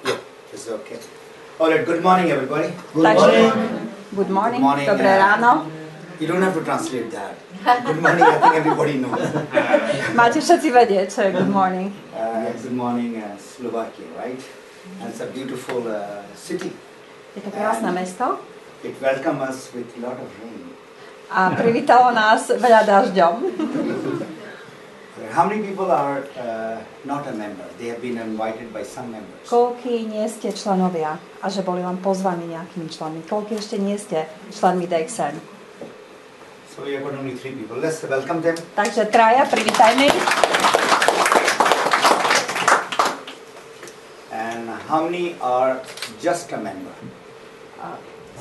Yeah, it's okay. All right, good morning everybody. Good morning. Good morning. Dobré ráno. You don't have to translate that. Good morning, I think everybody knows. Máte všetci vedieť, čo je good morning. Good morning, Slovakia, right? And it's a beautiful city. Je to krásne mesto. It welcomed us with a lot of rain. A privítalo nás veľa dažďom. How many people are not a member? They have been invited by some members. Koľkí nie ste členovia a že boli len pozvaní nejakými členmi? Koľkí ešte nie ste členmi DXN? So we have got only 3 people. Let's welcome them. Takže traja, privítajme ich. And how many are just a member?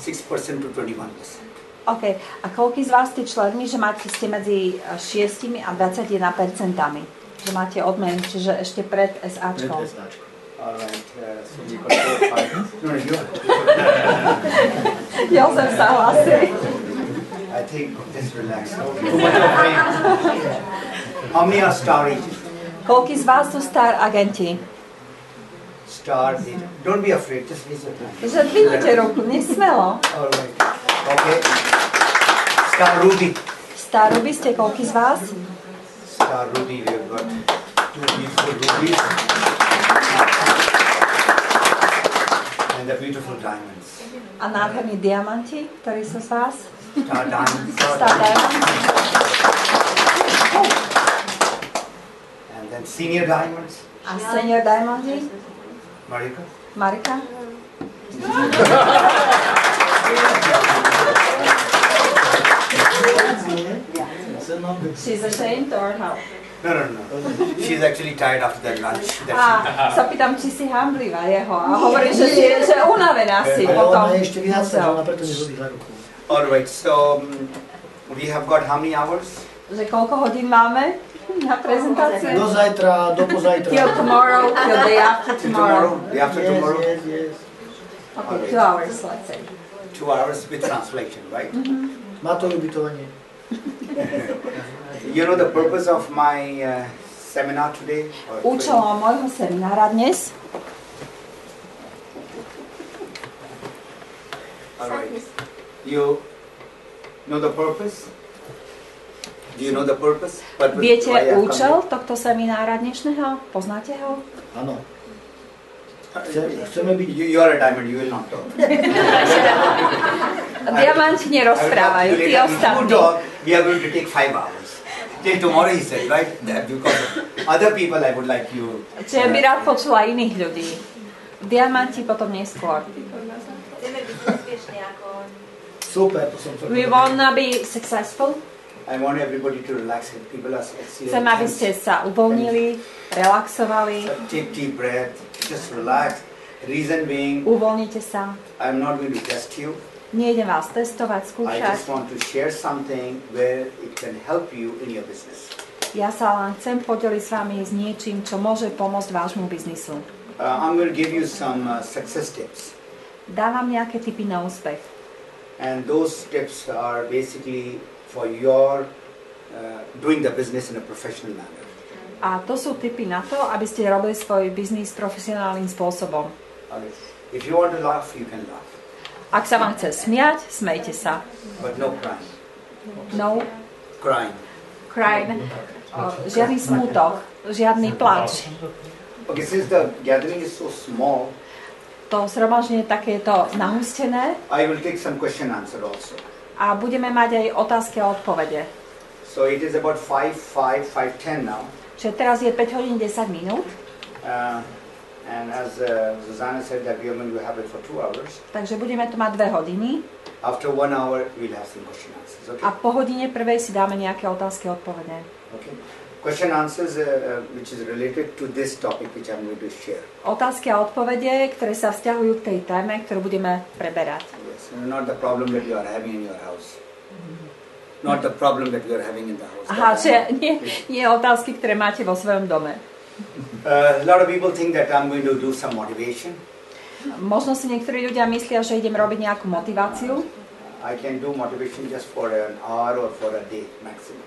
6% to 21%. OK. A koľký z vás ste členmi, že ste medzi 6 a 21%? Že máte odmen, čiže ešte pred SAčkom. Pred SAčkom. Alright, so we got 4, 5. No, you. Jozef sa hlasí. I think just relax. Too much of rain. How many are star agents? Koľký z vás sú star agenti? Star agent. Don't be afraid, just raise your hand. Že dvihnite ruku, nesmelo. Alright. Okay. Star Ruby. Star Ruby ste koľký z vás? Star Ruby, we have got 2 beautiful rubies. And the beautiful diamonds. A nádherní diamanti, ktorí sú z vás? Star diamonds. Star diamonds. And then senior diamonds. A senior diamonds? Marika. Marika? She's ashamed or how? No. She's actually tired after that lunch. Sa pýtam, či si hamblivá jeho. A hovorí, že je unavená si potom. Ona je ešte viac, ona preto nezodvíha ruku. Alright, so we have got how many hours? Že koľko hodín máme na prezentáciu? Do zajtra, do pozajtra. Till tomorrow, till day after tomorrow. Day after tomorrow? Yes. Okay, 2 hours, let's say. 2 hours with translation, right? Má to ubytovanie. You know the purpose of my seminar today? Účelom môjho seminára dnes? Alright. You know the purpose? Do you know the purpose? Viete účel tohto seminára dnešného? Poznáte ho? Áno. Chceme byť... You are a diamond, you will not talk. Diamanti nerozprávajú, tí ostatní. We are going to take 5 hours. Till tomorrow he said, right? Because other people I would like you... Čiže by rád počula iných ľudí. Diamanti potom neskôr. Chceme byť úspešní ako on. Super, to som to... We wanna be successful. I want everybody to relax. People are excellent. Chcem, aby ste sa uvoľnili, relaxovali. Take deep breath, just relax. Reason being, uvoľnite sa. I'm not going to test you. Nejdem vás testovať, I skúšať. just want to share something where it can help you in your business. Ja sa len chcem podeliť s vami s niečím, čo môže pomôcť vášmu biznisu. I'm going to give you some success tips. Dávam nejaké tipy na úspech. And those tips are basically for your doing the business in a professional manner. A to sú tipy na to, aby ste robili svoj biznis profesionálnym spôsobom. If you want to laugh, you can laugh. Ak sa vám chce smiať, smejte sa. But no crying. No Crying. crying. Žiadny smútok, žiadny plač. Okay, since the gathering is so small, To zhromaždenie takéto nahustené. I will take some question answer also. A budeme mať aj otázky a odpovede. So it is about 5:10 now. Čiže teraz je 5 hodín 10 minút. And as Zuzana said that we are going to have it for 2 hours. Takže budeme tu mať 2 hodiny. After 1 hour, we'll have some question answers. Okay. A po hodine prvej si dáme nejaké otázky a odpovede. Okay. Question answers which is related to this topic which I'm going to share. Otázky a odpovede, ktoré sa vzťahujú k tej téme, ktorú budeme preberať. Yes, not the problem that you are having in your house. Not the problem that you are having in the house. Aha, čiže nie otázky, ktoré máte vo svojom dome. A lot of people think that I'm going to do some motivation. Možno si niektorí ľudia myslia, že idem robiť nejakú motiváciu. I can do motivation just for an hour or for a day maximum.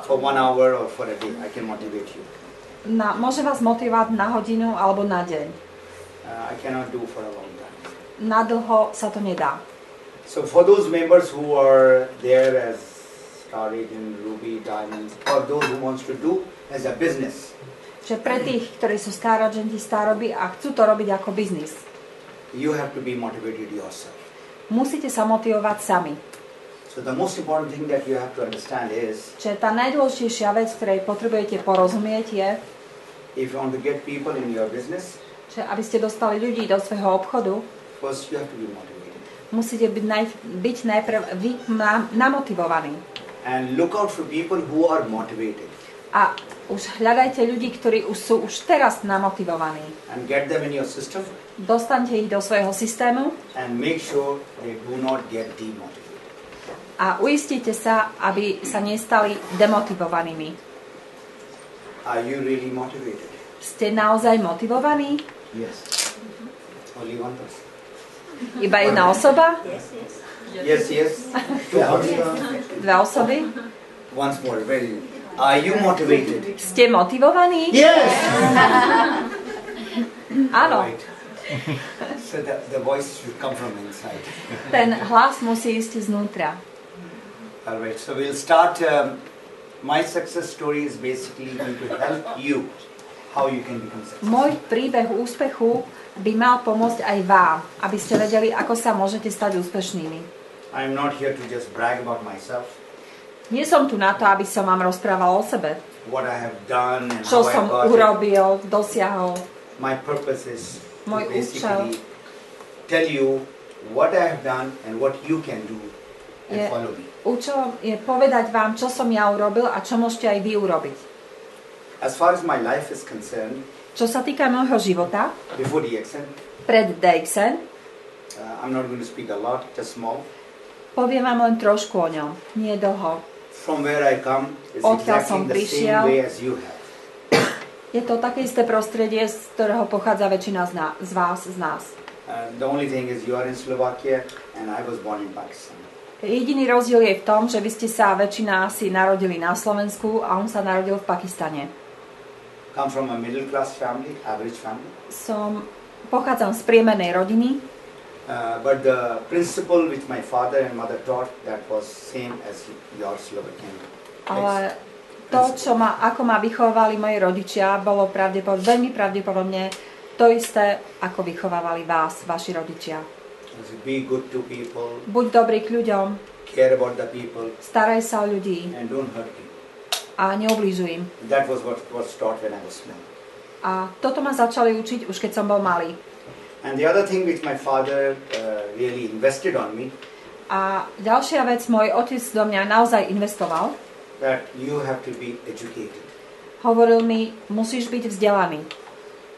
For 1 hour or for a day, I can motivate you. môže vás motivovať na hodinu alebo na deň. I cannot do for a long time. Na dlho sa to nedá. So for those members who are there as star agent, ruby, diamonds, or those who wants to do as a business, Čiže pre tých, ktorí sú star agenti, staroby a chcú to robiť ako biznis, you have to be motivated yourself. musíte sa motivovať sami. So the most important thing that you have to understand is, Čiže tá najdôležitejšia vec, ktorej potrebujete porozumieť, je, if you want to get people in your business, že aby ste dostali ľudí do svojho obchodu, first you have to be motivated. musíte byť najprv vy namotivovaní. And look out for people who are motivated. A už hľadajte ľudí, ktorí sú už teraz namotivovaní. And get them in your system. Dostaňte ich do svojho systému And make sure they do not get demotivated. a uistite sa, aby sa nestali demotivovanými. Are you really motivated? Ste naozaj motivovaní? Yes. Only one person. Iba jedna osoba? Yes, yes. Two persons. Dve osoby? Once more, very. Are you motivated? Ste motivovaní? Yes! Áno. Right. So the voice should come from inside. Ten hlas musí ísť znútra. All right. So we'll start. My success story is basically going to help you how you can become successful. Môj príbeh úspechu by mal pomôcť aj vám, aby ste vedeli, ako sa môžete stať úspešnými. I'm not here to just brag about myself, Nie som tu na to, aby som vám rozprával o sebe. what I have done and Čo how I som got it. urobil, dosiahol. My purpose is to Môj basically tell you what I have done and what you can do and Je- follow me. Účelom je povedať vám, čo som ja urobil a čo môžete aj vy urobiť. As far as my life is concerned, Čo sa týka môjho života, before DXN, pred DXN, I'm not going to speak a lot, just small. poviem vám len trošku o ňom, nie dlho. From where I come is Odkiaľ exactly som the prišiel. same way as you have. Je to také isté prostredie, z ktorého pochádza väčšina z vás, z nás. The only thing is you are in Slovakia and I was born in Pakistan. Jediný rozdiel je v tom, že vy ste sa väčšina asi narodili na Slovensku a on sa narodil v Pakistane. Come from a middle class family, average family. Pochádzam z priemernej rodiny, But the principle which my father and mother taught, that was same as your Slovakian. ale to, ako ma vychovávali moji rodičia, bolo veľmi pravdepodobne to isté, ako vychovávali vás, vaši rodičia. Be good to people, Buď dobrý k ľuďom, care about the people, staraj sa o ľudí and don't hurt people. a neublížuj im. That was what was taught when I was small. A toto ma začali učiť už keď som bol malý. And the other thing which my father really invested on me, A ďalšia vec, môj otec do mňa naozaj investoval. that you have to be educated. Hovoril mi, musíš byť vzdelaný.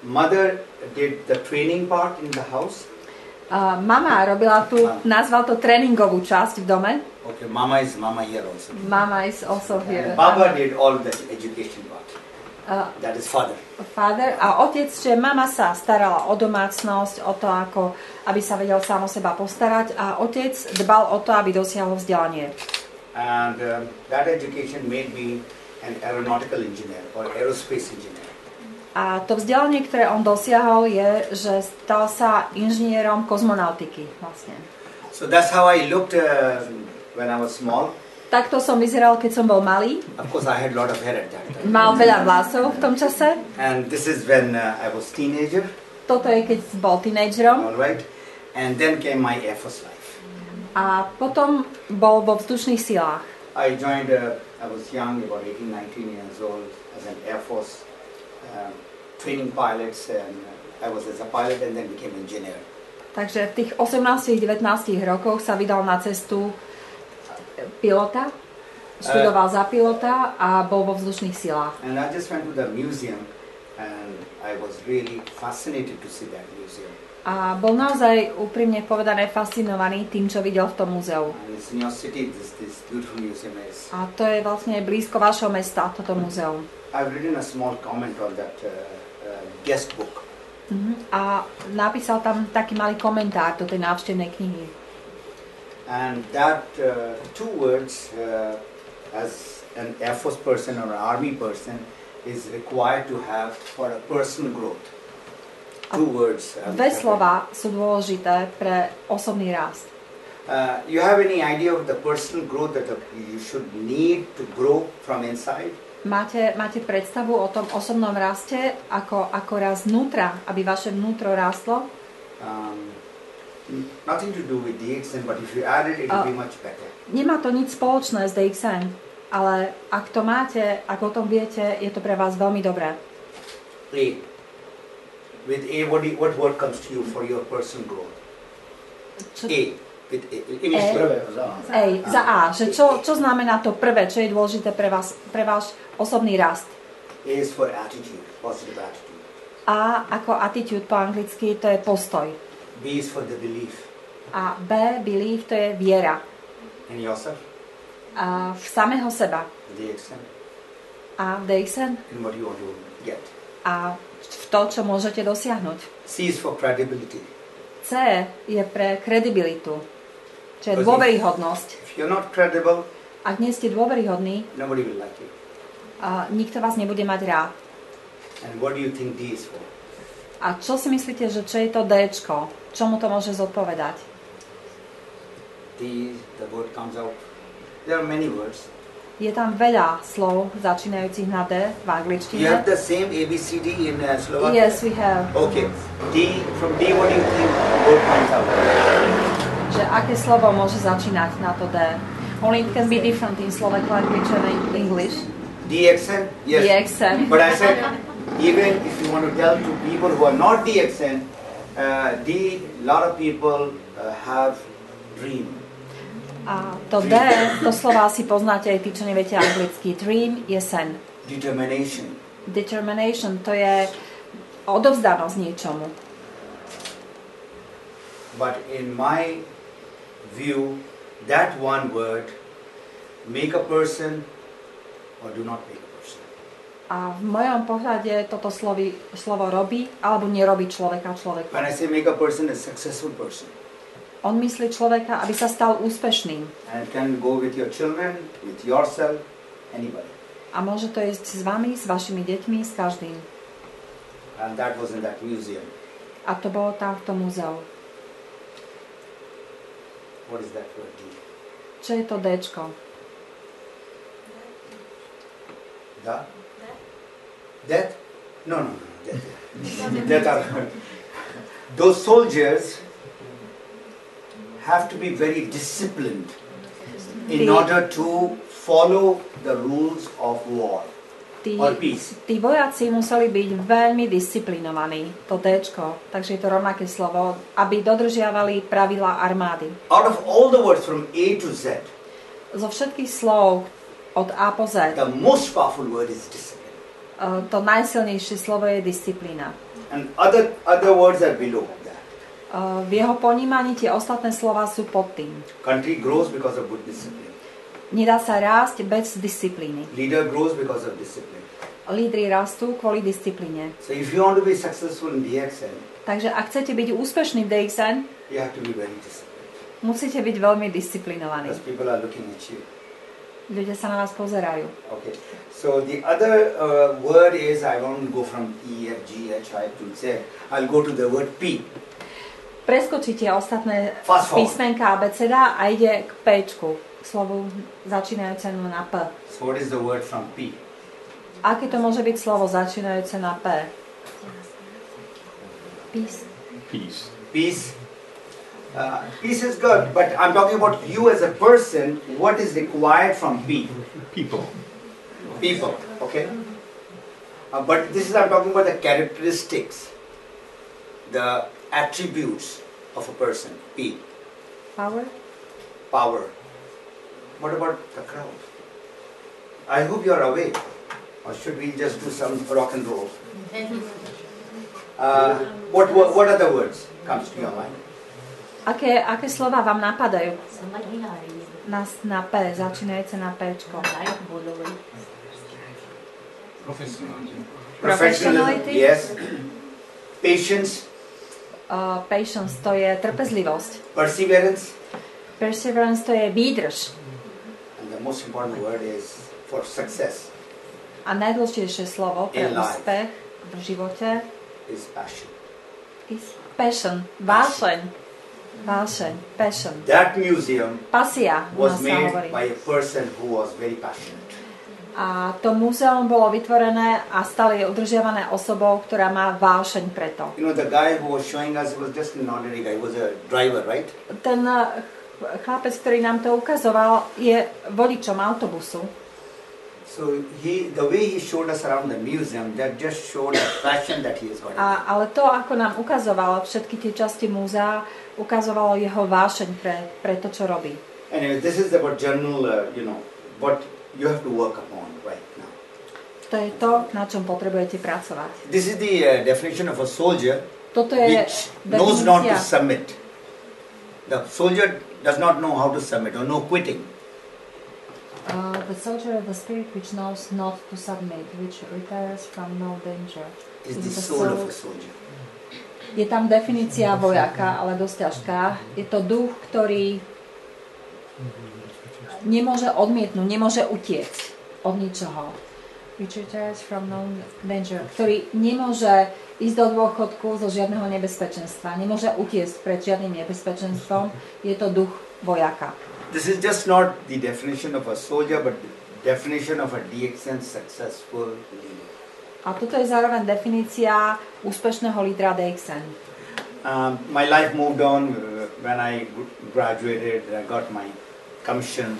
Mother did the training part in the house. Mama robila tu, nazval to tréningovú časť v dome. Okay, mama here also. Mama is also here. And Baba did all the education part. That is father. Father a otec, že mama sa starala o domácnosť, o to, aby sa vedel sám o seba postarať a otec dbal o to, aby dosiahol vzdelanie. And that education made me an aeronautical engineer or aerospace engineer. A to vzdelanie, ktoré on dosiahol, je, že stal sa inžinierom kozmonautiky vlastne. So that's how I looked when I was small. Takto som vyzeral, keď som bol malý. Of course, I had a lot of hair at that time. Mal veľa vlasov v tom čase. And this is when I was teenager. Toto je, keď bol tínedžerom. All right. And then came my Air Force life. A potom bol vo vzdušných silách. I joined, I was young, about 18, 19 years old, as an Air Force training pilots. And I was as a pilot and then became engineer. Takže v tých 18-19 rokoch sa vydal na cestu pilota. Študoval za pilota a bol vo vzdušných silách. And I just went to the museum and I was really fascinated to see that museum. A bol naozaj úprimne povedané fascinovaný tým, čo videl v tom múzeu. And it's in your city, this beautiful museum is. A to je vlastne blízko vašho mesta, toto múzeum. I've written a small comment on that guest book. A napísal tam taký malý komentár do tej návštevnej knihy. And that two words, as an Air Force person or an Army person, is required to have for a personal growth. Two words. Dve slova sú dôležité pre osobný rast. You have any idea of the personal growth that you should need to grow from inside? Máte predstavu o tom osobnom raste, ako rast vnútra, aby vaše vnútro rastlo? Nothing to do with DXN, but if you add it, it will be much better. Nemá to nič spoločné s DXN, ale ak to máte, ak o tom viete, je to pre vás veľmi dobré. A. With A, what word comes to you for your personal growth? A. With A. English. Za A. Že čo znamená to prvé, čo je dôležité pre váš osobný rast? A is for attitude, positive attitude. A ako attitude po anglicky, to je postoj. B is for the belief. A B, belief, to je viera. In yourself? A v samého seba. DXN. A DXN? In what you want to get. A v to, čo môžete dosiahnuť. C is for credibility. C je pre kredibilitu, čo je dôveryhodnosť. If you're not credible, ak nie ste dôveryhodní, nobody will like you. Nikto vás nebude mať rád. And what do you think D is for? A čo si myslíte, že čo je to Dčko? Čomu to môže zodpovedať? D, the word comes out. There are many words. Je tam veľa slov začínajúcich na D v angličtine. You have the same ABCD in Slovakia? Yes, we have. Okay. D, from D, what do you think word comes out? Že aké slovo môže začínať na to D? Only it can be different in Slovak language and in English. DXN? Yes. DXN. But I said, even if you want to tell to people who are not DXN, a lot of people have dream. A to D, to slova si poznáte aj tí, čo neviete anglicky. Dream je sen. Determination. Determination, to je odovzdanosť niečomu. But in my view, that one word, make a person or do not make a person. A v mojom pohľade toto slovo robí alebo nerobí človeka. When I say make a person, a successful person. On myslí človeka, aby sa stal úspešným. And it can go with your children, with yourself, anybody. A môže to ísť s vami, s vašimi deťmi, s každým. And that was in that museum. A to bolo tam v tom múzeu. What is that word D? Čo je to Dčko? Da? Death? No. Death. Those soldiers have to be very disciplined in order to follow the rules of war or peace. Tí vojaci museli byť veľmi disciplinovaní, to Dčko, takže je to rovnaké slovo, aby dodržiavali pravidlá armády. Out of all the words from A to Z, zo všetkých slov od A po Z, the most powerful word is discipline. To najsilnejšie slovo je disciplína. And other words are below that. V jeho ponímaní tie ostatné slova sú pod tým. Country grows because of good discipline. Nedá sa rásť bez disciplíny. Leader grows because of discipline. Lídri rastú kvôli disciplíne. So if you want to be successful in DXN, takže ak chcete byť úspešní v DXN, you have to be very disciplined. Musíte byť veľmi disciplinovaní. Because people are looking at you. Ľudia sa na vás pozerajú. Okay. So the other word is, I won't go from E, F, G, H, I to Z. I'll go to the word P. Preskočíte ostatné písmenka abeceda a ide k P-čku, k slovu začínajúcemu na P. So what is the word from P? Aké to môže byť slovo začínajúce na P? Peace. Peace. Peace. Peace is good, but I'm talking about you as a person. What is required from P? People. People, okay? But this is, I'm talking about the characteristics, the attributes of a person. P. Power. Power. What about the crowd? I hope you are awake. Or should we just do some rock and roll? What other words comes to your mind? Aké slova vám napadajú? Na P, začínajúce na P-čko. Professionalism, yes. Patience. Patience, to je trpezlivosť. Perseverance. Perseverance, to je výdrž. And the most important word is for success. A najdôležitejšie slovo pre In life. úspech v živote is passion. is passion. Vášeň. Vášeň. Passion. That museum Pasia u was nás sa made hovorí. by a person who was very passionate. A to múzeum bolo vytvorené a stále je udržiavané osobou, ktorá má vášeň pre to. You know, the guy who was showing us was just an ordinary guy. He was a driver, right? Ten chlapec, ktorý nám to ukazoval, je vodičom autobusu. So the way he showed us around the museum, that just showed the passion that he has got. Ale to, ako nám ukazoval všetky tie časti múzea, ukazovalo jeho vášeň pre to, čo robí. Anyway, this is about general, what you have to work upon right now. To je to, na čom potrebujete pracovať. This is the definition of a soldier Toto je which knows not to definícia. submit. The soldier does not know how to submit or no quitting. The soldier of the spirit which knows not to submit, which retires from no danger. Is the soul of a soldier. Je tam definícia vojaka, ale dosť ťažká. Je to duch, ktorý nemôže odmietnúť, nemôže utiecť od ničoho. Which retires from no danger. Ktorý nemôže ísť do dôchodku zo žiadneho nebezpečenstva. Nemôže utiecť pred žiadnym nebezpečenstvom. Je to duch vojaka. This is just not the definition of a soldier, but the definition of a DXN successful leader. A toto je zároveň definícia úspešného lídra DXN. My life moved on when I graduated. I got my commission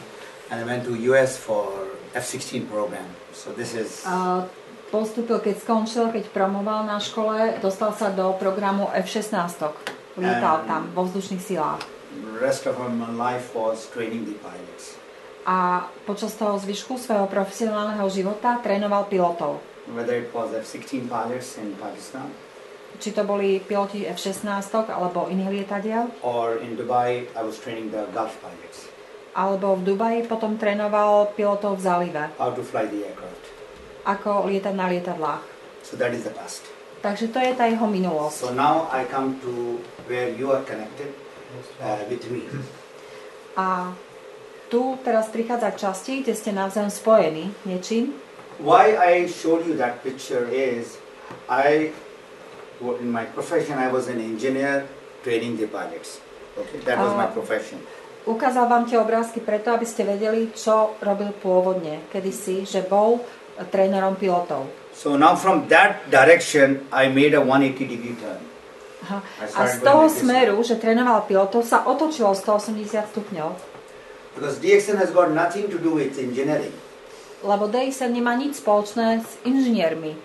and I went to US for F-16 program. So this is... Postúpil, keď skončil, keď promoval na škole, dostal sa do programu F-16. Lietal tam vo vzdušných silách. The rest of my life was training the pilots. A počas toho zvyšku svojho profesionálneho života trénoval pilotov. Whether it was F-16 pilots in Pakistan, Či to boli piloti F-16 alebo iných lietadiel, or in Dubai, I was training the Gulf pilots alebo v Dubaji potom trénoval pilotov v Zálive, how to fly the aircraft. ako lietať na lietadlách. So that is the past. Takže to je tá jeho minulosť. So now I come to where you are connected with me. A tu teraz prichádza k časti, kde ste navzájom spojení niečím. Why I showed you that picture is, in my profession, I was an engineer training the pilots. Okay, that was my profession. Ukázal vám tie obrázky preto, aby ste vedeli, čo robil pôvodne, kedysi, že bol trénerom pilotov. So now from that direction, I made a 180-degree turn. A z toho smeru, že trénoval pilotov, sa otočilo 180 stupňov. Because DXN has got nothing to do with engineering. Lebo DXN nemá nič spoločné s inžiniermi.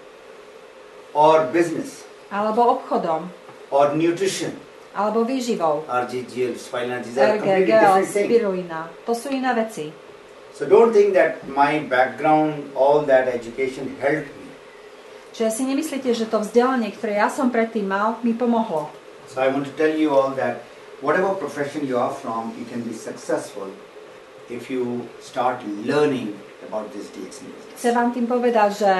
Or business. Alebo obchodom. Or nutrition. Alebo výživou. RGGL, spinal, these are completely RGGL, different things. spirulina. To sú iné veci. So don't think that my background, all that education helped me. Čiže si nemyslíte, že to vzdelanie, ktoré ja som predtým mal, mi pomohlo. So I want to tell you all that whatever profession you are from, you can be successful if you start learning about this DXN business. Chcem vám tým povedať, že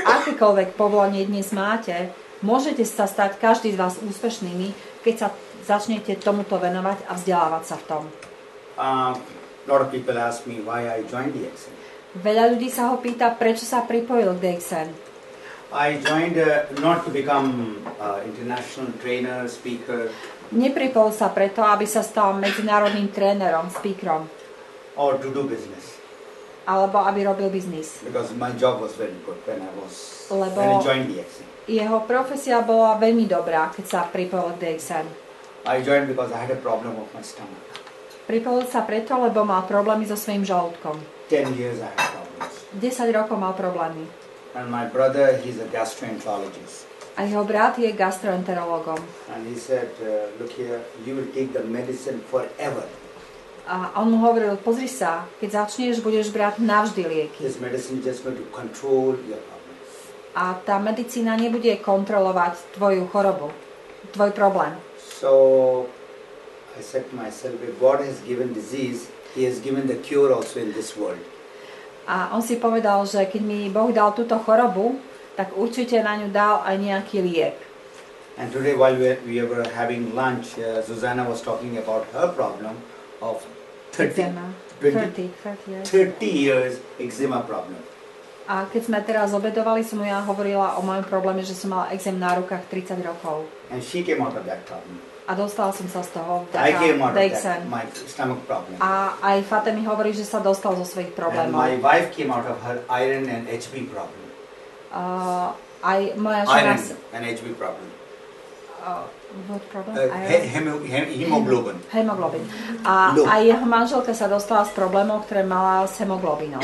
akékoľvek povolanie dnes máte, môžete sa stať každý z vás úspešnými, keď sa začnete tomuto venovať a vzdelávať sa v tom. A lot of people ask me why I joined DXN. Veľa ľudí sa ho pýta, prečo sa pripojil k DXN. I joined not to become international trainer, speaker, Nepripojil sa preto, aby sa stal medzinárodným trénerom, speakerom, or to do business. alebo aby robil biznis. Because my job was very good when I joined DXN. Jeho profesia bola veľmi dobrá, keď sa pripojil k DXN. I joined because I had a problem with my stomach. Pripojil sa preto, lebo mal problémy so svojím žalúdkom. 10 years I had problems. 10 rokov mal problémy. And my brother, he's a gastroenterologist. A jeho brat je gastroenterologom. And he said, look here, you will take the medicine forever. A on mu hovoril, pozri sa, keď začneš, budeš brať navždy lieky. This medicine is just going to control your problems. A tá medicína nebude kontrolovať tvoju chorobu, tvoj problém. So I said to myself, if God has given disease, He has given the cure also in this world. A on si povedal, že keď mi Boh dal túto chorobu, tak určite na ňu dal aj nejaký liek. And today while we were having lunch, Susanna was talking about her problem of 30 years eczema problem. A keď sme teraz obedovali, som ja hovorila o mojom probléme, že som mala exém na rukách 30 rokov. And she came out of that problem. A dostala som sa z toho I came out of DXN. that, my stomach problem. A aj Fatemi hovorí, že sa dostal zo svojich And problémov. my wife came out of her iron and HB problem. Aj moja žena... Iron and HB problem. What problem? Hemoglobin. Hemoglobin. A aj jeho manželka sa dostala z problémov, ktoré mala s hemoglobinom.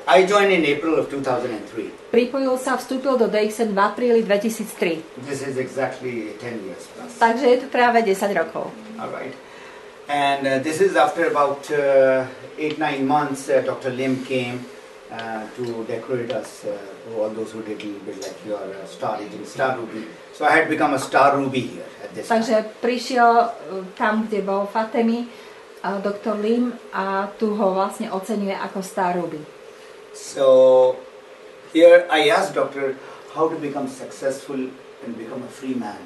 I joined in April of 2003. Pripojil sa, vstúpil do DXN v apríli 2003. This is exactly 10 years plus. Takže je to práve 10 rokov. All right. And this is after about 8-9 months, Dr. Lim came to decorate us, all those who did a little bit like your Star agent, Star Ruby. So I had become a Star Ruby here at this time. Takže prišiel tam, kde bol Fatemi, Dr. Lim, a tu ho vlastne oceňuje ako Star Ruby. So here I asked Doctor how to become successful and become a free man.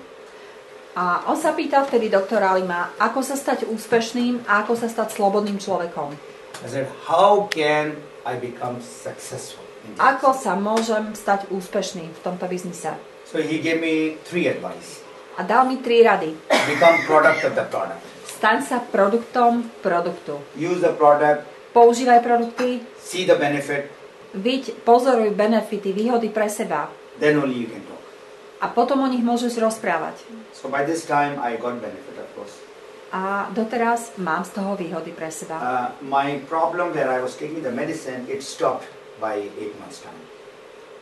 A on sa pýtal vtedy doktora Lima, ako sa stať úspešným a ako sa stať slobodným človekom. I said, how can I become successful? Ako sa môžem stať úspešným v tomto biznise? So he gave me 3 advice. A dal mi 3 rady. Become product of the product. Staň sa produktom produktu. Use the product. Používaj produkty. See the benefit. Pozoruj benefity, výhody pre seba. Then only you can talk. A potom o nich môžeš rozprávať. So by this time I got benefit, of course. A doteraz mám z toho výhody pre seba. My problem where I was taking the medicine, it stopped by 8 months time.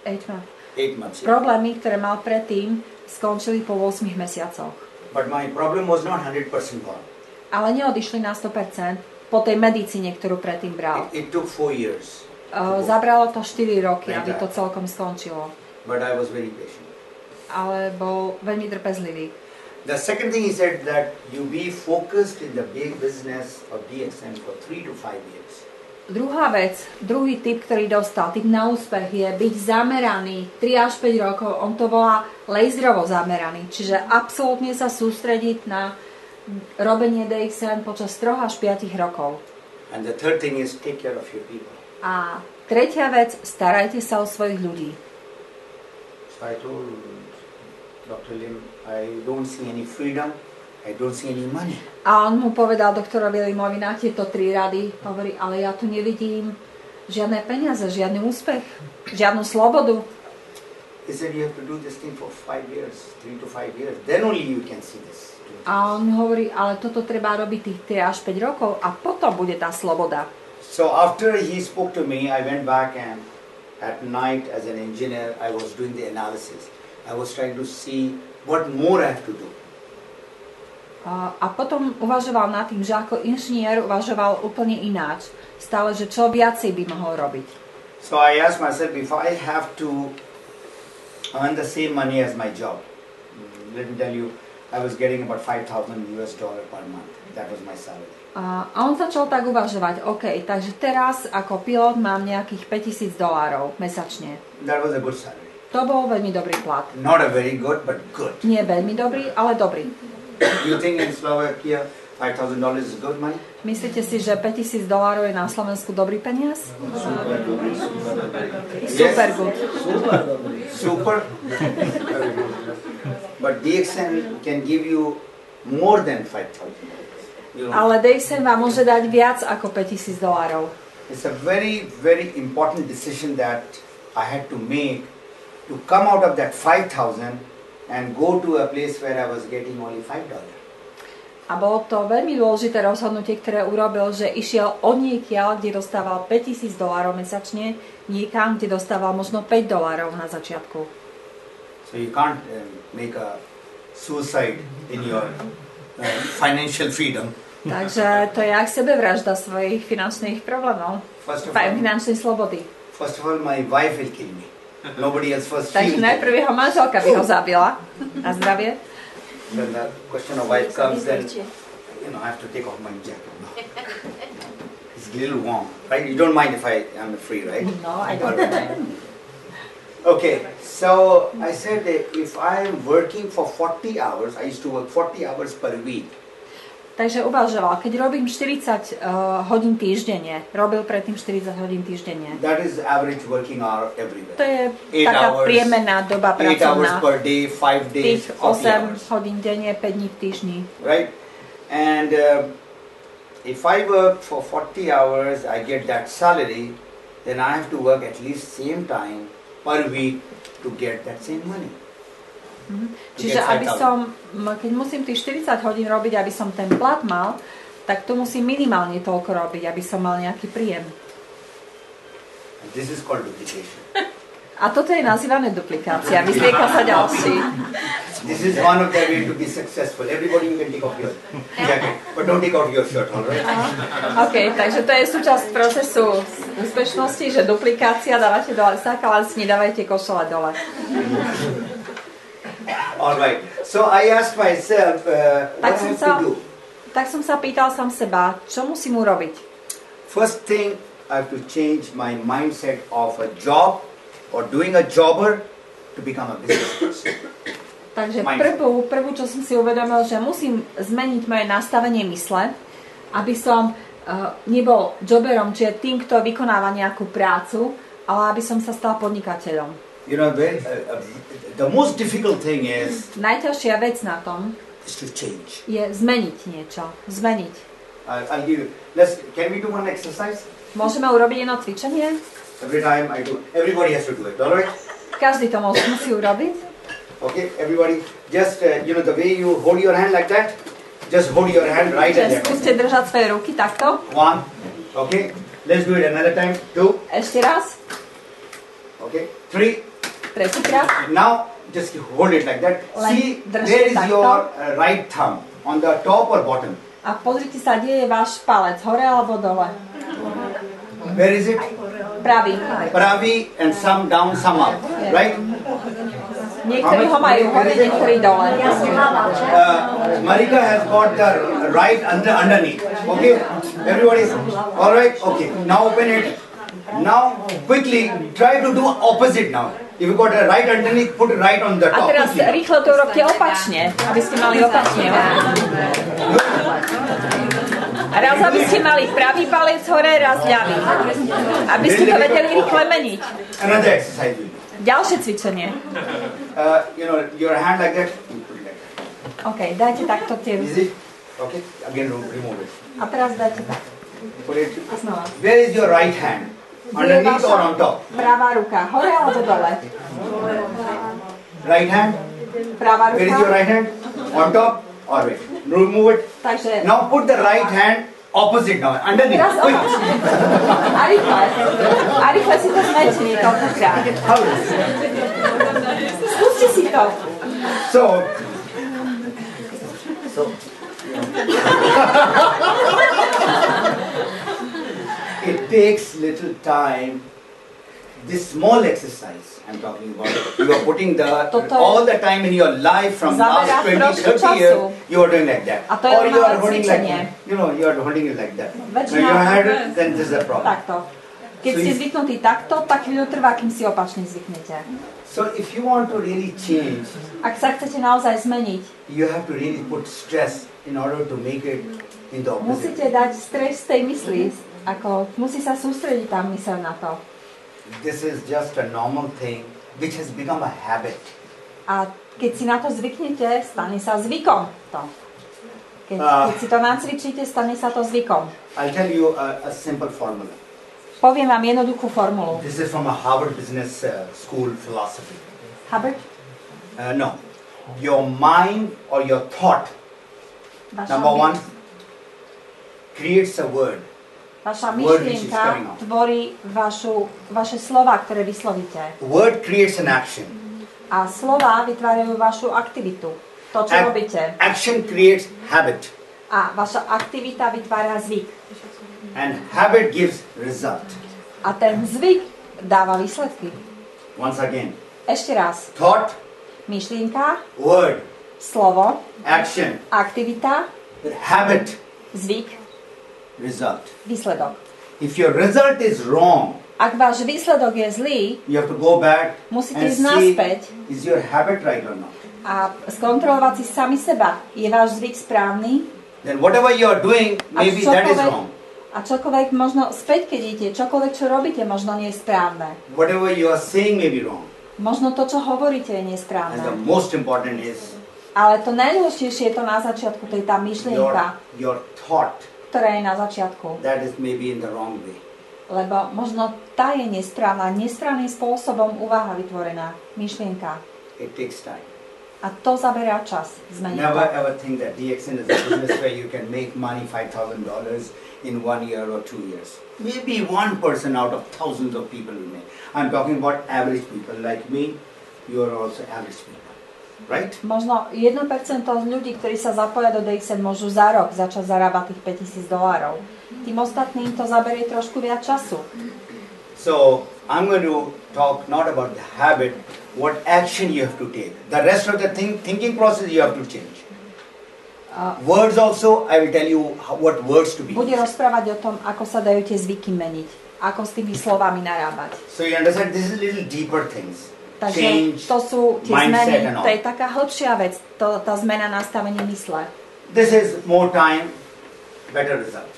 8 months. 8 months. Yeah. Problémy, ktoré mal predtým, skončili po 8 mesiacoch. But my problem was not 100% gone. Ale neodišli na 100% po tej medicíne, ktorú predtým bral. It took 4 years. Zabralo to 4 roky, aby to celkom skončilo. But I was very patient. Ale bol veľmi trpezlivý. The second thing he said that you be focused in the big business of DXN for 3 to 5 years. Druhá vec, druhý tip, ktorý dostal, tip na úspech, je byť zameraný 3 až 5 rokov. On to volá laserovo zameraný, čiže absolútne sa sústrediť na robenie DXN počas 3 až 5 rokov. And the third thing is take care of your people. A tretia vec, starajte sa o svojich ľudí. So I told Dr. Lim, I don't see any freedom, I don't see any money. A on mu povedal doktorovi Limovi na tieto 3 rady, hovorí, ale ja tu nevidím žiadne peniaze, žiadny úspech, žiadnu slobodu. He said you have to do this thing for 5 years, 3 to 5 years, then only you can see this. A on hovorí, ale toto treba robiť tých 3 až 5 rokov a potom bude tá sloboda. So after he spoke to me, I went back and at night as an engineer, I was doing the analysis. I was trying to see what more I have to do. A potom uvažoval nad tým, že ako inžinier uvažoval úplne ináč. Stále, že čo viacej by mohol robiť. So I asked myself, if I have to earn the same money as my job, let me tell you, I was getting about $5,000 per month. That was my salary. A on začal tak uvažovať, OK, takže teraz ako pilot mám nejakých $5,000 mesačne. That was a good salary. To bol veľmi dobrý plat. Not a very good, but good. Nie veľmi dobrý, ale dobrý. You think in Slovakia $5,000 is good money? Myslíte si, že $5,000 je na Slovensku dobrý peniaz? Super good. Super good. Super. But DXN can give you more than $5,000. Ale DXN vám môže dať viac ako $5,000. It's a very, very important decision that I had to make to come out of that 5,000 and go to a place where I was getting only $5. A bolo to veľmi dôležité rozhodnutie, ktoré urobil, že išiel od niekiaľ, kde dostával $5,000 mesačne, niekam, kde dostával možno $5 na začiatku. So you can't make a suicide in your financial freedom. Takže to je jak sebevražda svojich finančných problémov, finančnej slobody. First of all, my wife will kill me. Nobody else first. Takže najprv jeho manželka by ho zabila. Na zdravie. When the question of wife comes, then I have to take off my jacket. It's a little warm, right? You don't mind if I'm free, right? No, I don't mind. Okay, so I said that if I'm working for 40 hours, I used to work 40 hours per week. Takže uvažoval, keď robím 40 hodín týždenne, robil predtým 40 hodín týždenne. That is average working hour everywhere. To je 8 taká hours, priemerná doba 8 hours pracovná. per day, 5 days, Tých 40 hours. 8 hodín denne, 5 dní v týždni. Right? And if I work for 40 hours, I get that salary, then I have to work at least same time per week to get that same money. Čiže aby som, keď musím tých 40 hodín robiť, aby som ten plat mal, tak to musím minimálne toľko robiť, aby som mal nejaký príjem. This is called duplication. A toto je nazývané duplikácia. Vyzlieka sa ďalší. This is one of the way to be successful. Everybody you can take off your jacket, but don't take off your shirt, all right? OK, takže to je súčasť procesu úspešnosti, že duplikácia, dávate dole sák, ale si nedávajte košele dole. All right. So I asked myself, what I have to do? Tak som sa pýtal sám seba, čo musím urobiť? First thing, I have to change my mindset of a job or doing a jobber to become a business person. Takže prvú, čo som si uvedomil, že musím zmeniť moje nastavenie mysle, aby som nebol jobberom, čiže tým, kto vykonáva nejakú prácu, ale aby som sa stal podnikateľom. You know, the most difficult thing is Najťažšia vec na tom to change. je zmeniť niečo. Zmeniť. I'll give you. Can we do one exercise? Môžeme urobiť jedno cvičenie? Every time I do, everybody has to do it. All right? Každý to musí urobiť. Okay, everybody. Just you know the way you hold your hand like that. Just hold your hand right at that. Skúste držať svoje ruky takto. 1. Okay. Let's do it another time. 2. Ešte raz. Okay. 3. Tretíkrát. Now just hold it like that. See, where is your right thumb? On the top or bottom? A pozrite sa, kde je váš palec, hore alebo dole. Where is it? Pravý. Pravi and some down, some up. Right? Niektorí ho majú hore, niektorí dole. Marika has got the right underneath. Okay? Everybody's all right? Okay. Now open it. Now quickly try to do opposite now. If you got a right underneath, put it right on the A top. teraz rýchlo to urobte opačne, aby ste mali opačne. A raz, aby ste mali pravý palec hore, raz ľavý. Aby ste to vedeli rýchle meniť. Another exercise. Ďalšie cvičenie. You know, your hand like that. You put it like that. OK, dajte takto tie ruky. Easy. Okay. Again, remove it. A teraz dajte tak. Put it. A znova. Where is your right hand? Kde je Underneath or on top? pravá ruka? Hore alebo dole? Right hand? Pravá Where is your ruka. right hand? On top or right? Remove it. Takže Now put the right hand opposite now. Underneath. teraz Quick. opačne. A rýchle. A rýchle si to zmete niekoľkokrát. How? Skúste si to. So. It takes little time. This small exercise I'm talking about, you are putting all the time in your life from last 20, 30 years, you are doing like that. Or you are holding like that. You know, you are holding it like that. When you had it, then this is a problem. Takto. Keď ste zvyknutí takto, tak chvíľu trvá, kým si opačne zvyknete. So if you want to really change, Ak sa chcete naozaj zmeniť, you have to really put stress in order to make it in the opposite. musíte dať stres z tej mysli, ako musí sa sústrediť tá myseľ na to. This is just a normal thing which has become a habit. A keď si na to zvyknete, stane sa zvykom to. Keď si to nacvičíte, stane sa to zvykom. I'll tell you a simple formula. Poviem vám jednoduchú formulu. This is from a Harvard Business School philosophy. Hubbard? No. Your mind or your thought, number one, creates a word. Vaša myšlienka tvorí vaše slova, ktoré vyslovíte. Word creates an action. A slova vytvárajú vašu aktivitu. To, čo robíte. Action creates habit. A vaša aktivita vytvára zvyk. And habit gives result. A ten zvyk dáva výsledky. Once again. Ešte raz. Thought. Myšlienka. Word. Slovo. Action. Aktivita. Habit. Zvyk. Result. Výsledok. If your result is wrong, ak váš výsledok je zlý, you have to go back musíte and ísť see, naspäť is your habit right or not? a skontrolovať si sami seba. Je váš zvyk správny? then whatever you are doing, maybe that is wrong. A čokoľvek možno späť, keď idete, čokoľvek, čo robíte, možno nie je správne. Whatever you are saying may be wrong. Možno to, čo hovoríte, je nesprávne. And the most important is Ale to najdôležitejšie je to na začiatku, to je tá myšlienka, your thought. Ktorá je na začiatku. That is maybe in the wrong way. Lebo možno tá je nesprávna, nesprávnym spôsobom úvaha vytvorená, myšlienka. It takes time. A to zaberá čas zmeniť. Never ever think that DXN is a business where you can make money $5,000 in 1 year or 2 years. Maybe one person out of thousands of people will make. I'm talking about average people like me. You are also average people. Right? Možno 1% ľudí, ktorí sa zapoja do DXN, môžu za rok začať zarábať tých $5,000. Tým ostatným to zaberie trošku viac času. So, I'm going to talk not about the habit, what action you have to take. The rest of the thinking process you have to change. Words also, I will tell you what words to be. Bude rozprávať o tom, ako sa dajú tie zvyky meniť, ako s tými slovami narábať. So you understand, this is little deeper things. Takže to sú tie zmeny, to je taká hĺbšia vec, tá zmena nastavenia mysle. This is more time, better result.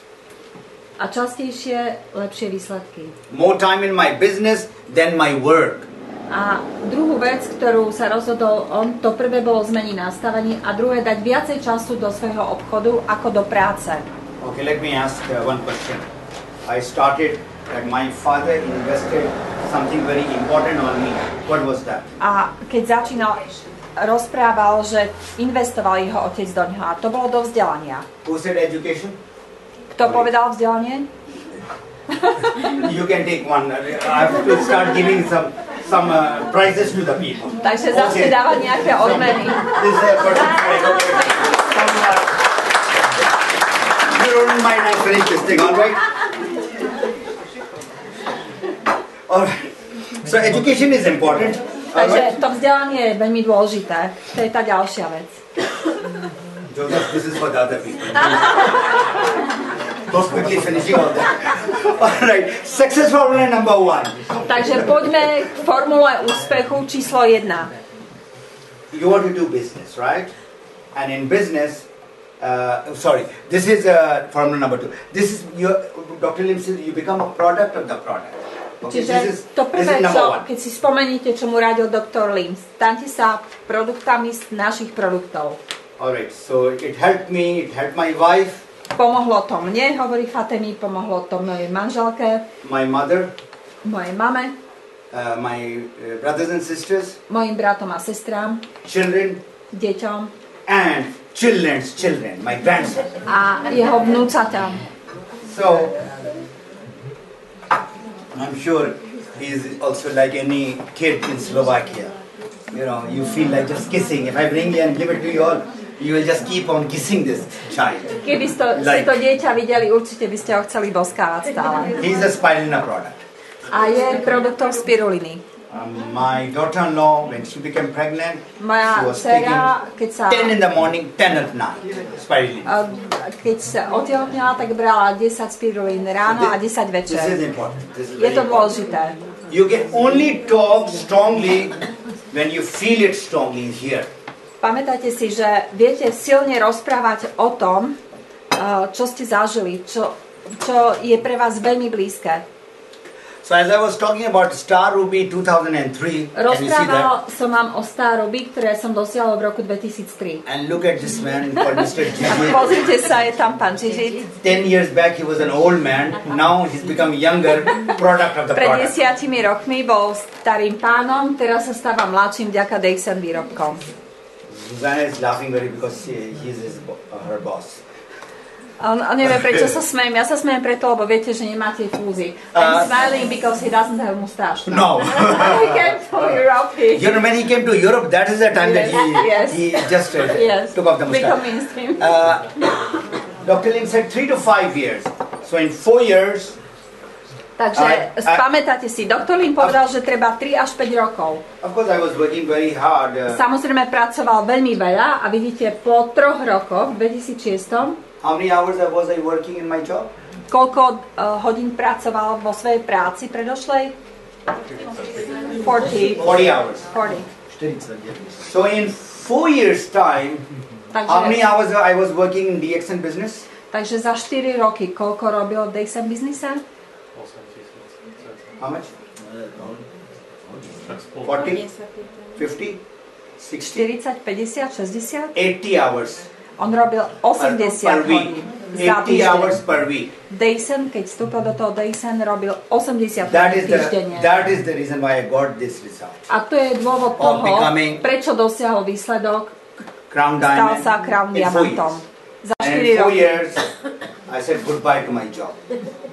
A častejšie, lepšie výsledky. More time in my business than my work. A druhú vec, ktorú sa rozhodol on, to prvé bolo zmeniť nastavenie a druhé dať viacej času do svojho obchodu ako do práce. Okay, let me ask one question. I started that my father invested something very important on me. What was that? A keď začínal, rozprával, že investoval jeho otec do ňoho a to bolo do vzdelania. Who said education? Kto povedal vzdelanie? You can take one. I have to start giving some prizes to the people. Takže začne dávať nejaké odmeny. This is a person. You don't mind I finish this thing, all right? All right. So education is important. Takže to vzdelanie je veľmi dôležité. To je tá ďalšia vec. Joseph, this is for the other people. Most quickly finishing all that. All right. Success formula number 1. Takže poďme k formule úspechu číslo 1. You want to do business, right? And in business, this is formula number 2. This is Dr. Lim says you become a product of the product. Okay, čiže to prvé, keď si spomeníte, čo mu radil Dr. Lim, staňte sa produktami z našich produktov. Alright, so it helped me, it helped my wife. Pomohlo to mne, hovorí Fatemi, pomohlo to mojej manželke, my mother, mojej mame, my brothers and sisters, mojim bratom a sestrám, children, deťom and children's children, my grandson. A jeho vnúcaťam. So, I'm sure he's also like any kid in Slovakia. You know, you feel like just kissing. If I bring you and give it to you all, you will just keep on kissing this child. Keby ste to dieťa videli, určite by ste ho chceli boskávať stále. He's a spirulina product. A je produktom spiruliny. My daughter-in-law, when she became pregnant, moja she was taking dcera, 10 in the morning, 10 at night, spirulina. Keď sa otehotnila, tak brala 10 spirulín ráno a 10 večer. This is important. This is je to dôležité. You can only talk strongly when you feel it strongly here. Pamätajte si, že viete silne rozprávať o tom, čo ste zažili, čo je pre vás veľmi blízke. So as I was talking about Star Ruby 2003, rozprával som vám o Star Ruby, ktoré som dosiahol v roku 2003. And look at this man called Mr. Gigi. Pozrite sa, je tam pán Gigi. 10 years back he was an old man, now he's become younger, product of the product. Pred 10 rokmi bol starým pánom, teraz sa stáva mladším vďaka DXN výrobkom. Susanna is laughing very because he's her boss. On nevie, prečo sa smejem. Ja sa smejem preto, lebo viete, že nemáte fúzy. I'm smiling because he doesn't have mustache. No. He came to Europe. You know, when he came to Europe, that is the time that he just took off the mustache. Become mainstream. Dr. Lim said 3 to 5 years. So in 4 years... Takže pamätáte si, Dr. Lim povedal, že treba 3 až 5 rokov. Of course I was working very hard. Samozrejme pracoval veľmi veľa a vidíte, po 3 rokoch, v 2006, how many hours was I working in my job? Koľko hodín pracoval vo svojej práci predošlej? 40 hours. 40. 40. So in 4 years time, How many hours I was working in DXN business? Takže za 4 roky, koľko robil v DXN biznise? How much? 40? 50? 60? 40, 50, 60? 80 hours. On robil 80 hodín za 80 hours týždeň. per week. DXN, keď vstúpil do toho DXN, robil 80 That hodín is týždenne. that is the reason why I got this result. A to je dôvod Of toho, becoming prečo dosiahol výsledok, Crown stal diamond sa Crown in 4 diamantom. years. Za And 4 in 4 roky. years, I said goodbye to my job.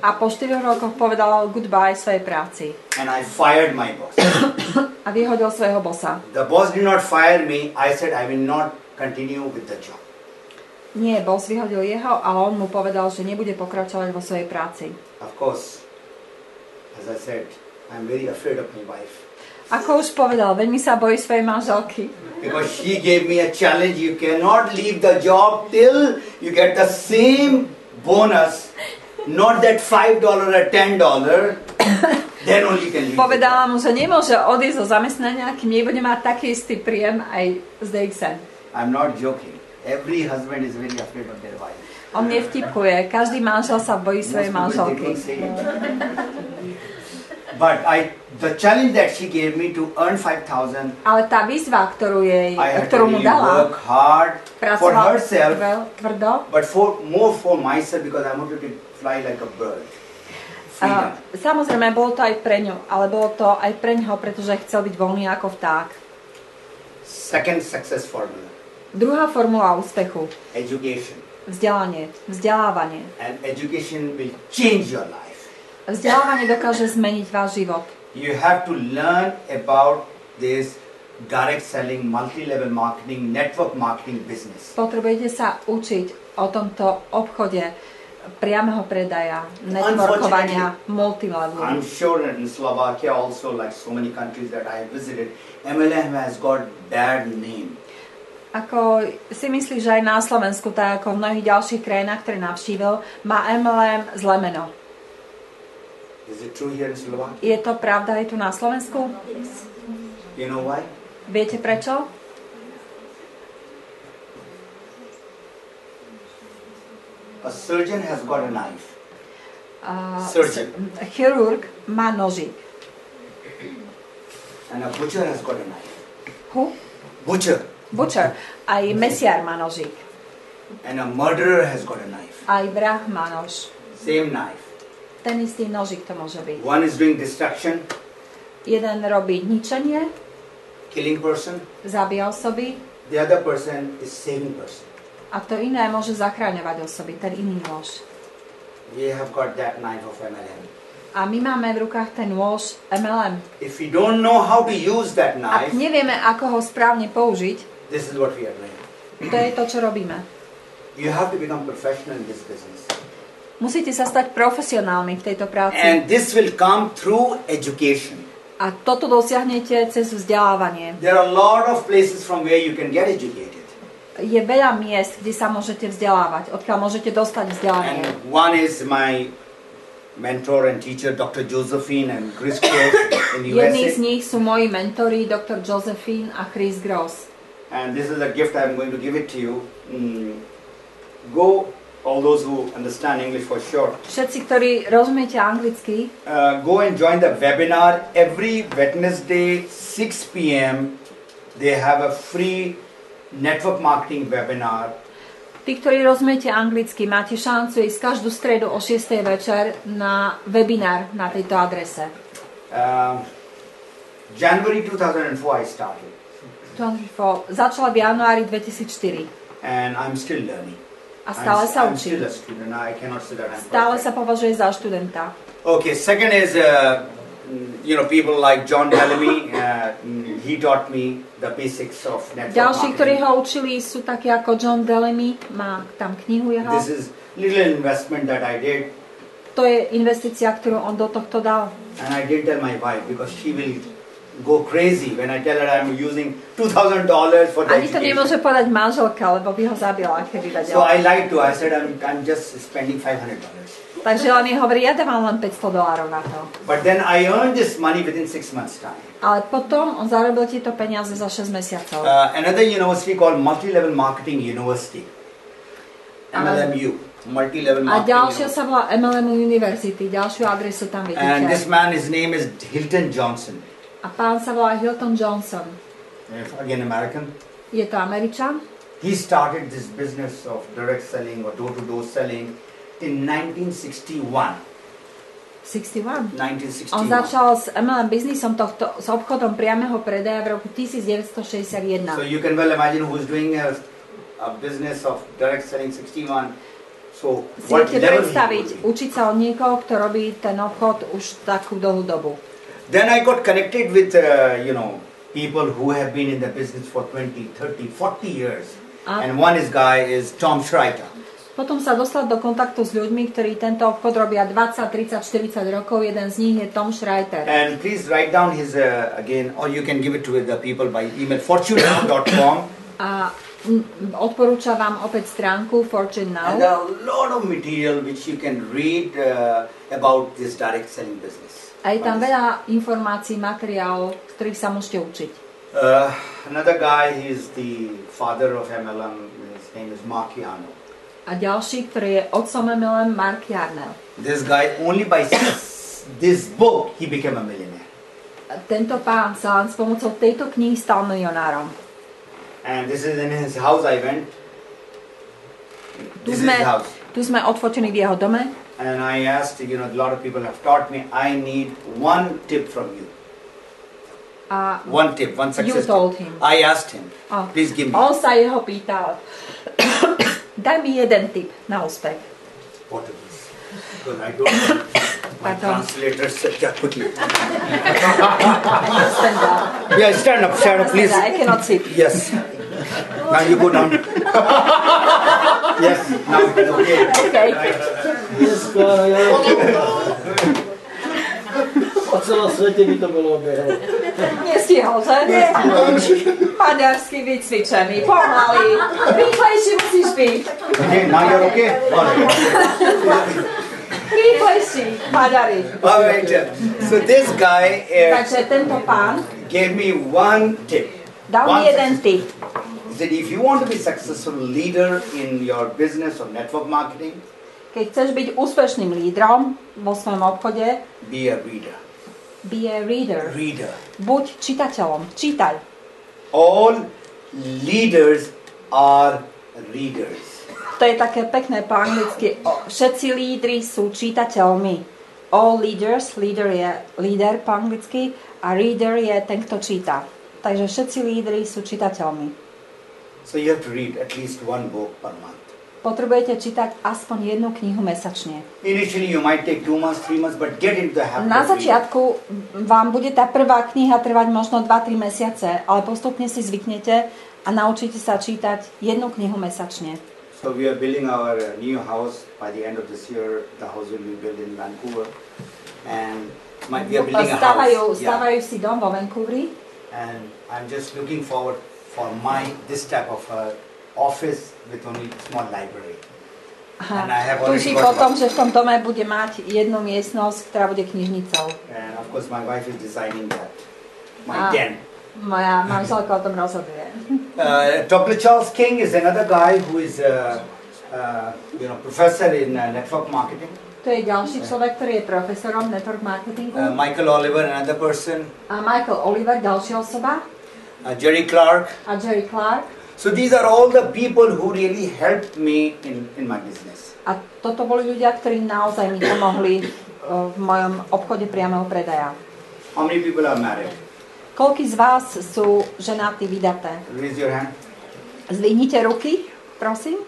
A po 4 rokoch povedal goodbye svojej práci. And I fired my boss. A vyhodil svojho bossa. The boss did not fire me. I said I will not continue with the job. Nie, boss vyhodil jeho, ale on mu povedal, že nebude pokračovať vo svojej práci. Of course, as I said, I'm very afraid of my wife. Ako už povedal, veľmi sa bojí svojej manželky. Because she gave me a challenge. You cannot leave the job till you get the same bonus. Not that $5 or $10. Then only you can leave. Povedala mu, že nemôže odísť zo zamestnania, kým nebude mať taký istý príjem aj z DXN. I'm not joking. Every husband is very afraid of their wife. On nevtipkuje. Každý manžel sa bojí svojej Most people, they manželky. don't say it. But the challenge that she gave me to earn 5,000, Ale tá výzva, ktorú I had to ktorú mu really dala, work hard for pracoval herself, tvrdo. but more for myself because I wanted to fly like a bird. Freedom. Samozrejme, bolo to aj pre ňu, ale bolo to aj pre ňoho, pretože chcel byť voľný ako vták. Second success formula, Druhá formula úspechu. education. Vzdelanie, vzdelávanie. And education will change your life. Vzdelávanie dokáže zmeniť váš život. You have to learn about this direct selling, multi-level marketing, network marketing business. Potrebujete sa učiť o tomto obchode priameho predaja, networkovania, I'm multilevel. sure that in Slovakia also, like so many countries that I have visited, MLM has got bad name. Ako si myslíš, že aj na Slovensku, tak ako v mnohých ďalších krajinách, ktoré navštívil, má MLM zlé meno. Is it true here in Slovakia? Je to pravda aj tu na Slovensku? You know why? Viete prečo? A surgeon has got a knife. Surgeon. Chirurg má nožík. And a butcher has got a knife. Who? Butcher. Butcher. Aj mesiar má nožík. And a murderer has got a knife. Aj vrah má nož. Same knife. Ten istý nožík to môže byť. One is doing destruction, Jeden robí ničenie, killing person. zabíja osoby, The other person is saving person. a to iné môže zachráňovať osoby, ten iný nôž. We have got that knife of MLM. A my máme v rukách ten nôž MLM. If we don't know how to use that Ak knife, nevieme, ako ho správne použiť, this is what we are doing. to je to, čo robíme. You have to become professional in this business. Musíte sa stať profesionálmi v tejto práci. And this will come through education. A toto dosiahnete cez vzdelávanie. There are a lot of places from where you can get educated. Je veľa miest, kde sa môžete vzdelávať, odkiaľ môžete dostať vzdelanie. And one is my mentor and teacher, Dr. Josephine and Chris Gross in the Jedni z USA. nich sú moji mentori, Dr. Josephine a Chris Gross. And this is a gift I'm going to give it to you. Go, all those who understand English for sure, Všetci, ktorí rozumiete anglicky, go and join the webinar every Wednesday 6 p.m. They have a free network marketing webinar. tí, ktorí rozumiete anglicky, máte šancu ísť každú stredu o 6. večer na webinár na tejto adrese. January 2004 I started, Začala v januári 2004 and I'm still learning. a stále sa I'm učím. still a student. I cannot say that I'm Stále perfect. sa považuje za študenta. Okay, second is, people like John Bellamy. He taught me the basics of network Ďalší, ktorí marketing. ho učili, sú takí ako John Bellamy, má tam knihu jeho. This is little investment that I did, To je investícia, ktorú on do tohto dal. and I didn't tell my wife because she will go crazy when I tell her I'm using $2,000 for the Ani to nemôže education. povedať manželka, lebo by ho zabila, keby vedela. So I lied to her. I said I'm just spending $500. Takže on mi hovorí, ja dávam len $500 na to. But then I earned this money within 6 months' time. Ale potom on zarobil tieto peniaze za 6 mesiacov. Another university called Multi-Level Marketing University. MLMU. Multi-Level A Marketing ďalšia University. sa volá MLMU University, ďalšiu adresu tam And vidíte. this man, his name is Hilton Johnson. A pán sa volá Hilton Johnson. Again American. Je to Američan. He started this business of direct selling or door-to-door selling in 1961. 61. 1961. On začal s MLM biznisom s obchodom priameho predaja v roku 1961. So you can well imagine who's doing a business of direct selling 61. So Si what viete level he predstaviť, would be. učiť sa od niekoho, kto robí ten obchod už takú dlhú dobu. Then I got connected with people who have been in the business for 20, 30, 40 years. And one guy is Tom Schreiter. Potom sa dostal do kontaktu s ľuďmi, ktorí tento obchod robia 20, 30, 40 rokov. Jeden z nich je Tom Schreiter. And please write down his again, or you can give it to the people by email fortunenow.com. A odporúčam vám opäť stránku Fortune Now. And there are a lot of material which you can read about this direct selling business. A je tam veľa informácií, materiálov, z ktorých sa môžete učiť. Another guy, he's the father of MLM. His name is Mark Yarnell. A ďalší, ktorý je otcom MLM, Mark Yarnell. This guy, only by this book, he became a millionaire. A tento pán sa len s pomocou tejto knihy stal milionárom. And this is in his house I went. Tu This is his house. sme odfotení v jeho dome. And I asked, a lot of people have taught me, I need one tip from you. A One tip, one success told tip. him. I asked him, Oh. please give me. On sa jeho pýtal, daj mi jeden tip na úspech. Portuguese. Because I don't know. My Pardon. translator said that quickly. Stand up. Yeah, stand up, please. I cannot sit. Yes. Now you go down. Yes, now it is okay. Okay. Dneska ja... Po celom svete by to bolo obehlo. Nestihol, že? Maďarsky vycvičený, pomaly. Rýchlejšie musíš byť. Okay, now you're okay? All right. Rýchlejší, Maďari. All right. So this guy Takže tento pán gave me one tip. dal mi jeden tip. He said, if you want to be successful leader in your business or network marketing, Keď chceš byť úspešným lídrom vo svojom obchode, be a reader. be a reader. Reader. Buď čitateľom. Čítaj. All leaders are readers. To je také pekné po anglicky. Všetci lídri sú čítateľmi. All leaders, leader je líder po anglicky a reader je ten, kto číta. Takže všetci lídri sú čitateľmi. So you have to read at least one book per month. Potrebujete čítať aspoň jednu knihu mesačne. Initially you might take 2 months, 3 months, but get into the habit Na of reading. začiatku vám bude tá prvá kniha trvať možno 2-3 mesiace, ale postupne si zvyknete a naučíte sa čítať jednu knihu mesačne. So we are building our new house. By the end of this year, the house will be built in Vancouver. And we are building a house. Stavajú si dom vo Vancouveri. And I'm just looking forward for this type of office with only small library. And I have already Tuší got potom, one. že v tom dome bude mať jednu miestnosť, ktorá bude knižnicou. And of course my wife is designing that. Ah. My den. Moja manželka o tom rozhoduje. Dr. Charles King is another guy who is professor in network marketing. To je ďalší človek, ktorý je profesorom network marketingu. Michael Oliver, another person. A Michael Oliver, ďalšia osoba. Jerry Clark. A Jerry Clark. So these are all the people who really helped me in my business. A toto boli ľudia, ktorí naozaj mi pomohli v mojom obchode priameho predaja. How many people are married? Koľkí z vás sú ženatí, vydaté? Raise your hand. Zdvihnite ruky, prosím.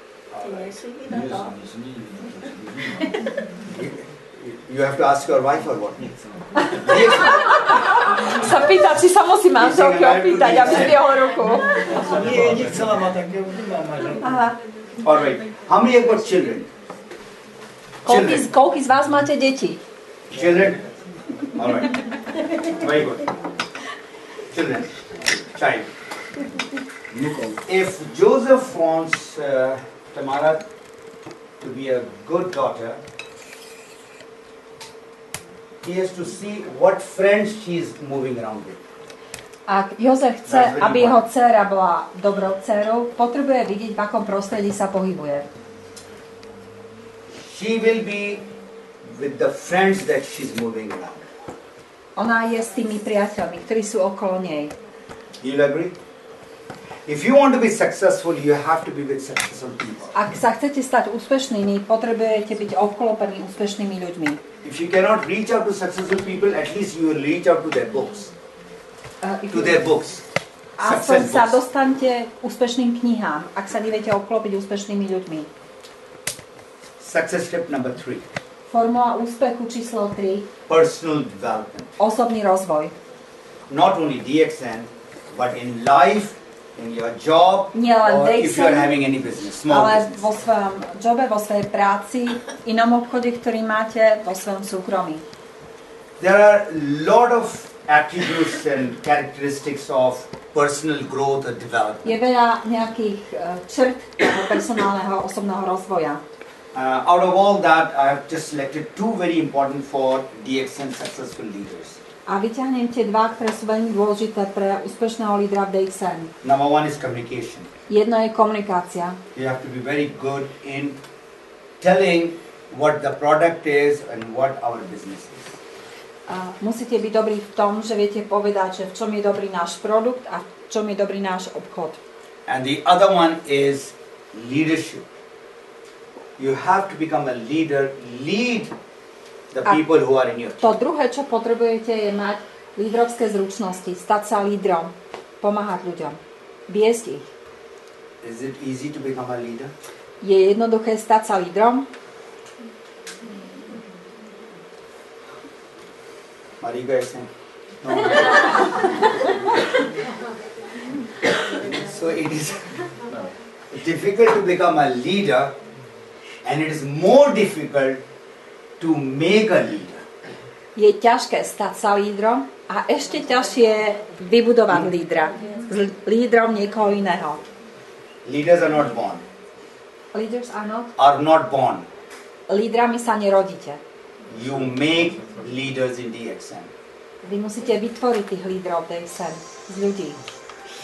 You have to ask your wife or what? Sa pýta, či sa musí manželky opýtať, aby zdvihol ruku. Nie, nechcela ma tak, nemám manželku. Aha. All right. How many have got children? Koľkí z vás máte deti? Children? All right. Very good. Children. Child. If Joseph wants Tamara to be a good daughter, he has to see what friends she is moving around with. Ak Jozef chce, aby jeho dcéra bola dobrou dcérou, potrebuje vidieť, v akom prostredí sa pohybuje. She will be with the friends that she's moving around. Ona je s tými priateľmi, ktorí sú okolo nej. You agree? If you want to be successful, you have to be with successful people. Ak sa chcete stať úspešnými, potrebujete byť obklopení úspešnými ľuďmi. If you cannot reach out to successful people, at least you will reach out to their books. To their books. Aspoň sa dostanete k úspešným knihám, ak sa neviete obklopiť úspešnými ľuďmi. Success step number 3. Formula úspechu číslo 3. Personal development. Osobný rozvoj. Not only DXN, but in life, in your job, Nielen or if you are DXN, having any business, small ale business. vo svojom jobe, vo svojej práci, inom obchode, ktorý máte, vo svojom súkromí. There are a lot of attributes and characteristics of personal growth or development. Je veľa nejakých črt personálneho osobného rozvoja. Out of all that, I have just selected 2 very important for DXN successful leaders. A vyťahnem tie 2, ktoré sú veľmi dôležité pre úspešného lídra v DXN. Number 1 is communication. Jedno je komunikácia. You have to be very good in telling what the product is and what our business is. Musíte byť dobrí v tom, že viete povedať, že v čom je dobrý náš produkt a v čom je dobrý náš obchod. And the other one is leadership. You have to become a leader, lead the people who are in your team. To druhé, čo potrebujete, je mať lídrovské zručnosti, stať sa lídrom, pomáhať ľuďom, viesť ich. Is it easy to become a leader? Je jednoduché stať sa lídrom? Are you guys saying? No. So it is difficult to become a leader, and it is more difficult to make a leader. Je ťažké stať sa lídrom a ešte ťažšie vybudovať lídra. Lídrom niekoho iného. Leaders are not born. Leaders are not? Are not born. Lídrami sa nerodíte. You make leaders in DXN. Vy musíte vytvoriť tých lídrov DXN z ľudí.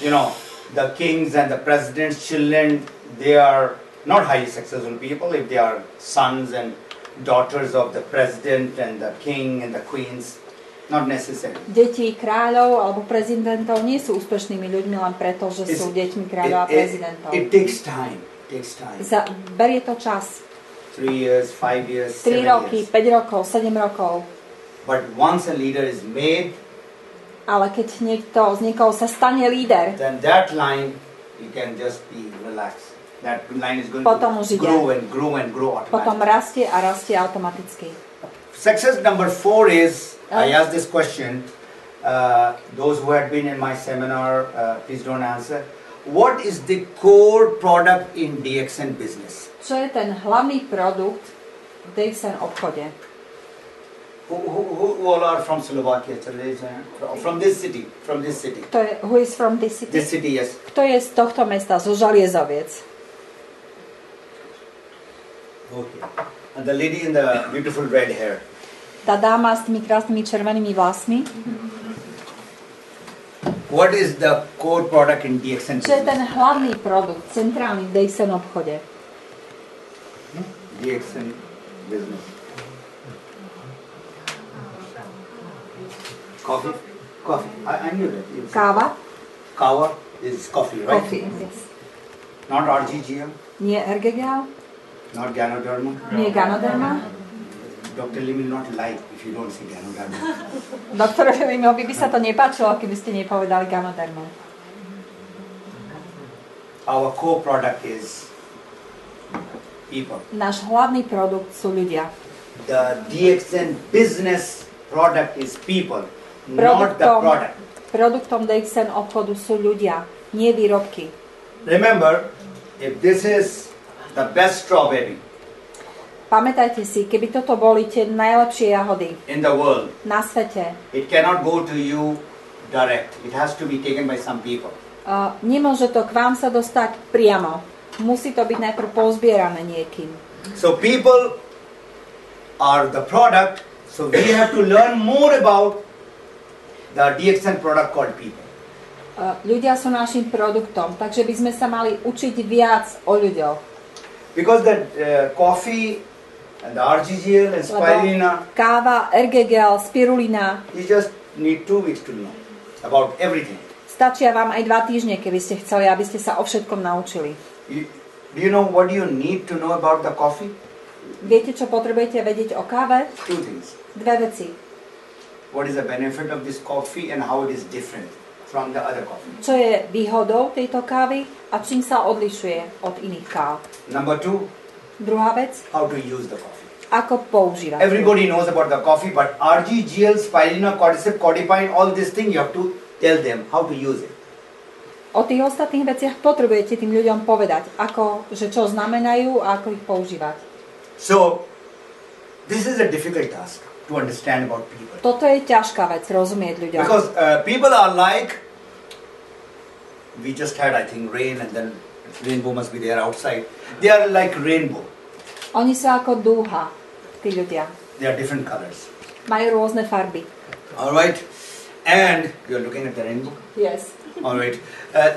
You know, the kings and the presidents' children, they are not highly successful people if they are sons and daughters of the president and the king and the queens. Not necessary. Deti kráľov alebo prezidentov nie sú úspešnými ľuďmi len preto, že sú deťmi kráľov a prezidentov. It takes time. Berie to čas. 3 years, 5 years, 3 7 roky, years. 5 rokov, 7 rokov. But once a leader is made, ale keď z niekoho sa stane líder, then that line, you can just be relaxed. That line is going potom to grow and grow and grow automatically. Potom rastie a rastie automaticky. Success number 4 is, I asked this question, those who had been in my seminar, please don't answer. What is the core product in DXN business? Čo je ten hlavný produkt v DXN obchode? Who all are from Slovakia? From this city. Who is from this city? This city, yes. Kto je z tohto mesta, zo Želiezoviec? Okay. And the lady in the beautiful red hair. Tá dáma s tými krásnymi červenými vlasmi. What is the core product in DXN business? Čo je ten hlavný produkt, centrálny v DXN obchode? DXN business. Coffee? I knew that. Káva? Kava is coffee, right? Coffee, yes. Not RGGM? Nie RGGL? Not Ganoderma? Nie Ganoderma? Dr. Lim will not like if you don't say Ganoderma. Doktorovi Limovi by sa to nepáčilo, keby ste nepovedali Ganoderma. Our core product is people. Náš hlavný produkt sú ľudia. The DXN business product is people, not the product. Produktom DXN obchodu sú ľudia, nie výrobky. Remember, if this is the best strawberry Pamätajte si, keby toto boli tie najlepšie jahody in the world, na svete, it cannot go to you direct. It has to be taken by some people. Nemôže to k vám sa dostať priamo. Musí to byť najprv pozbierané niekým. So people are the product So we have to learn more about the DXN product called people. Ľudia sú našim produktom, takže by sme sa mali učiť viac o ľuďoch. Because the coffee and the RGGL and spirulina, Káva, RGGL, spirulina, you just need 2 weeks to know about everything. stačia vám aj 2 týždne, keby ste chceli, aby ste sa o všetkom naučili. Do you know what you need to know about the coffee? Viete, čo potrebujete vedieť o káve? 2 things. 2 veci. What is the benefit of this coffee and how it is different from the other coffee? Čo je výhodou tejto kávy a čím sa odlišuje od iných káv. Number 2, Druhá vec, how to use the coffee. ako používať. Everybody knows about the coffee, but RGGL, spirulina, cordyceps, codipine, all these things you have to tell them how to use it. O tých ostatných veciach potrebujete tým ľuďom povedať, že čo znamenajú a ako ich používať. So, this is a difficult task to understand about people. Toto je ťažká vec, rozumieť ľuďom. Because people are like, we just had I think rain and then rainbow must be there outside. They are like rainbow. Oni sú ako dúha, tí ľudia. They are different colors. Majú rôzne farby. Alright. And you are looking at the rainbow. Yes. Alright.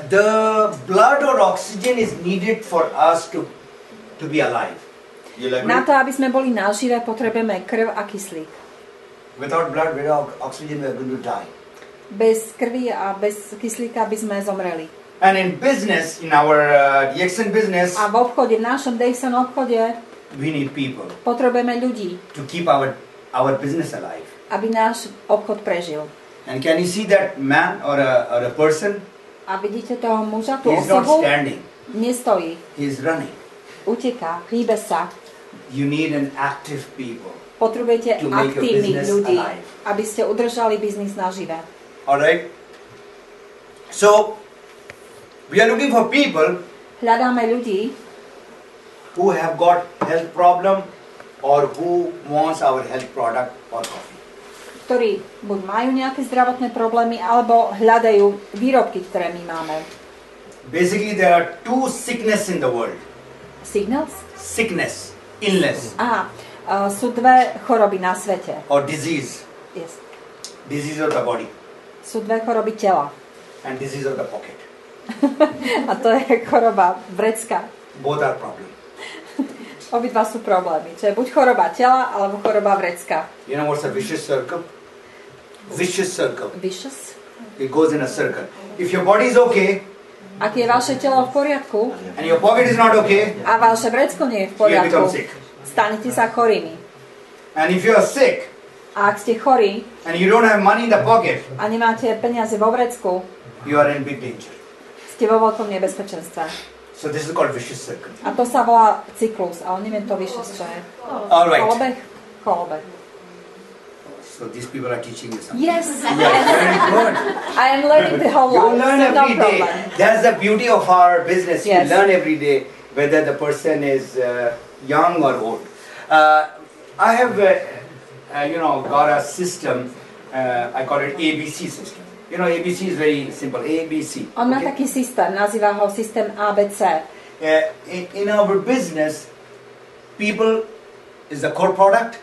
The blood or oxygen is needed for us to be alive. Na to, aby sme boli nažive, potrebujeme krv a kyslík. Without blood, without oxygen, we are going to die. Bez krvi a bez kyslíka by sme zomreli. And in business, in our DXN business, A v obchode, v našom DXN obchode, we need people potrebujeme ľudí, to keep our business alive. aby náš obchod prežil. And can you see that man or a person? A vidíte toho muža, tú He is not osobu? standing. Nestojí, He is running. uteká, hýbe sa. You need an active people. Potrebujete To make your aktívnych business ľudí, alive. aby ste udržali biznis nažive. Alright? So, we are looking for people Hľadáme ľudí, who have got health problem or who wants our health product or coffee. ktorí buď majú nejaké zdravotné problémy, alebo hľadajú výrobky, ktoré my máme. Basically, there are 2 sickness in the world. Signals? Sickness, illness, Aha, sú 2 choroby na svete. or disease. Yes. Disease of the body Sú 2 choroby tela. and disease of the pocket. A to je choroba vrecka. Both are problem. Obidva sú problémy. Čo je buď choroba tela, alebo choroba vrecka. You know what's a vicious circle? Vicious circle. Vicious? It goes in a circle. If your body is okay Ak je vaše telo v poriadku and your pocket is not okay, a vaše vrecko nie je v you poriadku, become sick. stanete sa chorými. And if you are sick A ak ste chorí and you don't have money in the pocket, a nemáte peniaze vo vrecku, you are in big danger. ste vo veľkom nebezpečenstve. So this is called vicious circle. A to sa volá cyklus, ale neviem to vyššie, čo je. All right. Kolobeh? Kolobeh. So these people are teaching you something. Yes, Very good. I am learning the whole You life, learn so no every day. problem. That's the beauty of our business. Yes. You learn every day, whether the person is young or old. I have, got a system. I call it ABC system. You know, ABC is very simple. ABC. On má taký systém, nazýva ho systém ABC. In our business, people is the core product.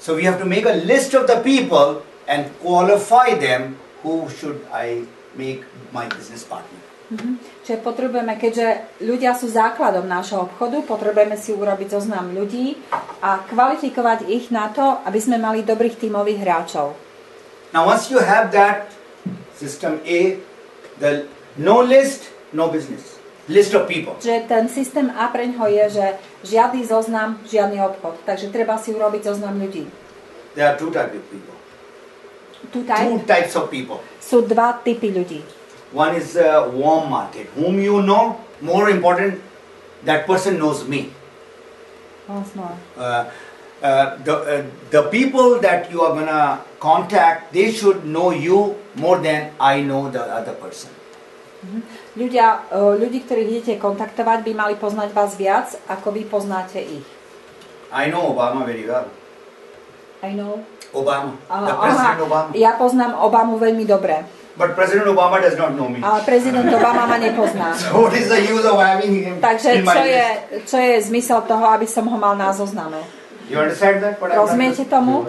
So we have to make a list of the people and qualify them. Who should I make my business partner? Čiže potrebujeme, keďže ľudia sú základom nášho obchodu, potrebujeme si urobiť zoznam ľudí a kvalifikovať ich na to, aby sme mali dobrých tímových hráčov. Now once you have that system A, the no list, no business. List of people. Čiže ten systém A preňho je, že žiadny zoznam, žiadny obchod. Takže treba si urobiť zoznam ľudí. There are 2 types of people. Two 2 types of people. Sú 2 typy ľudí. One is warm market, whom you know. More important, that person knows me. Once more. The people that you are gonna contact, they should know you more than I know the other person. Ľudí, ktorých idete kontaktovať, by mali poznať vás viac, ako vy poznáte ich. I know Obama very well. I know. Obama. The President Obama. Ja poznám Obamu veľmi dobre. But President Obama does not know me. Ale prezident Obama ma nepozná. So what is the use of having him Takže in my list? čo je zmysel toho, aby som ho mal na zozname? You understand that? Rozumiete tomu?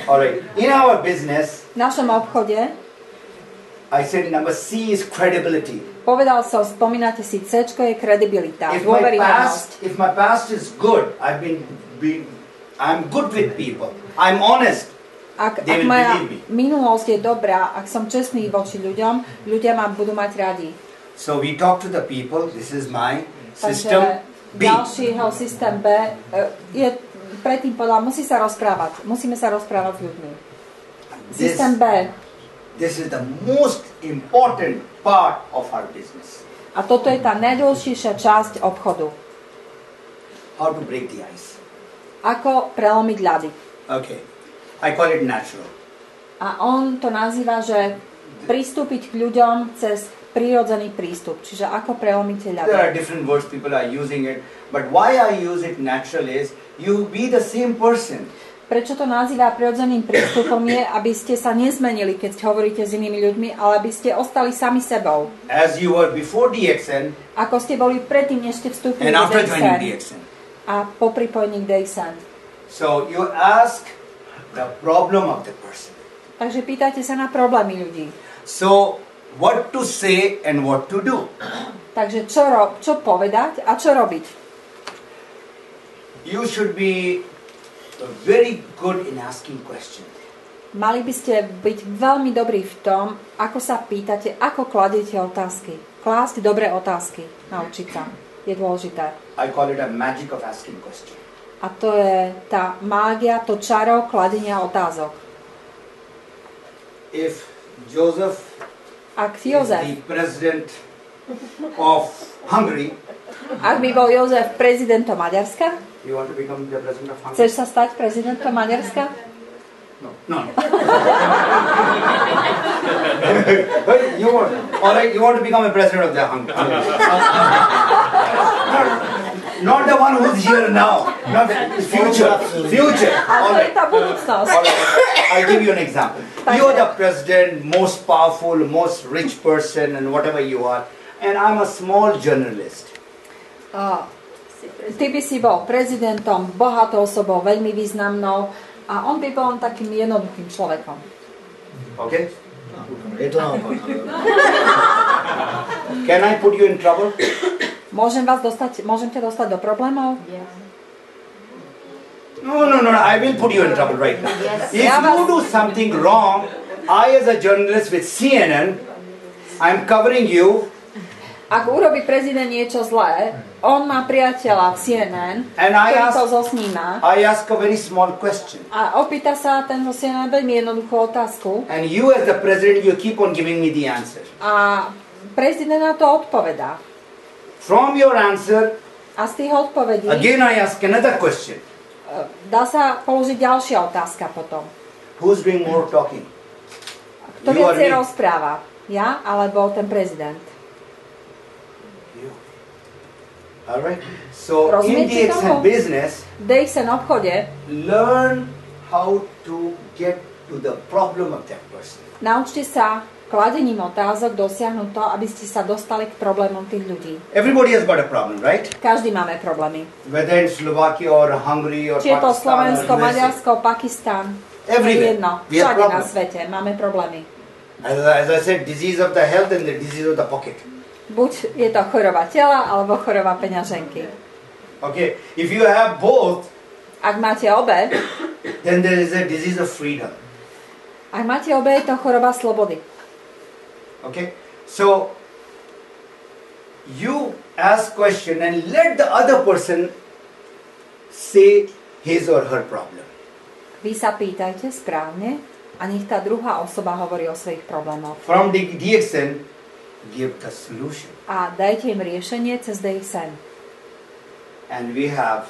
Alright, in our business, V našom obchode I said number C is credibility. povedal som, spomínate si, C-čko je kredibilita, If dôveryhodnosť. my past is good, I'm good with people. I'm honest. Ak They will moja believe me. minulosť je dobrá, ak som čestný voči ľuďom, ľudia ma budú mať radi. So we talk to the people. This is my Takže system B. ďalšieho systém B je predtým povedal, musíme sa rozprávať s ľuďmi. Systém B. This is the most important part of our business. A toto je tá najdôležitejšia časť obchodu. How to break the ice. Ako prelomiť ľady. Okay. I call it natural. A on to nazýva, že pristúpiť k ľuďom cez prirodzený prístup. Čiže ako prelomíte ľady. There are different words people are using it, but why I use it natural is you be the same person. Prečo to nazýva prirodzeným prístupom je, aby ste sa nezmenili, keď hovoríte s inými ľuďmi, ale aby ste ostali sami sebou. As you were before DXN Ako ste boli predtým, než ste vstúpili and do after joining DXN. DXN. A po pripojení k DXN. So you ask the problem of the person. Takže pýtajte sa na problémy ľudí. So what to say and what to do. Takže čo povedať a čo robiť. You should be very good in asking questions. Mali by ste byť veľmi dobrí v tom, ako sa pýtate, ako kladiete otázky. Klásť dobré otázky, naučiť sa. Je dôležité. I call it a magic of asking questions. A to je tá mágia, to čaro kladenia otázok. If Joseph Ak is Jozef, the president of Hungary, ak by bol Jozef prezidentom Maďarska, you want to become the president of Hungary? chceš sa stať prezidentom Maďarska? No. You want, all right, you want to become a president of the Hungary. Not the one who's here now. Not the future. A to All je right. tá budúcnosť. All right. I'll give you an example. You are the president, most powerful, most rich person, and whatever you are. And I'm a small journalist. Ty by si bol prezidentom, bohatou osobou, veľmi významnou a on by bol takým jednoduchým človekom. Okay? Je to naopak. Can I put you in trouble? Môžem ťa dostať do problémov? No. I will put you in trouble right now. If Yeah, you but- do something wrong, I as a journalist with CNN, I'm covering you. Ak urobí prezident niečo zlé, on má priateľa v CNN, And ktorý to zosníma I ask a very small question. a opýta sa ten zo CNN veľmi jednoduchú otázku And you as the president, you keep on giving me the answer. a prezident na to odpovedá. From your answer, A z tých odpovedí again I ask another question. dá sa položiť ďalšia otázka potom. Who's doing more talking? Kto You or viacej me? rozpráva? Ja alebo ten prezident? You. All right. So in Rozumiete DXN tomu? business, V DXN obchode learn how to get to the problem of that person. naučte sa kladením otázok dosiahnuť to, aby ste sa dostali k problémom tých ľudí. Everybody has got a problem, right? Každý máme problémy. Whether it's Slovakia or Hungary or Či je to Pakistan Slovensko, or USA. Maďarsko, Pakistan, Everywhere. jedno. We have Všade na problems. svete máme problémy. As I said, disease of the health and the disease of the pocket. Buď je to choroba tela, alebo choroba peňaženky. Okay, if you have both, Ak máte obe, then there is a disease of freedom. ak máte obe, je to choroba slobody. Okay, so you ask question and let the other person say his or her problem. Vy sa pýtajte správne a nech tá druhá osoba hovorí o svojich problémoch. From the DXN, give the solution. A dajte im riešenie cez DXN. And we have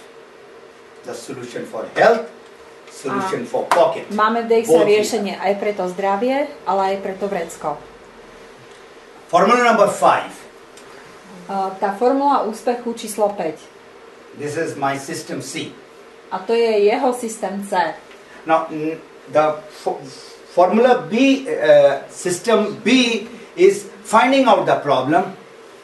the solution for health, solution for pocket. Máme v DXN Both riešenie aj pre to zdravie, ale aj pre to vrecko. Formula number 5. Tá formula úspechu číslo 5. This is my system C. A to je jeho systém C. Now, the formula B, system B is finding out the problem.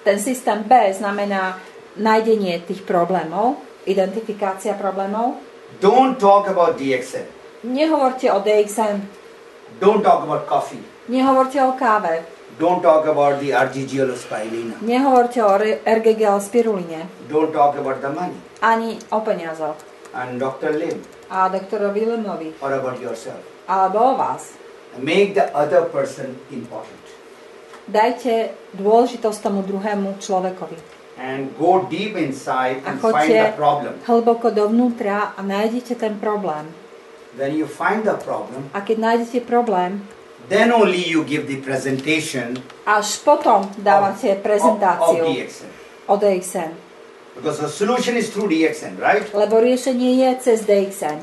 Ten systém B znamená nájdenie tých problémov, identifikácia problémov. Don't talk about DXN. Nehovorte o DXN. Don't talk about coffee. Nehovorte o káve. Don't talk about the RGGL or spirulina. Nehovorte o RGGL spiruline. Don't talk about the money. Ani o peniazoch. And Dr. Lim. A doktorovi Limovi. Or about yourself. Alebo o vás. Make the other person important. Dajte dôležitosť tomu druhému človekovi. And go deep inside A and find the choďte problem. hlboko dovnútra a nájdete ten problém. When you find the problem, A keď nájdete problém, then only you give the presentation až potom dávate of prezentáciu DXN. o DXN. Because the solution is through DXN, right? Lebo riešenie je cez DXN.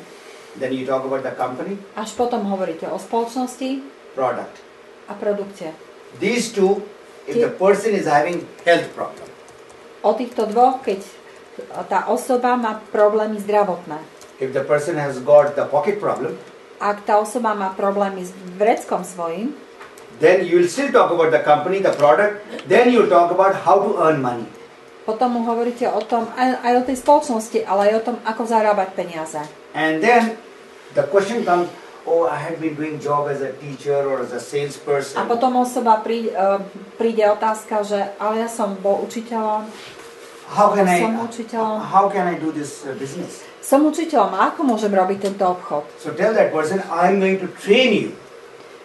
Then you talk about the company, Až potom hovoríte o spoločnosti product. a produkte. These two, if the person is having health problem, O týchto dvoch, keď tá osoba má problémy zdravotné. if the person has got the pocket problem, Ak tá osoba má problémy s vreckom svojím, then you will still talk about the company, the product, then you talk about how to earn money. potom mu hovoríte o tom, aj o tej spoločnosti, ale aj o tom, ako zarábať peniaze. And then the question comes, oh, I had been doing job as a teacher or as a salesperson. A potom osoba príde otázka, že ale ja som bol učiteľom, How can som učiteľom, I do this business? som učiteľom, a ako môžem robiť tento obchod? So tell that person, I'm going to train you.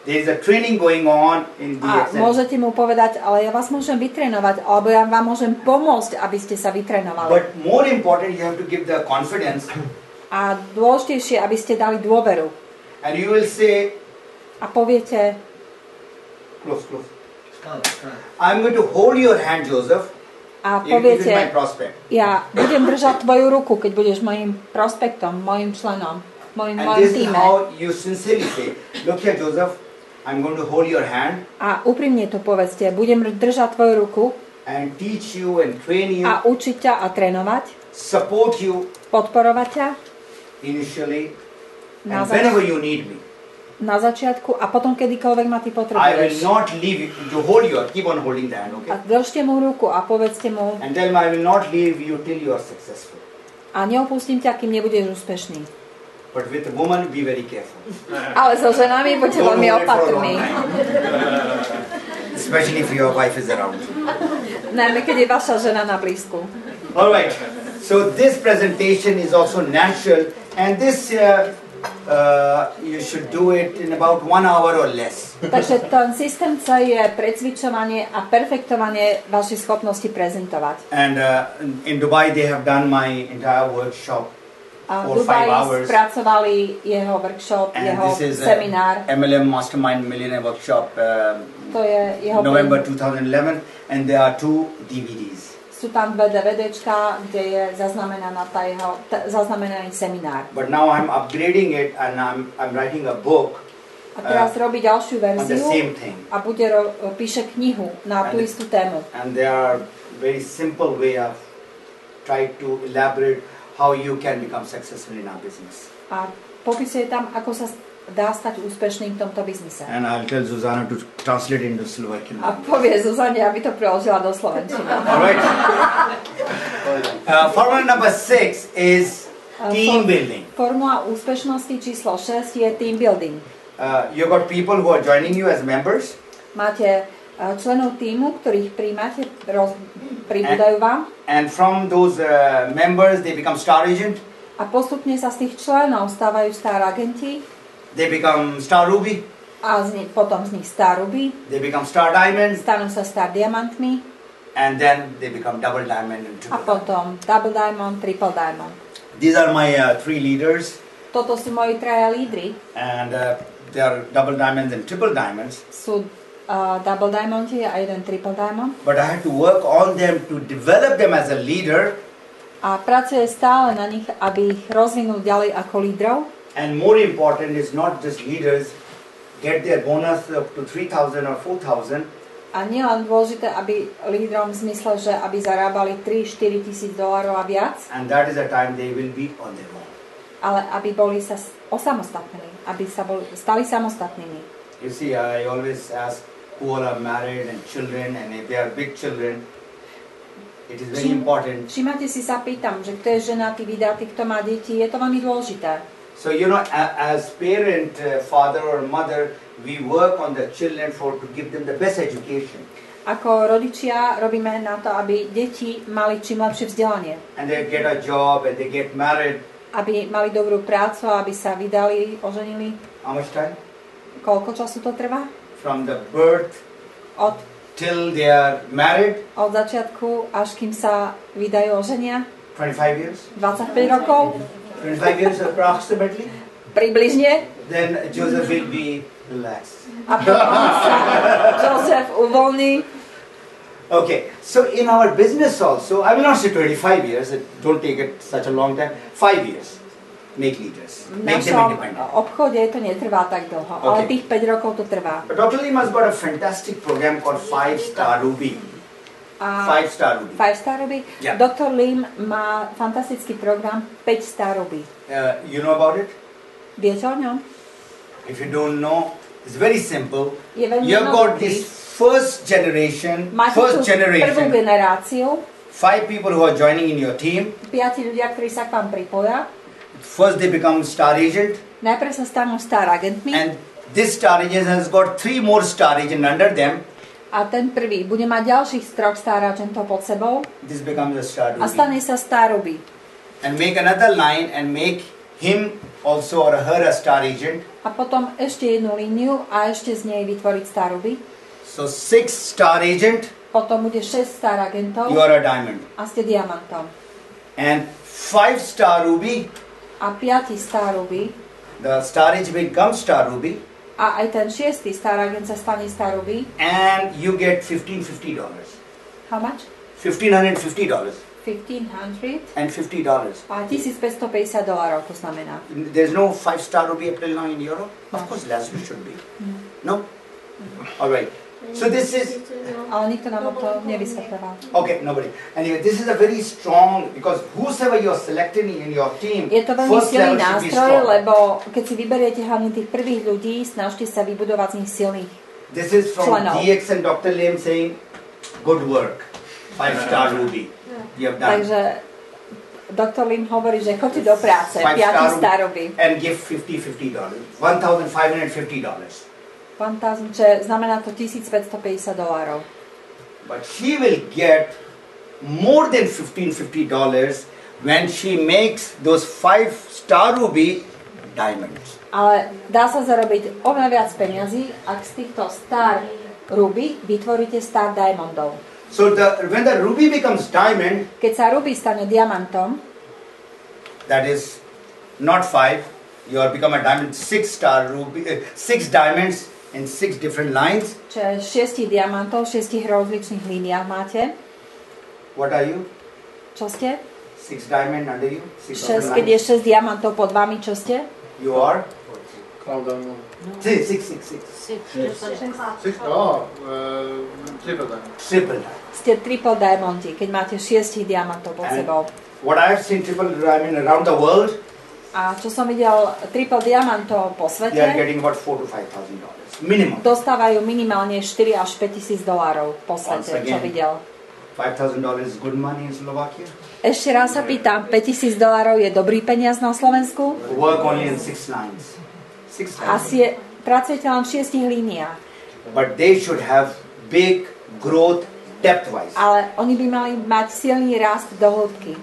There is a training going on in A DXN. môžete mu povedať, ale ja vás môžem vytrénovať, alebo ja vám môžem pomôcť, aby ste sa vytrénovali. But more important, you have to give the confidence. A dôležitejšie, aby ste dali dôveru. And you will say, A poviete, close. I'm going to hold your hand, Joseph. a If this is my poviete, prospect. ja budem držať tvoju ruku, keď budeš mojim prospektom, mojim členom, mojim And this is týme. how you sincerely say, look here, Joseph, I'm going to hold your hand A úprimne to povedzte, budem držať tvoju ruku and teach you and train you, a učiť ťa a trénovať, support you podporovať ťa initially, na, and whenever you need me. na začiatku a potom kedykoľvek ma ty I will potrebuješ. not leave you to hold you, keep on holding the hand, A okay? držte mu ruku a povedzte mu, And tell me, I will not leave you till you are successful. a neopustím ťa, kým nebudeš úspešný. But with a woman, be very careful. Ale so ženami buďte Don't veľmi hold it for a long opatrní. time. Especially if your wife is around. Najmä keď je vaša žena na blízku. All right. So this presentation is also natural, and this you should do it in about 1 hour or less. Takže ten systém C je precvičovanie a perfektovanie vašej schopnosti prezentovať. And in Dubai, they have done my entire workshop A for v 5 Dubaji hours. spracovali jeho workshop, And jeho this is seminár. MLM Mastermind Millionaire Workshop, To je jeho November 2011, and there are 2 DVDs. Sú tam dve DVDčka, kde je zaznamenaný seminár. But now I'm upgrading it, and I'm writing a book A teraz robí ďalšiu on the verziu same thing. a píše knihu na tú istú tému. And there are very simple way of try to elaborate how you can become successful in our business. A popisuje tam, ako sa dá stať úspešným v tomto biznise. And I'll tell Zuzana to translate into Slovakian. A povie Zuzane, aby to preložila do slovenčiny. All right. Formula number 6 is team building. Formula úspešnosti číslo 6 je team building. You got people who are joining you as members. Máte členov týmu, ktorých príjmate, pribúdajú vám. And from those members, they become star agent. A postupne sa z tých členov stávajú star agenti. They become star ruby. A potom z nich star ruby. They become star diamond. Stanú sa star diamantmi. And then they become double diamond and A triple diamond. potom double diamond, triple diamond. These are my 3 leaders. Toto sú moji traja lídri. And they are double diamonds and triple diamonds. Sú double diamondy a jeden triple diamond. But I had to work on them to develop them as a leader. A pracuje stále na nich, aby ich rozvinul ďalej ako lídrov. And more important is not just leaders get their bonus up to 3,000 or 4,000. A nie len dôležité, aby lídrom v zmysle, že aby zarábali 3-4 tisíc dolárov a viac, And that is the time they will be on their own. ale aby boli sa osamostatnili, aby sa stali samostatnými. You see, I always ask who all are married and children, and if they are big children, it is very important. Všimate si, sa pýtam, že kto je ženatý, vydatý, kto má deti, je to veľmi dôležité. So you know, as parent, father or mother, we work on the children to give them the best education. Ako rodičia robíme na to, aby deti mali čím lepšie vzdelanie. And they get a job and they get married. Aby mali dobrú prácu, aby sa vydali, oženili. How much time? Koľko času to trvá? From the birth till they are married. Od začiatku až kým sa vydajú, oženia. 25 years. 25 rokov. 25 years approximately. Približne. Then Joseph will be relaxed. A potom sa Joseph uvoľní. Okay, so in our business also, I will not say 25 years, don't take it such a long time, 5 years, make leaders, make them independent. V našom obchode to netrvá tak dlho, ale tých 5 rokov to trvá. But Dr. Lim has got a fantastic program called 5-Star Ruby. 5-Star Ruby. 5-Star Ruby? Yeah. Dr. Lim má fantastický program 5-Star Ruby. You know about it? Viete o ňom? If you don't know, it's very simple. You've got this first generation, prvú generáciu, 5 people who are joining in your team. 5 ľudia, ktorí sa k vám pripoja. First they become star agent. Najprv sa stanú star agentmi. And this star agent has got 3 more star agent under them. A ten prvý bude mať ďalších 3 star agentov pod sebou. This becomes a star Ruby. A stane sa star Ruby. And make another line and make him also or her a star agent. A potom ešte jednu líniu a ešte z nej vytvoriť star Ruby. So 6 star agent. Potom bude 6 star agentov. You are a diamond. A ste diamantom. And 5 star Ruby. A 5 star Ruby. The star agent becomes star Ruby. A aj ten 6. star agent sa stane star Ruby. And you get $1,550. How much? $1,550. $1,550. And $50. A $1,550 to znamená. There's no 5-star Ruby up till now in Europe? No. Of course, Lazarus should be. No? All right. So this is... Ale nikto nám to nevysvetľoval. Okay, nobody. Anyway, this is a very strong, because whosoever you're selecting in your team, je to veľmi silný nástroj, lebo keď si vyberiete hlavne tých prvých ľudí, snažte sa vybudovať z nich silných členov. This is from DXN Dr. Lim saying, good work, 5-star Ruby. You have done. Takže Dr. Lim hovorí, že choďte do práce, 5-star Ruby. And give $50. $1,550. 1,000, čo znamená to $1,550. But she will get more than $1,550 when she makes those 5-star Ruby diamonds. Ale dá sa zarobiť oveľa viac peniazy, ak z týchto star Ruby vytvoríte star diamondov. So when the Ruby becomes diamond, keď sa Ruby stane diamantom, that is not 5, you are become a diamond, 6-star Ruby, 6 diamonds in 6 different lines. Čiže 6 diamantov, 6 rozličných líniách máte. What are you? Čo ste? 6 diamond under you. 6, keď je 6 diamantov pod vami, čo ste? You are? Cloud. 6. Triple diamond. Triple diamond. Ste triple diamonti, keď máte 6 diamantov pod sebou. What I have seen triple diamond around the world, a čo som videl triple diamantov po svete, they are getting about $4,000 to $5,000 minimum. Dostávajú minimálne 4 až $5,000 po svete, čo videl. $5,000 is good money in Slovakia. Ešte raz sa pýtam, $5,000 je dobrý peniaz na Slovensku? Work only in 6 lines. 6 lines. Asi pracujete len v 6 líniách. But they should have big growth depth-wise. Ale oni by mali mať silný rast do hĺbky.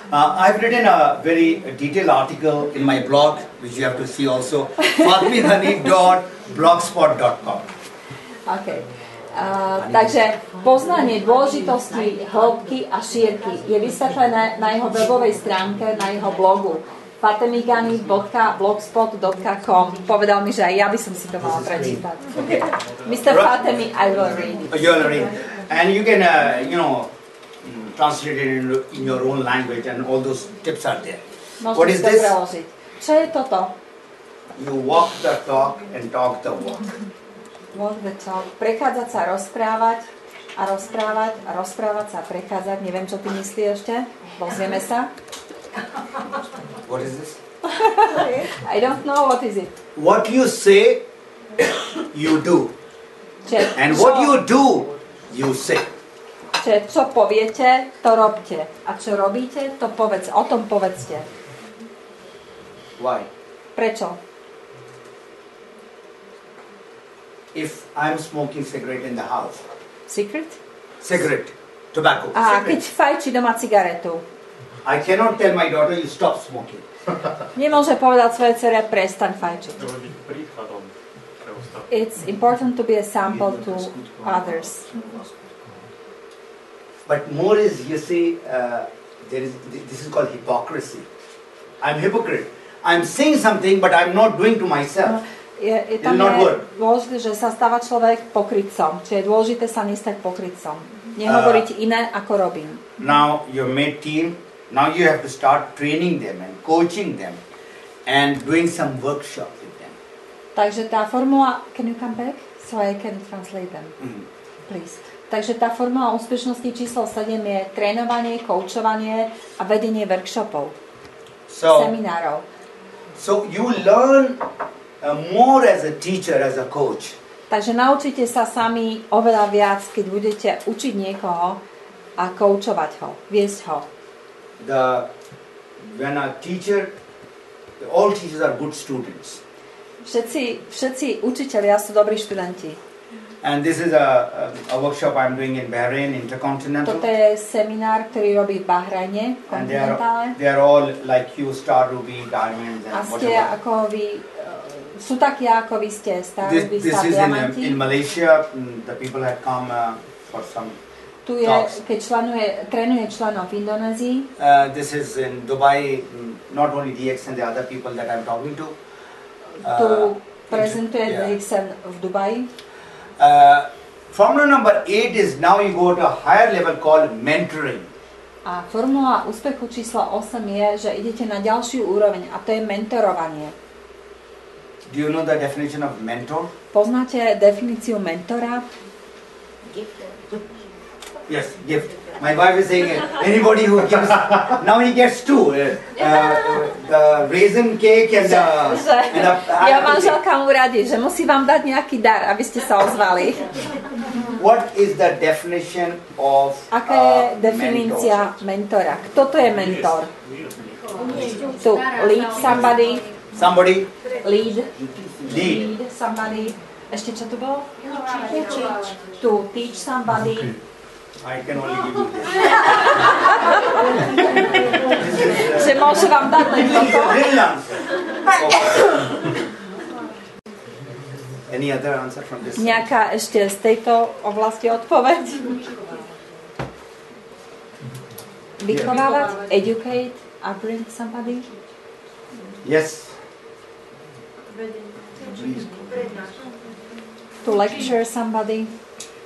I've written a very detailed article in my blog, which you have to see also, fatemighani.blogspot.com. Okay. Takže poznanie dôležitosti hĺbky a šírky je vysvetlené na jeho webovej stránke, na jeho blogu fatemigani.blogspot.com. Povedal mi, že aj ja by som si to mala prečítať. Okay. Mr. Fatemi, I will read it. You'll read. And you can, translate it in your own language, and all those tips are there. What is this? Čo je toto? You walk the talk and talk the walk. Walk the talk. Prechádzať sa, rozprávať a rozprávať a rozprávať sa, prechádzať. Neviem, čo ty myslíš ešte. Dozvieme sa. What is this? I don't know what is it. What you say, you do. And what you do, you say. Čiže čo poviete, to robte. A čo robíte, to o tom povedzte. Why? Prečo? If I'm smoking cigarette in the house, Secret? cigarette, tobacco, A cigarette, keď fajčí doma cigaretu, I cannot tell my daughter you stop smoking. nemôže povedať svojej dcere prestaň fajčiť. Treba byť príkladom pre ostatných. It's important to be a sample to others. But more is, you see, this is called hypocrisy. I'm hypocrite. I'm saying something, but I'm not doing to myself. Tam It'll not je work. dôležité, že sa stáva človek pokrytcom. Čiže je dôležité sa nestať pokrytcom. Nehovoriť iné, ako robím. Now you made team. Now you have to start training them and coaching them and doing some workshop with them. Takže tá formula... Can you come back? So I can translate them. Please. Takže tá formula úspešnosti číslo 7 je trénovanie, koučovanie a vedenie workshopov, seminárov. So you learn more as a teacher, as a coach. Takže naučite sa sami oveľa viac, keď budete učiť niekoho a koučovať ho, viesť ho. When a teacher, all teachers are good students. Všetci učitelia sú dobrí študenti. And this is a workshop I'm doing in Bahrain, Intercontinental. Toto je seminár, ktorý robí v Bahrajne, And kontinentále. they are all like you, Star, Ruby, Diamonds, and A ste whatever. ako vy, sú takí ako vy ste, Star, Ruby, This Star, is Diamanti. in Malaysia. The people had come for some Tu je, talks. keď trénuje členov v Indonézii. This is in Dubai, not only DXN, the other people that I'm talking to. Tu prezentuje yeah. DXN v Dubaji. Formula number 8 is now you go to a higher level called mentoring. A formula úspechu číslo 8 je, že idete na ďalšiu úroveň a to je mentorovanie. Do you know the definition of mentor? Poznáte definíciu mentora? Yes, gift. My wife is saying anybody who gives, now he gets two, the raisin cake and the Ja manželka mu radí, že musí vám dať nejaký dar, aby ste sa ozvali. What is the definition of Aká je definícia mentora? Kto to je mentor? To lead somebody, Somebody lead somebody. Ešte čo to bolo? To teach somebody. I can only give you this. Že môže vám dať len toto. Real answer. Any other answer from this? Nejaká ešte z tejto oblasti odpoveď? Vychovávať, educate, upbring somebody? Yes. To lecture somebody?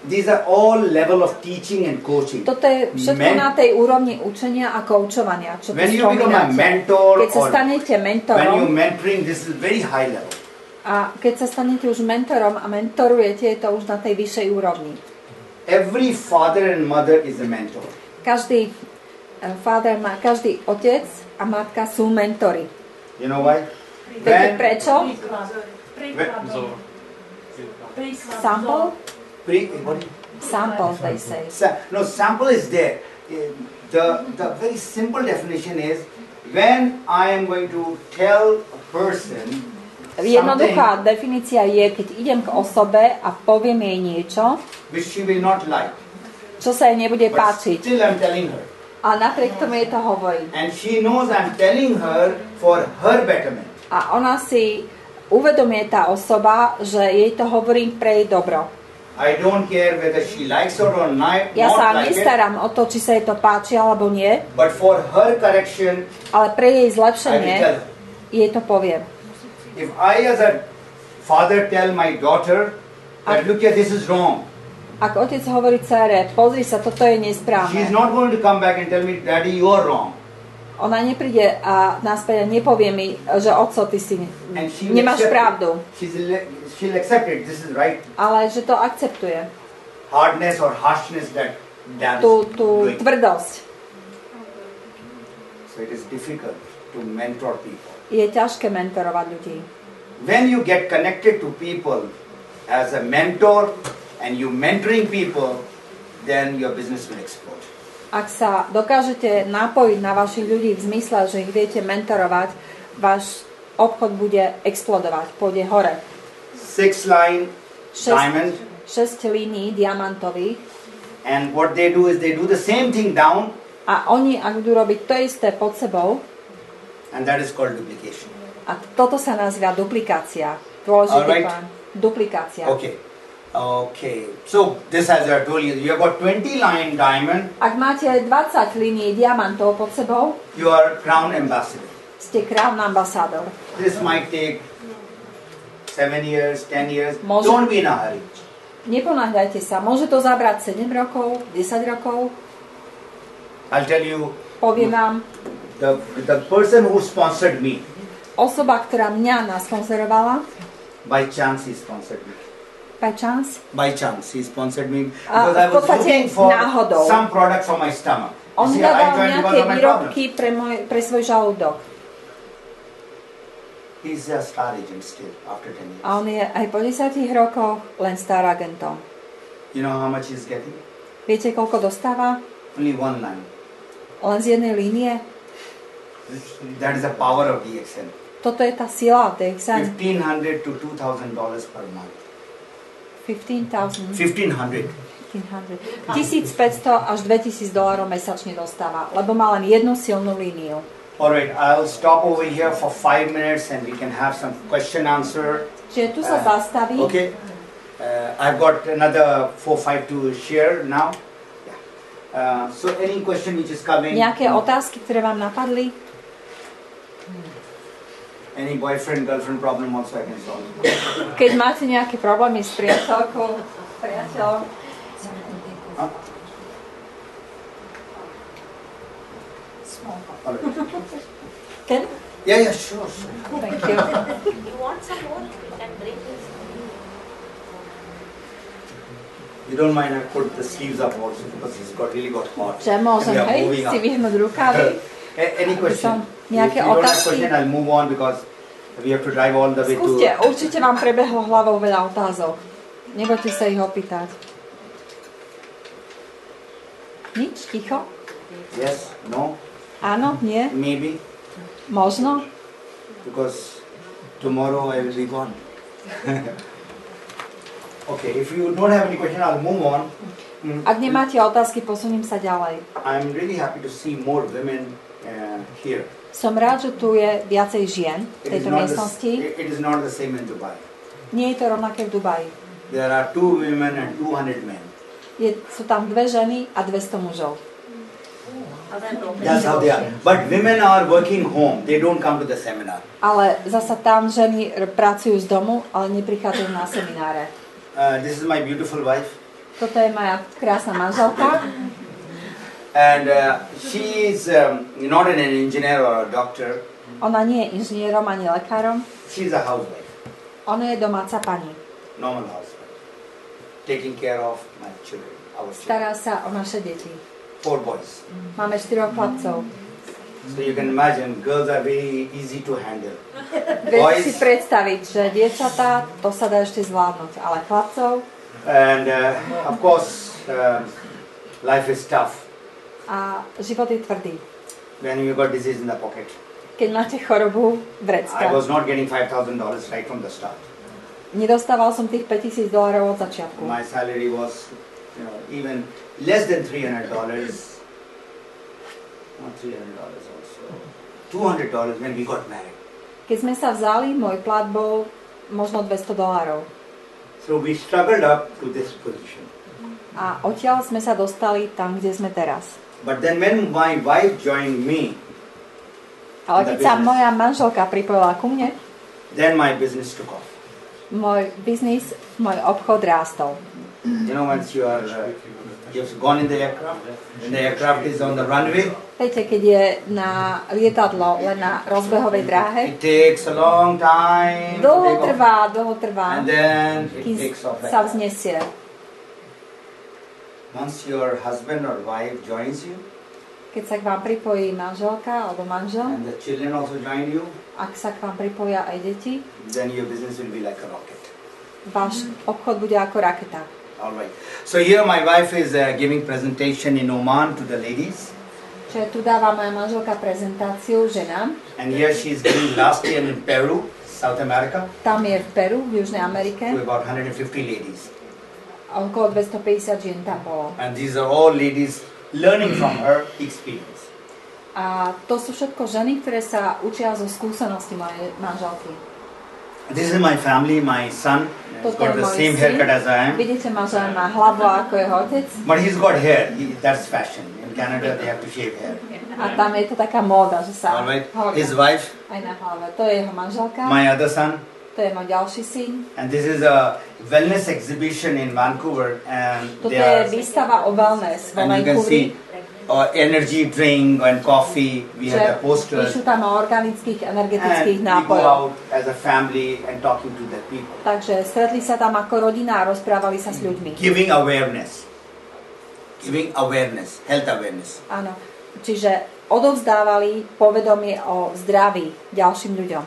These are all level of teaching and coaching. Toto je všetko na tej úrovni učenia a koučovania, čo tu When you become a spomínate. mentor Keď sa or stanete when mentorom you're mentoring, this is very high level. a keď sa stanete už mentorom a mentorujete, je to už na tej vyššej úrovni. Every father and mother is a mentor. Každý každý otec a matka sú mentori. You know why? Viete prečo? Sample? Sample, they say. No, sample is there. The very simple definition is when I am going to tell a person Jednoduchá definícia je, keď idem k osobe a poviem jej niečo, which she will not like, čo sa jej nebude but páčiť. still I'm telling her. A napriek tomu jej to hovorím. And she knows I'm telling her for her betterment. A ona si uvedomie tá osoba, že jej to hovorím pre jej dobro. I don't care whether she likes it or not, Ja sa like it, nestaram o to, či sa jej to páči alebo nie, but for her correction, ale pre jej I will zlepšenie tell her. jej to poviem. If I as a father tell my daughter that look here, this is wrong, Ak otec hovorí dcére, pozri sa, toto je she is nesprávne. not going to come back and tell me, Daddy, you are wrong. Ona nepríde a naspäť a nepovie mi, že otco, ty si And she will nemáš accept pravdu. it. She'll accept it. This is right. Ale že to akceptuje. Hardness or harshness that Dad Tú is doing. tvrdosť. So it is difficult to mentor people. Je ťažké mentorovať ľudí. When you get connected to people as a mentor and you mentoring people, then your business will explode. Ak sa dokážete napojiť na vašich ľudí v zmysle, že ich viete mentorovať, váš obchod bude explodovať, pôjde hore. 6 line diamond. 6 línií diamantových. And what they do is they do the same thing down. A oni, ak budú robiť to isté pod sebou, and that is called duplication. A toto sa nazýva duplikácia. Dôležitý plán. Duplikácia. Okay. Okay. So this, as I told you, you have got 20 line diamond. Ak máte 20 línií diamantov pod sebou, you are crown ambassador. Ste crown ambassador. This might take 7 years, 10 years. Don't be in a hurry. Neponáhľajte sa. Môže to zabrať 7 rokov, 10 rokov. I'll tell you. Poviem vám. The person who sponsored me. Osoba, ktorá mňa nasponsorovala. By chance he sponsored me. By chance? By chance he sponsored me because I was looking for náhodou. some product for my stomach. On mi dával nejaké výrobky pre svoj žalúdok. He's a star agent still after 10 years. A on je aj po 10 rokoch len star agentom. You know how much he's getting? Viete, koľko dostáva? Only one line. Len z jednej línie? That is the power of DXN. Toto je tá sila DXN. $1,500 to $2,000 per month. 15,000. 1,500. 1500 až $2,000 mesačne dostáva, lebo má len jednu silnú líniu. Alright, I'll stop over here for 5 minutes and we can have some question answer. Čiže tu sa zastaví. Okay. I've got another 4-5 to share now. Yeah. So any question which is coming? Nejaké otázky, ktoré vám napadli? Any boyfriend, girlfriend problem also I can solve. Keď máte nejaké problémy s priateľkou, priateľom. Can? Yeah, sure. Thank you. You want some more? You can bring this. You don't mind I put the sleeves up also because it's really got hot. Že môžem, hej, si vyhnúť rukávy. Any question? Nejaké If you don't have otázky? question, I'll move on because we have to drive all the way to... Skúste, určite vám prebehlo hlavou veľa otázok. Nebojte sa ich opýtať. Nič? Ticho? Yes, no, Áno? Nie? maybe, Možno? because tomorrow I will be gone. Okay, if you don't have any question, I'll move on. Ak nemáte otázky, posuniem sa ďalej. I'm really happy to see more women here. Som rád, že tu je viacej žien v tejto miestnosti. It is not the same in Dubai. Nie je to rovnaké v Dubaji. There are 2 women and 200 men. Sú tam 2 ženy a 200 mužov. That's how they are. But women are working home. They don't come to the seminar. Ale zasa tam ženy pracujú z domu, ale neprichádzajú na semináre. This is my beautiful wife. Toto je moja krásna manželka. And she is not an engineer or a doctor. Ona nie je inžinierom ani lekárom. She's a housewife. Ona je domáca pani. Normal housewife. Taking care of my children. Our children. Stará sa o naše deti. 4 boys. Máme 4 chlapcov. So you can imagine, girls are very easy to handle. Viete si predstaviť, že dievčatá, to sa dá ešte zvládnuť, ale chlapcov... And of course, life is tough. A život je tvrdý. When you got disease in the pocket. Keď máte chorobu I vrecka. was not getting $5,000 right from the start. Nedostával som tých $5,000 od začiatku. My salary was, even less than $300. Not $300 also. $200 when we got married. Keď sme sa vzali, môj plat bol možno $200. So we struggled up to this position. A odtiaľ sme sa dostali tam, kde sme teraz. But then when my wife joined me, Ale keď sa moja manželka pripojila ku mne, then my business took off. môj biznis, môj obchod rástol. You know, once you've gone in the aircraft, and the aircraft is on the runway, Viete, keď je na lietadlo len na rozbehovej dráhe, it takes a long time to take off. dlho trvá, And then it kým takes off like sa that. vznesie. Once your husband or wife joins you, Keď sa k vám pripojí manželka alebo manžel, and the children also join you, ak sa k vám pripoja aj deti, then your business will be like a rocket. váš obchod bude ako raketa. All right. So here my wife is giving presentation in Oman to the ladies. Čiže tu dáva moja manželka prezentáciu ženám. And here she is doing last year in Peru, South America, Tam je v Peru, v Južnej Amerike. to about 150 ladies. A okolo 250 žien tam bolo. And these are all ladies learning from her experience. A to sú všetko ženy, ktoré sa učia zo skúsenosti mojej manželky. This is my family, my son has Toto je got the môj same syn. haircut as I am. Vidíte ma, že má hlavu ako jeho otec. But he's got hair, that's fashion. In Canada they have to shave hair. A tam je to taká móda, že sa Alright, hovorí his wife, aj na hlave. To je jeho manželka, my other son, to je môj ďalší syn. and this is a wellness exhibition in Vancouver, and Toto they je are, výstava o wellness vo and you can Vancouveri. see energy drink and coffee. We had the posters. Píšu tam o organických And we energetických go nápojoch. out as a family and talking to the people. Takže stretli sa tam ako rodina a rozprávali sa s ľuďmi. Giving awareness. Giving awareness, health awareness. Áno. Čiže odovzdávali povedomie o zdraví ďalším ľuďom.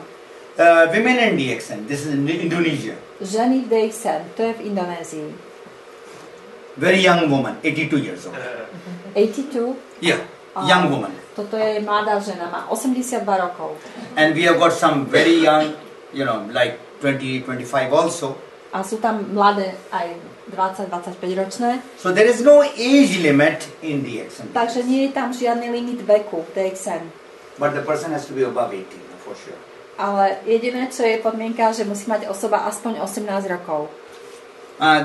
Women in DXN, this is in Indonesia. Ženy v DXN, to je v Indonézii. Very young woman, 82 years old. 82. Yeah, young woman. Toto je mladá žena, má 82 rokov. And we have got some very young, like 20, 25 also. A sú tam mladé aj 20-25 ročné. So there is no age limit in DXN. Takže nie je tam žiadny limit veku v DXN. But the person has to be above 18, for sure. Ale jediné, čo je podmienka, že musí mať osoba aspoň 18 rokov.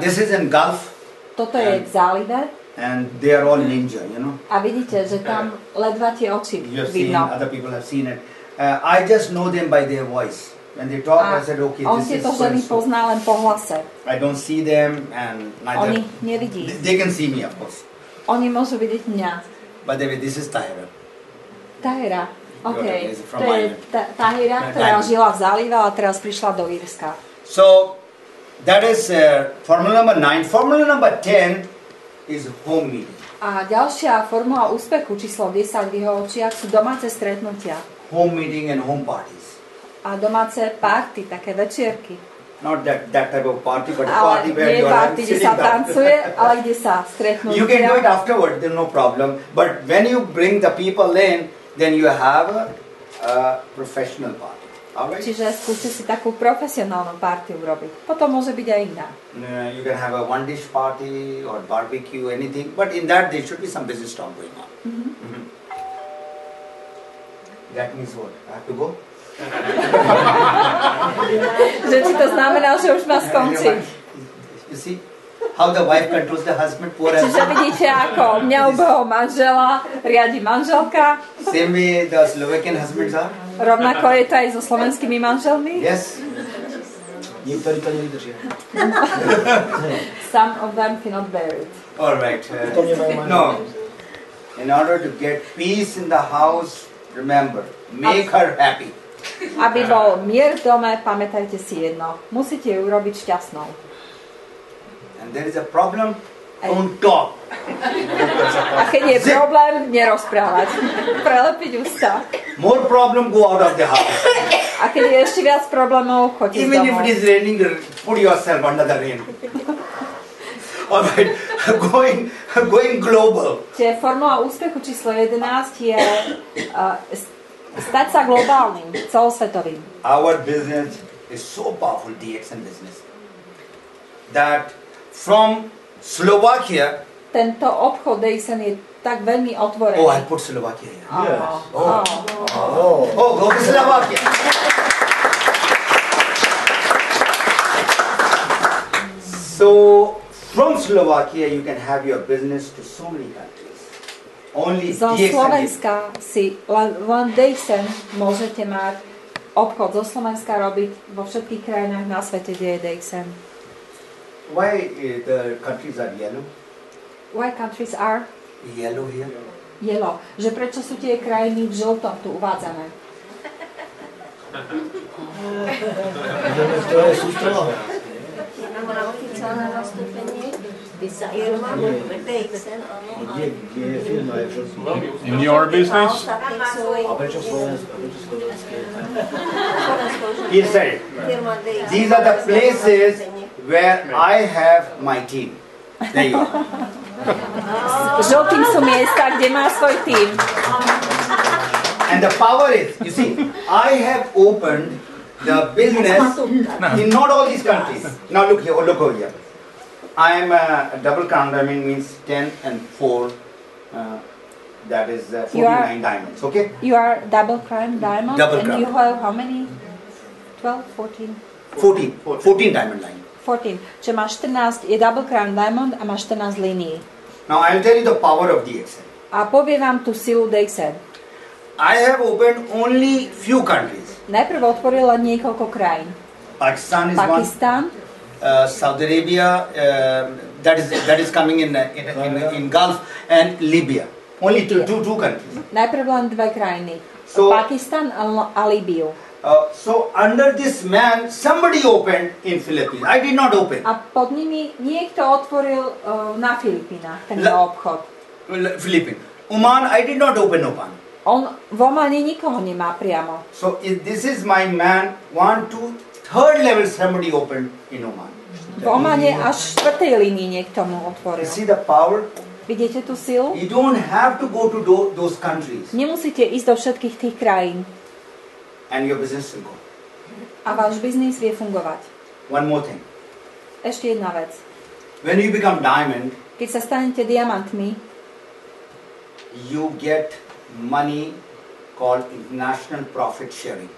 This is in Gulf. Toto je v Zálive. And they are all ninja, A vidíte, že tam ledva tie oči You have seen, vidno. other people have seen it. I just know them by their voice. When they talk, I A said, okay, on this is tieto so ženy and so. pozná len po hlase. I don't see them, and Oni neither. nevidí. They can see me, of course. Oni môžu vidieť mňa. But this is Tahira. Tahira. OK. Is from To je Tahira, ktorá žila v Zálive, ale teraz prišla do Írska. So, that is formula number 9. Formula number 10 is home meeting. A ďalšia formula úspechu číslo 10 v jeho očiach sú domáce stretnutia. Home meeting and home parties. A domáce party, také večierky. Not that type of party, but a Ale party where nie you are party, kde sitting sa down. tancuje, ale kde sa stretnú. You can do it afterward, there's no problem. But when you bring the people in, then you have a professional party. Alright? Čiže skúste si takú profesionálnu party urobiť. Potom môže byť aj iná. You can have a one dish party or barbecue, anything. But in that there should be some business talk going on. That means what? I have to go? Že či to znamená, že už má skončiť. You see how the wife controls the husband, poor Čiže husband. vidíte, ako mňa ubehol manžela, riadi manželka. Same way the Slovakian husbands are. Rovnako je to aj so slovenskými manželmi. Yes. Niektorí to nevydržia. Some of them cannot bear it. All right. To nemajú No. In order to get peace in the house, remember, make her happy. Aby bol mier v dome, pamätajte si jedno. Musíte ju urobiť šťastnou. And there is a problem, don't talk. A keď je problém, nerozprávať. Prelepiť ústa. More problem, go out of the house. A keď je ešte viac problémov, choďte z Even if domov. it is raining, put yourself under the rain. Alright, going global. Čiže formula úspechu číslo 11 je stať sa globálnym, celosvetovým. Our business is so powerful, DXN business, that from Slovakia, Tento obchod DXN je tak veľmi otvorený. I put Slovakia here. Yes. Go to Slovakia. So, from Slovakia, you can have your business to so many countries. Only Zo DXN. Slovenska si len DXN môžete mať obchod zo Slovenska robiť vo všetkých krajinách na svete, kde je DXN. Why the countries are yellow? Why countries are Yellow here? yellow? Že prečo sú tie krajiny v žltom tu uvádzané? To je sústrela. Na oficiálne nastúpenie firma DXN, áno. Kde je firma? Je všetko. In your business? A prečo Slovensko? He said, Firma DXN. these are the places where I have my team. There you are. Žltým sú miesta, kde má svoj tím. And the power is, you see, I have opened the business in not all these countries. Now look here, look over here. I am a double crown diamond, means 10 and 4. That is 49 diamonds, okay? You are double crown diamond, Double and crown. you have how many? 12, 14? 14 diamond line. 14. Čiže máš 14, je double crown diamond a máš 14 línií. Now I will tell you the power of DXN. A poviem vám tú silu DXN. I have opened only few countries. Najprv otvoril len niekoľko krajín. Pakistan is Pakistan, one. Saudi Arabia, that is coming in Gulf, and Libya. Only two countries. najprv len dve krajiny. So- Pakistan a Líbiu. So under this man, somebody opened in Philippines. I did not open. A pod nimi niekto otvoril na Filipínach ten obchod. Philippines. Oman, I did not open Oman. On v Omane nikoho nemá priamo. So if this is my man, 1, 2, 3rd level somebody opened in Oman. V Omane až v 4. línii niekto mu You otvoril. see the power? Vidíte tú silu? You don't have to go to those countries Nemusíte ísť do všetkých tých krajín and your business will go. a váš biznis vie fungovať. One more thing. Ešte jedna vec. When you become diamond, Keď sa stanete diamantmi, you get money called international profit sharing.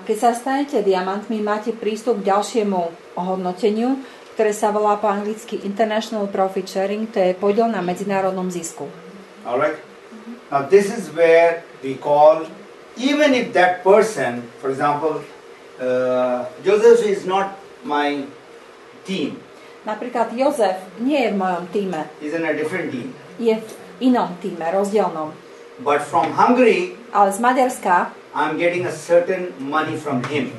keď sa stanete diamantmi, máte prístup k ďalšiemu ohodnoteniu, ktoré sa volá po anglicky International Profit Sharing, to je podiel na medzinárodnom zisku. Alright? Now this is where we call, even if that person, for example, Joseph is not my team, Napríklad Jozef nie je v mojom týme, he's in a different team. je v inom týme, rozdielnom. But from Hungary, Ale z Maďarska, I'm getting a certain money from him.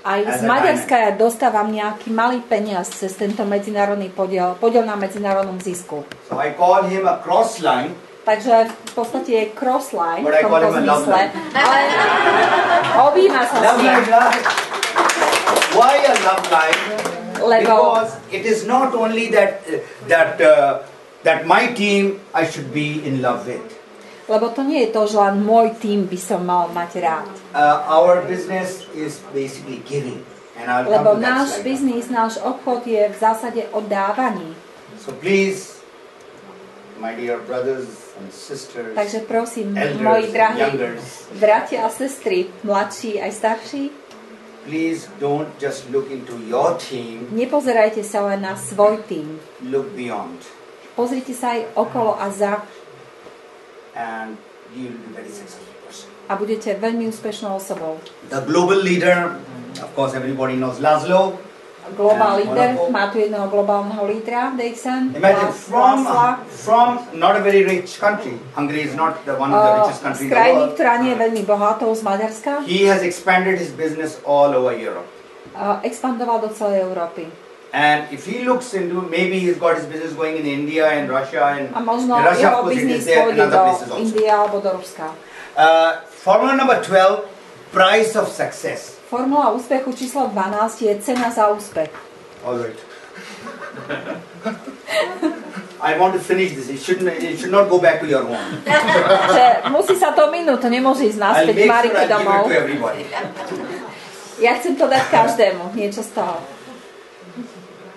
aj As z a Maďarska ja dostávam nejaký malý peniaz cez tento medzinárodný podiel na medzinárodnom zisku. So I call him a cross line, Takže v podstate je crossline but v I call tomto him a love zmysle, line. ale objíma sa s Love ním, line, right? Why a love line? lebo Because it is not only that my team I should be in love with. Lebo to nie je to, že len môj tím by som mal mať rád. Our business is basically giving, and I'll Lebo come to that náš slide. biznis, náš obchod je v zásade o dávaní. So please, my dear brothers and sisters, Takže prosím, elders moji and drahí youngers, bratia a sestry, mladší aj starší, please don't just look into your team, nepozerajte sa len na svoj tím. look beyond, Pozrite sa aj okolo a za and you will be very successful person. a budete veľmi úspešnou osobou. The global leader, of course everybody knows Laszlo. Global And líder, Monaco. má tu jedného globálneho lídra, DXN, Imagine Lásla. from not a very rich country. Hungary is not one of the richest Z countries in the krajiny, world. ktorá nie je veľmi bohatou, z Maďarska, He has expanded his business all over Europe. expandoval do celej Európy. And if he looks into, maybe he's got his business going in India and Russia, and A možno Russia, jeho of course, it biznis is there, and pôjde other do places also. Indie alebo do Ruska. Formula number 12, price of success. Formula úspechu číslo 12 je cena za úspech. All right. I want to finish this. It should not go back to your home. Že musí sa to minúť, to nemôže ísť I'll naspäť make sure Marike I'll give domov. it to everybody. Ja chcem to dať každému, niečo z toho.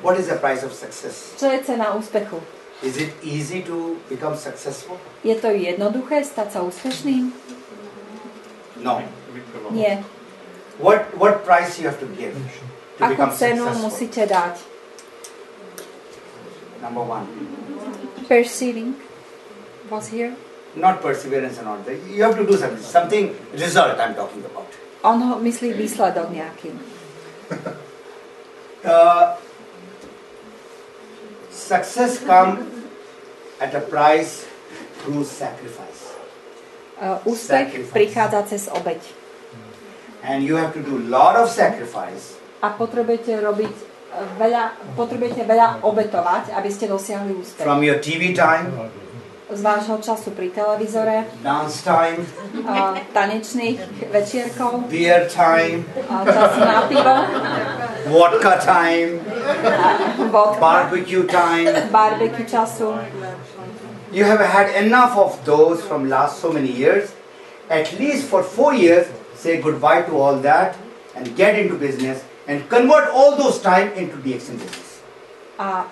What is the price of success? Čo je cena úspechu? Is it easy to become successful? Je to jednoduché stať sa úspešným? No. Nie. What price you have to give to Akú become cenu successful? musíte dať? Number 1. Perceiving was here. Not perseverance and all that. You have to do something result I'm talking about. On ho myslí výsledok nejaký. Success comes at a price through sacrifice. Úspech Sacrifice. prichádza cez obeť. And you have to do a lot of sacrifice A potrebujete veľa obetovať, aby ste dosiahli úspech. from your TV time, Z vášho času pri televízore, dance time, tanečných večierkov, beer time, času na pivo, vodka time, vodka, barbecue time. barbecue času. You have had enough of those from last so many years. At least for 4 years, say goodbye to all that and get into business and convert all those time into DXN business. A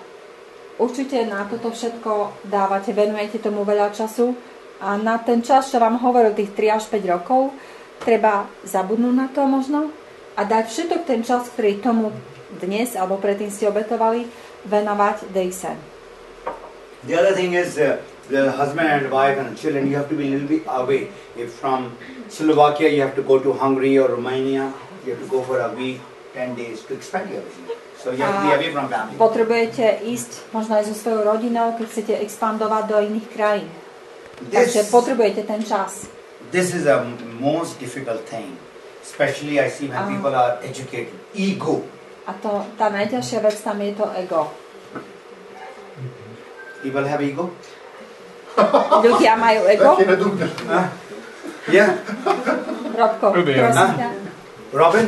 určite na toto všetko venujete tomu veľa času a na ten čas, čo vám hovoril tých 3 až 5 rokov, treba zabudnúť na to možno a dať všetok ten čas, ktorý tomu dnes alebo predtým ste obetovali, venovať DXN. The other thing is the husband and wife and children, you have to be a little bit away. If from Slovakia you have to go to Hungary or Romania, you have to go for a week, 10 days to expand your business. So you have to be away from family. Potrebujete ísť možno aj so svojou rodinou, keď chcete expandovať do iných krajín. Takže potrebujete ten čas. This is a most difficult thing. Especially I see when people are educated. Ego. A to, tá najťažšia vec tam je to ego. People have ego? Ľudia majú ego? Yeah. Robko, prosím ťa. Robin?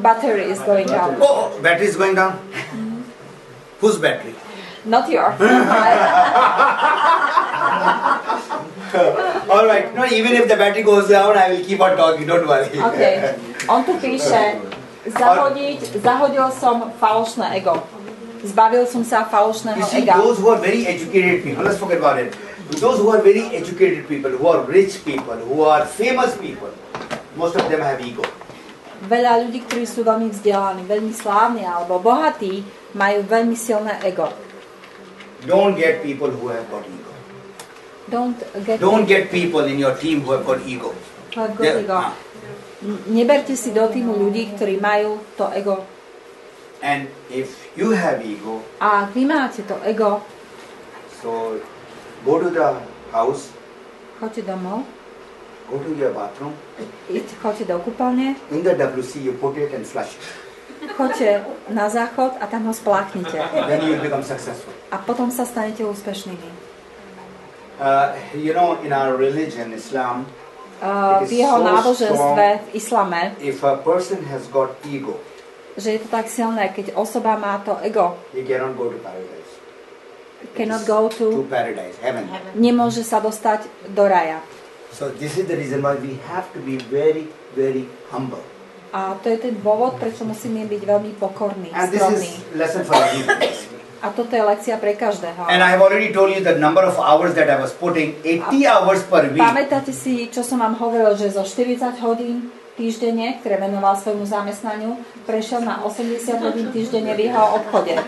Battery is going down. Oh, battery is going down? Whose battery? Not yours. All right. No, even if the battery goes down, I will keep on talking. Don't worry. Okay. On tu píše, zahodil som falošné ego. Zbavil som sa falošného You see, ega. those who are very educated people, let's forget about it. Those who are very educated people, who are rich people, who are famous people, most of them have ego. Veľa ľudí, ktorí sú veľmi vzdelaní, veľmi slávni alebo bohatí, majú veľmi silné ego. Don't get people who have got ego. Don't get people in your team who have got ego. Ego. Neberte si do týmu ľudí, ktorí majú to ego. And if you have ego, a ak vy máte to ego, so go to the house, choďte domov, go to your bathroom, choďte do kúpeľne, in the WC you put it and flush it. choďte na záchod a tam ho spláchnite. Then you will become successful. A potom sa stanete úspešnými. You know, in our religion, Islam, v jeho náboženstve, v islame, if a person has got ego, že je to tak silné, keď osoba má to ego, he cannot go to paradise. Cannot go to paradise, heaven. Nemôže sa dostať do raja. So this is the reason why we have to be very, very humble. A to je ten dôvod, prečo musíme byť veľmi pokorní, And this skromní. is lesson for everybody. A toto je lekcia pre každého. And I have already told you the number of hours that I was putting, 80 hours per week. Pamätáte si, čo som vám hovoril, že zo 40 hodín týždenne, ktoré venoval svojmu zamestnaniu, prešiel na 80 hodín týždenne v jeho obchode.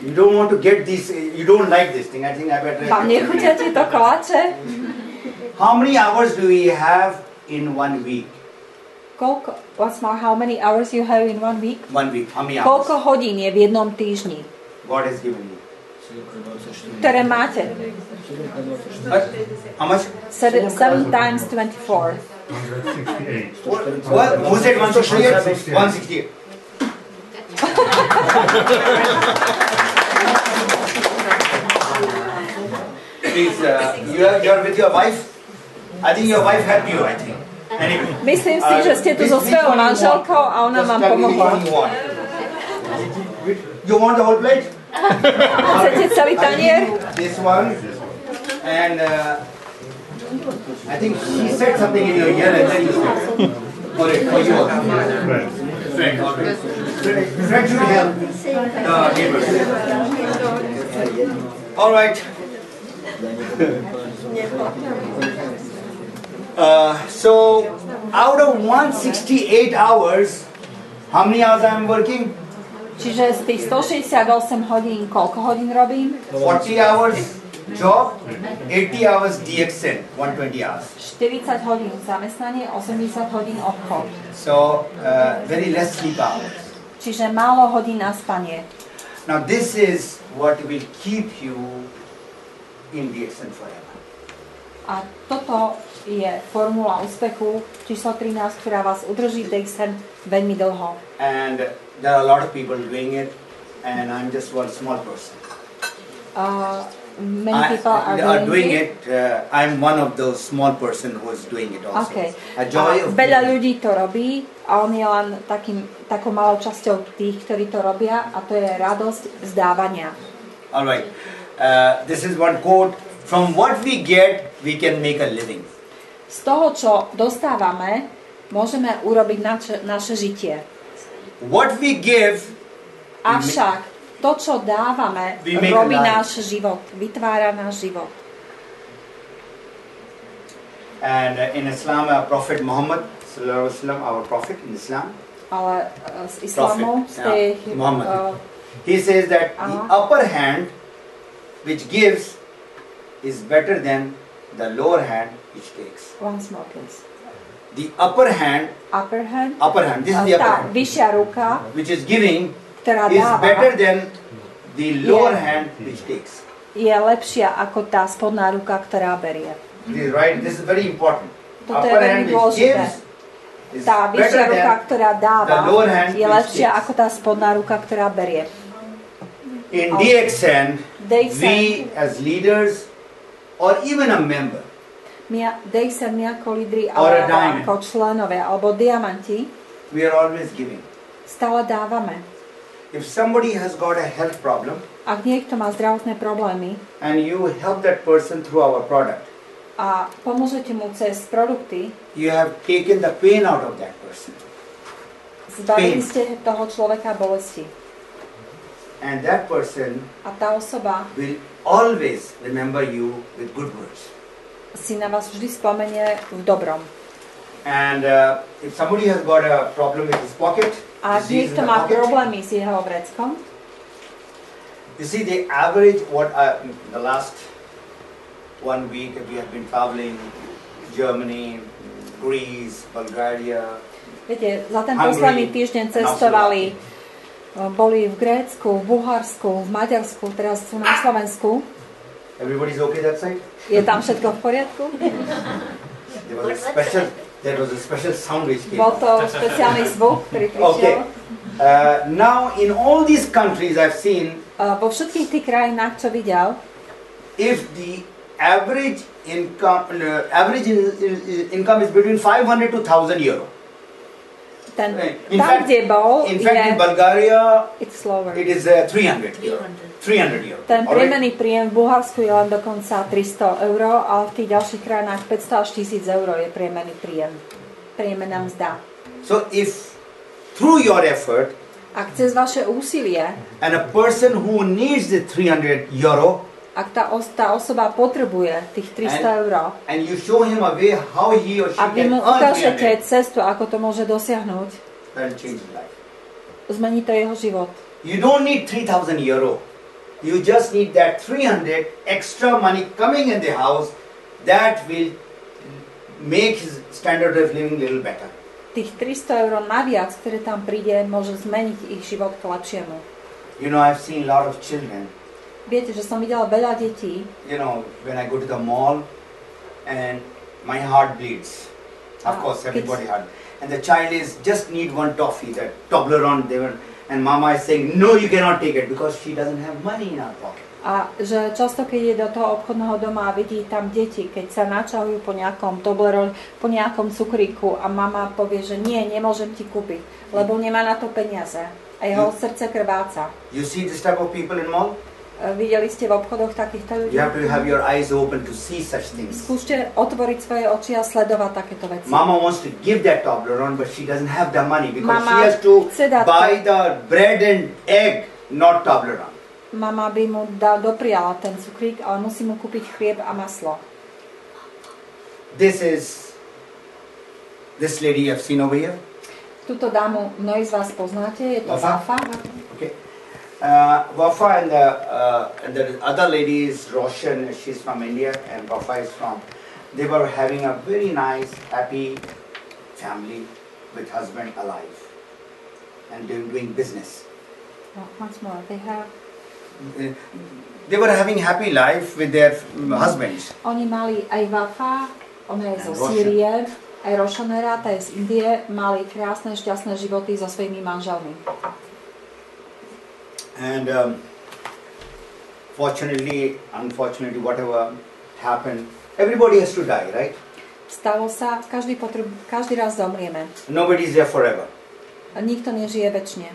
You don't want to get this, you don't like this thing. I think I better... Vám nechutia tieto koláče? How many hours do we have in 1 week? Koľko, what's more, how many hours you have in 1 week? 1 week, how many hours? Koľko hodín je v jednom týždni, God has given you. ktoré máte? How much? 7 times 24. 168. What? Who said 168? 168. Please, you're with your wife? I think your wife helped you, I think. Anyway. Myslím si, že ste tu so svojou manželkou a ona vám pomohla. You want the whole plate? Chcete celý tanier? This one. And I think she said something in your ear and then you said. For you. Friend should help neighbors. All right. So out of 168 hours, how many hours I am working? Čiže z tých 168 hodín, koľko hodín robím? 40 hours job, 80 hours DXN, 120 hours. 40 hodín zamestnanie, 80 hodín obchod. So very less sleep hours. Čiže málo hodín na spanie. Now this is what will keep you in DXN forever. A toto je formula úspechu číslo 13, ktorá vás udrží v DXN veľmi dlho. And there are a lot of people doing it, and I'm just one small person. many people are doing it. I'm one of those small person who is doing it also. Okay. A joy of veľa doing ľudí to robí a on je len takou malou časťou tých, ktorí to robia, a to je radosť vzdávania. All right. This is one quote. From what we get, we can make a living. Z toho, čo dostávame, môžeme urobiť naše žitie. What we give, Avšak to, čo dávame, robí náš život, vytvára náš život. And in Islam, Prophet Muhammad, our prophet in Islam, Ale z islamu, Muhammad, he says that the upper hand, which gives, is better than the lower hand, which takes. Once more, please. The upper hand, this is the upper hand, vyššia ruka, which is giving, ktorá is dáva, better than the lower hand, which takes. je lepšia ako tá spodná ruka, ktorá berie. This is right. This is very important. Toto je Upper veľmi hand which dôležité. gives is Tá vyššia better ruka, than ktorá dáva, the lower hand je which lepšia takes. ako tá spodná ruka, ktorá berie. In DXN, we as leaders or even a member, DXN, my ako lídri, Or a alebo diamond. ako členovia, alebo diamanti, we are always giving. stále dávame. If somebody has got a health problem Ak niekto má zdravotné problémy and you help that person through our product, a pomôžete mu cez produkty, you have taken the pain out of that person. zbavili ste toho človeka bolesti. And that person A tá osoba will always remember you with good words. si na vás vždy spomenie v dobrom. And if somebody has got a problem with his pocket, A ak disease in niekto the má pocket, problémy s jeho vreckom, you see the average, the last 1 week we have been traveling, Germany, Greece, Bulgaria. viete, za ten Hungary, posledný týždeň cestovali, boli v Grécku, v Bulharsku, v Maďarsku, teraz sú na Slovensku. Everybody's okay that side? Je tam všetko v poriadku? There was a special sound which came. Bol to špeciálny zvuk, ktorý Okay. prišiel. Now in all these countries I've seen, Vo všetkých tých krajinách, čo videl, if the average income is between 500 to 1,000 euro. ten, In tam, fact- kde bol, In fact, in je, Bulgaria, it's slower. it is 300 euro. 300 euro. Ten All right? priemerný príjem v Bulharsku je len dokonca 300 €, ale v tých ďalších krajinách 500 až 1000 € je priemerný príjem. Priemerná mzda. So if through your effort, Ak cez vaše úsilie, and a person who needs the 300 euro, ak tá osoba potrebuje tých 300 €, and you show him a way how he or she a vy can mu earn ukážete 300, cestu, ako to môže dosiahnuť, that will change his life. zmení to jeho život. You don't need 3,000 euro. You just need that 300 extra money coming in the house that will make his standard of living a little better. Tých 300 € naviac, ktoré tam príde, môže zmeniť ich život k lepšiemu. You know, I've seen a lot of children. Viete, že som videla veľa detí, You know, when I go to the mall and my heart bleeds. Of course, everybody heart. And the child is just need one toffee, that Toblerone, and mama is saying, no, you cannot take it because she doesn't have money in her pocket. a že často, keď ide do toho obchodného doma a vidí tam deti, keď sa načahujú po nejakom Toblerone, po nejakom cukríku a mama povie, že nie, nemôžem ti kúpiť, lebo nemá na to peniaze a jeho srdce krváca. You see this type of people in mall? Videli ste v obchodoch takýchto ľudí? You have to have your eyes open to see such things. Skúste otvoriť svoje oči a sledovať takéto veci. Mama wants to give that Toblerone, but she doesn't have the money because Mama she has to chce dať buy the bread and egg, not Toblerone. Mama by mu dopriala ten cukrík, ale musí mu kúpiť chlieb a maslo. This lady you have seen over here. Túto dámu mnohí z vás poznáte, je to Wafa? Wafa. Okay. Wafa and the other lady is Roshan. She's from India, and Wafa is from. They were having a very nice, happy family with husband alive, and they were doing business. Once more, They were having happy life with their husbands. Oni mali aj Wafa, ona je zo Roshan. Sýrie, aj Roshanera, tá je z Indie, mali krásne, šťastné životy so svojimi manželmi. And fortunately, unfortunately, whatever happened, everybody has to die, right? Stalo sa, každý raz zomrieme. Nobody is there forever. A nikto nežije večne.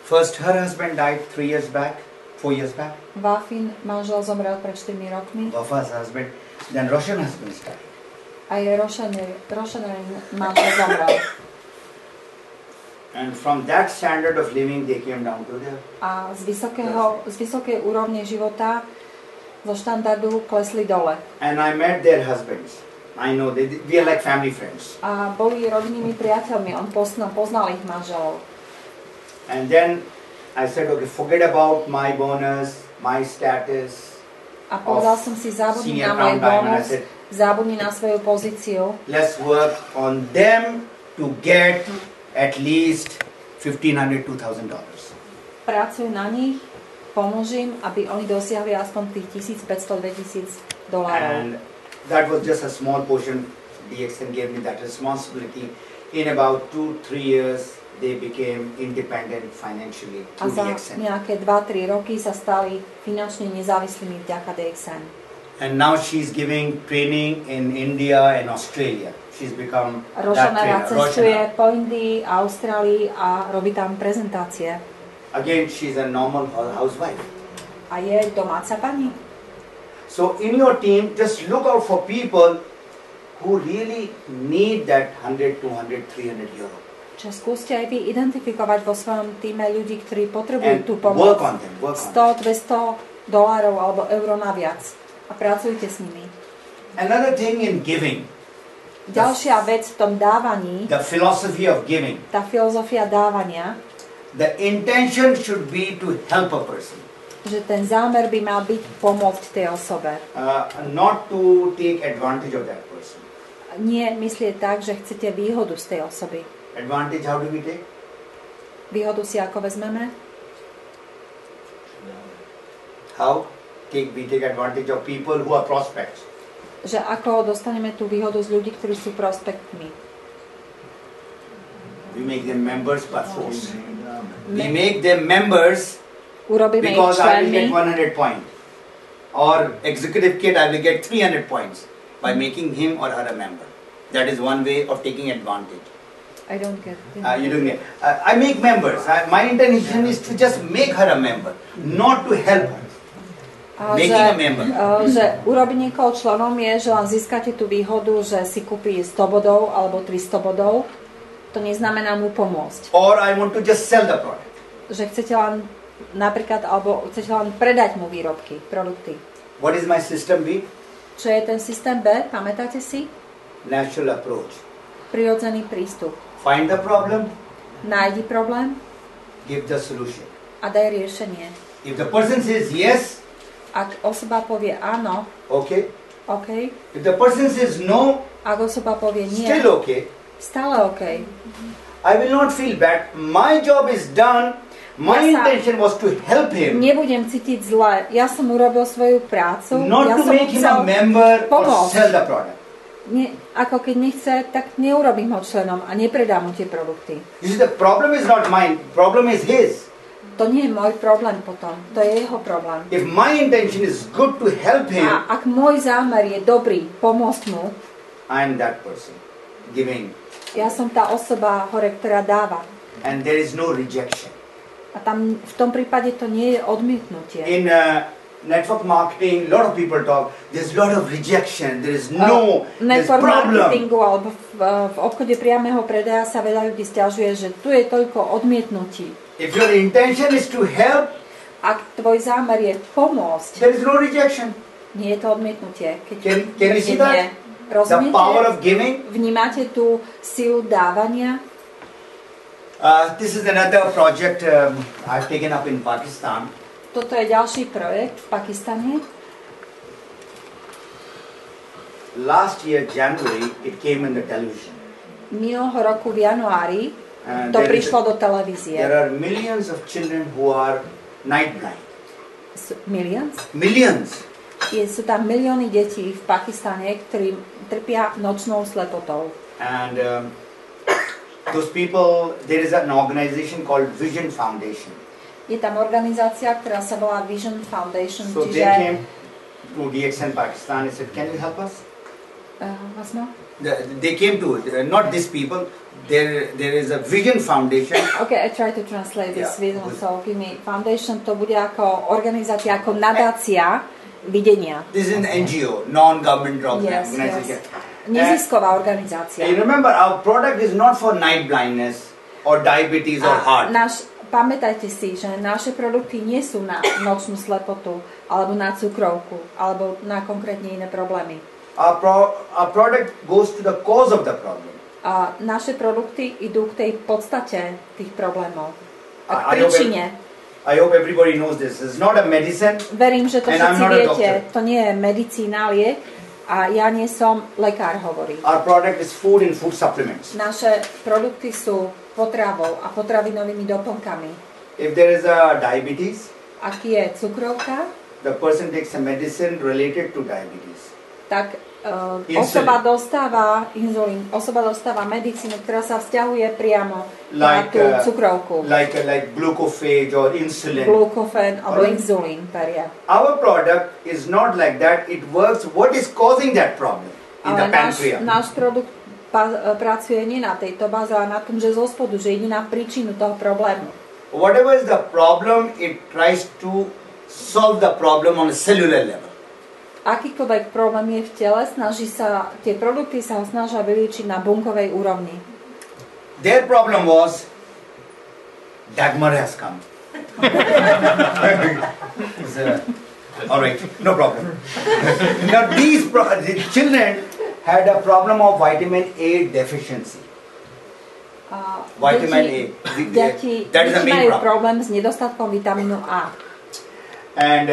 First, her husband died 3 years back, 4 years back. Wafin manžel zomrel pred 4 rokmi. Wafa's husband, then Russian husband died. A jej Rošaner manžel zomrel. And from that standard of living, they came down to there. A z vysokej úrovne života, zo štandardu klesli dole. And I met their husbands. I know, we are like family friends. A boli rodinnými priateľmi, on poznal ich manželov. And then I said, okay, forget about my bonus, my status. A povedal som si, zabudni na môj bonus, zabudni na svoju pozíciu. Let's work on them to get at least $1,500, $2,000. Pracuj na nich, pomôž im, aby oni dosiahli aspoň tých $1,500, $2,000. And that was just a small portion. DXN gave me that responsibility. In about 2-3 years, they became independent financially A through za DXN. nejaké 2-3 roky sa stali finančne nezávislými vďaka DXN. And now she's giving training in India and Australia. She's become that Rošanera trainer. cestuje po Indii, Austrálii a robí tam prezentácie. Again, she's a normal housewife. A je domáca pani. So in your team, just look out for people who really need that 100, 200, 300 euro. Čo skúste aj vy identifikovať vo svojom týme ľudí, ktorí potrebujú And tú pomoc. work on them, work on them. $100, $200 alebo euro naviac. A pracujte s nimi. Another thing in giving, Ďalšia vec v tom dávaní, the philosophy of giving, tá filozofia dávania, the intention should be to help a person, že ten zámer by mal byť pomôcť tej osobe. not to take advantage of that person. Nie myslieť tak, že chcete výhodu z tej osoby. Advantage, how do we take? Výhodu si ako vezmeme? How? We take advantage of people who are prospects. Že ako dostaneme tú výhodu z ľudí, ktorí sú prospektmi. We make them members by force. We make them members Urobíme ich because I will get členmi 100 points. Or executive kid, I will get 300 points by making him or her a member. That is one way of taking advantage. I don't get it. You don't get. I make members. My intention is to just make her a member, not to help her. Making a member. Že urobiť niekoho členom je, že len získate tú výhodu, že si kúpi 100 bodov alebo 300 bodov. To neznamená mu pomôcť. Or I want to just sell the product. Že chcete len napríklad, alebo chcete len predať mu výrobky, produkty. What is my system B? Čo je ten systém B? Pamätáte si? Natural approach. Prirodzený prístup. Find the problem, Nájdi problém give the solution. a daj riešenie. If the person says yes, Ak osoba povie áno, okay. OK. If the person says no, Ak osoba povie nie, still okay. stále OK. I will not feel bad. My job is done. My intention was to help him, Nebudem cítiť zle. Ja som urobil svoju prácu. not Ja to som make him a chcel member or pomôcť. sell the product. Ako keď nechce, tak neurobím ho členom a nepredám mu tie produkty. You see, the problem is not mine. Problem is his. To nie je môj problém potom. To je jeho problém. If my intention is good to help him, A ak môj zámer je dobrý, pomôcť mu, I am that person giving, ja som tá osoba hore, ktorá dáva. and there is no rejection. A tam v tom prípade to nie je odmietnutie. In network marketing, a lot of people talk. There's a lot of rejection. There is no, there's Network problem. marketingu alebo v obchode priamého predaja sa veľa ľudí sťažuje, že tu je toľko odmietnutí. If your intention is to help, Ak tvoj zámer je pomôcť, there is no rejection. nie je to odmietnutie. Keď Can you see that? The Rozumiete? power of giving. Vnímate tú silu dávania? This is another project I've taken up in Pakistan. Toto je ďalší projekt v Pakistane. Last year, January, it came in the television. Minulého roku v januári And to there is prišlo do televízie. There are millions of children who are night blind. Millions? Millions. Sú tam milióny detí v Pakistane, ktorí trpia nočnou slepotou. And those people, there is an organization called Vision Foundation. Je tam organizácia, ktorá sa volá Vision Foundation, So they čiže... came to DXN Pakistan and said, can you help us? Vlastno? They came to, not these people, there is a Vision Foundation. Okay, I try to translate this Yeah. Vision, so give me foundation, to bude ako organizácia, ako nadácia videnia. This is an NGO, non-government Yes, organization. Nezisková organizácia. And remember, our product is not for night blindness or diabetes or heart. Pamätajte si, že naše produkty nie sú na nočnú slepotu, alebo na cukrovku, alebo na konkrétne iné problémy. Our product goes to the cause of the problem. A naše produkty idú k tej podstate tých problémov. A I k príčine. hope everybody knows this. It's not a medicine. Verím, že to And I'm všetci not a viete. doctor. To nie je medicína, liek. A ja nie som lekár, hovorí. Our product is food and food supplements. Naše produkty sú potravou a potravinovými doplnkami. If there is a diabetes, Ak je cukrovka, the person takes a medicine related to diabetes. tak Insulin. osoba dostáva inzulín, osoba dostáva medicínu, ktorá sa vzťahuje priamo na Like, tú cukrovku. Like glucophage or insulin. Glukofén alebo Alright. inzulín berie. Our product is not like that. It works what is causing that problem in the Ale pancreas. náš produkt pracuje nie na tejto báze, ale na tom, že zo spodu, že ide na príčinu toho problému. Whatever is the problem, it tries to solve the problem on a cellular level. Akýkoľvek problém je v tele, tie produkty sa ho snažia vyliečiť na bunkovej úrovni. Their problem was Dagmar has come. All right, no problem. Now the children had a problem of vitamin A deficiency. Vitamin A. Deti That is the main majú problem. problém s nedostatkom vitamínu A. And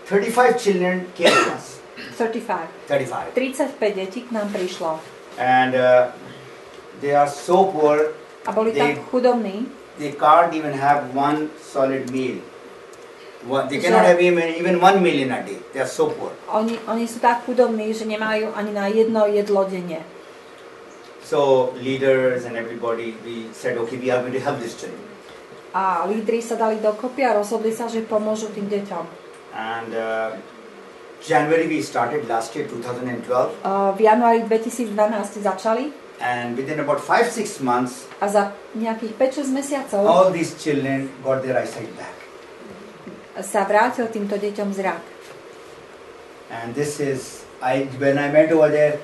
35 children came to us. 35. 35 detí k nám prišlo. And they are so poor, A boli tak chudobní, they can't even have one solid meal. They cannot have even 1 meal in a day. They are so poor. oni sú tak chudobní, že nemajú ani na jedno jedlo denne. So leaders and everybody, we said, okay, we are going to help this children. A lídri sa dali dokopy a rozhodli sa, že pomôžu tým deťom. And January we started last year, 2012. V januári 2012 začali And within about 5-6 months, a za nejakých 5-6 mesiacov all these children got their eyesight back. sa vrátil týmto deťom zrak. And this is, when I went over there,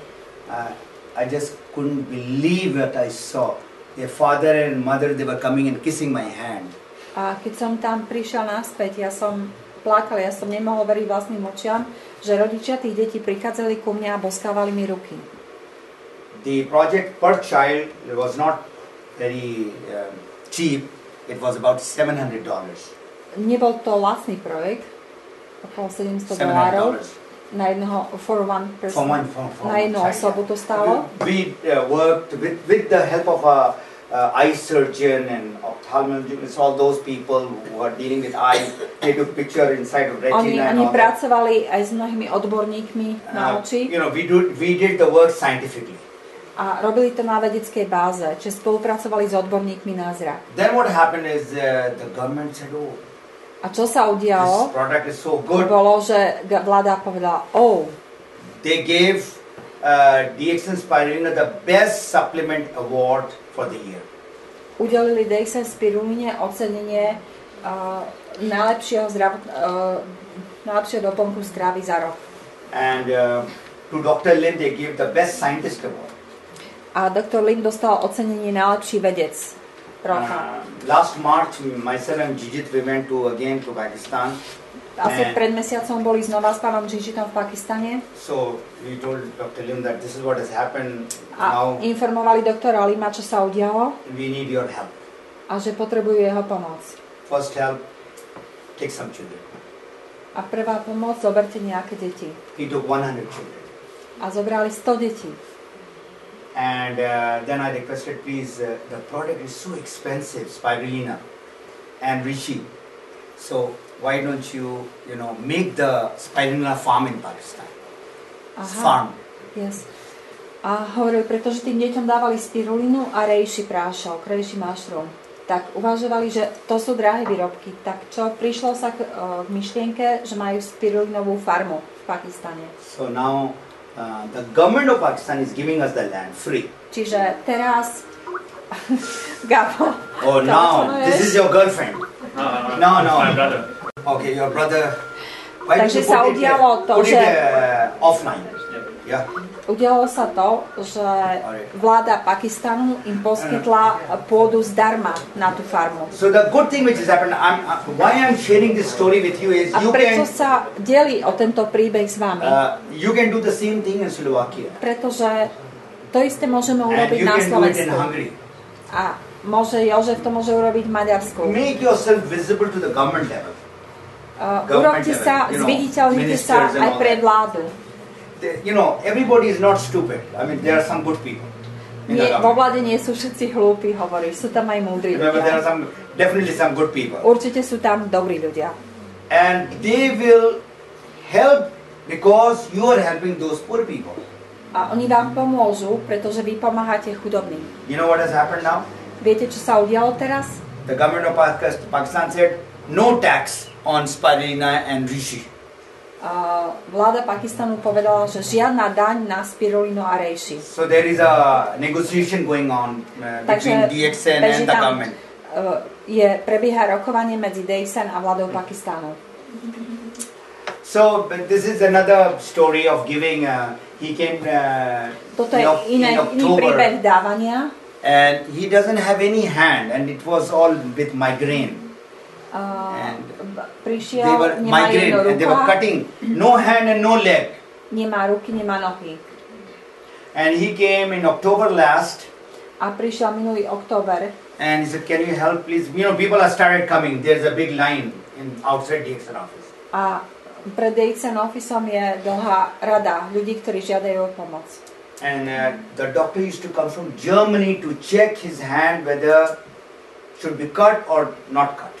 I just couldn't believe what I saw. Their father and mother, they were coming and kissing my hand. A keď som tam prišiel naspäť, ja som plakal, ja som nemohol veriť vlastným očiam, že rodičia tých detí prichádzali ku mne a boskávali mi ruky. The project per child was not very cheap. It was about $700. Nebol to lacný projekt, okolo $700 na jedného, for one person, na jednu osobu to stálo. We worked with the help of eye surgeon and ophthalmologist, all those people who are dealing with eyes. They took picture inside of retina and Oni all that. pracovali aj s mnohými odborníkmi na oči We did the work scientifically. a robili to na vedeckej báze, čiže spolupracovali s odborníkmi na zrak. Then what happened is the government said, oh, A čo sa this udialo, product is so good. bolo, že vláda povedala, They gave DXN Spirulina the best supplement award for the year. udelili DXN Spiruline ocenenie najlepšieho doplnku stravy za rok. And to Dr. Lim, they gave the best scientist award. A doktor Lim dostal ocenenie najlepší vedec roka. Last March, myself and Jijit, we went to Pakistan. Asi pred mesiacom boli znova s pánom Jijitom v Pakistane. So we told Dr. Lim that this is what has happened A now. informovali doktora Lima, čo sa udialo We need your help. a že potrebujú jeho pomoc. First help, take some children. A prvá pomoc, zoberte nejaké deti. He took 100 children. A zobrali 100 detí. And then I requested, please, the product is so expensive, spirulina and Rishi. So why don't you make the spirulina farm in Pakistan? Farm. Yes. A hovorili, pretože tým deťom dávali spirulinu a rejši prášok, rejši mushroom. tak uvažovali, že to sú drahé výrobky. Tak čo prišlo sa k myšlienke, že majú spirulinovú farmu v Pakistane. So now the government of Pakistan is giving us the land free. Čiže teraz Gabo. Oh, now this is your girlfriend. No. My brother. Okay, your brother. Why Takže did you sa put it, udialo to, put že it offline? Yeah. udialo sa to, že vláda Pakistanu im poskytla pôdu zdarma na tú farmu. So the good thing which has happened, why I'm sharing this story with you is A you prečo can sa delí o tento príbeh s vami? you can do the same thing in Slovakia, Pretože to isté môžeme and urobiť you na can do it in Slovensku. Hungary. A Jožef to môže urobiť v Maďarsku. Make yourself visible to the government level. Urobte sa, zviditeľnite sa aj pre vládu. You know, everybody is not stupid. I mean, there are some good people. Vo vláde nie sú všetci hlúpi, hovoríš, sú tam aj múdri Remember, there are ľudia. definitely some good people. Určite sú tam dobrí ľudia. And they will help because you are helping those poor people. A oni vám pomôžu, pretože vy pomáhate chudobným. You know what has happened now? Viete, čo sa udialo teraz? The government of Pakistan said no tax on spirulina and reishi. Vláda Pakistanu povedala, že žiadna daň na spirulinu a reishi. So there is a negotiation going on between DXN and the government. Prebieha rokovanie medzi DXN a vládou Pakistanu. So this is another story of giving. He came Toto je in iný October, príbeh dávania. and he doesn't have any hand, and it was all with migraine. And they Prišiel, were nemá migraine, jedno and they were ruka, cutting. No hand and no leg. nemá ruky, nemá nohy. And he came in October last, A prišiel minulý október and he said, "Can you help, please?" You know, people have started coming. There's a big line outside DXN office. a pred DXN officeom je dlhá rada ľudí, ktorí žiadajú o pomoc. And the doctor used to come from Germany to check his hand whether should be cut or not cut.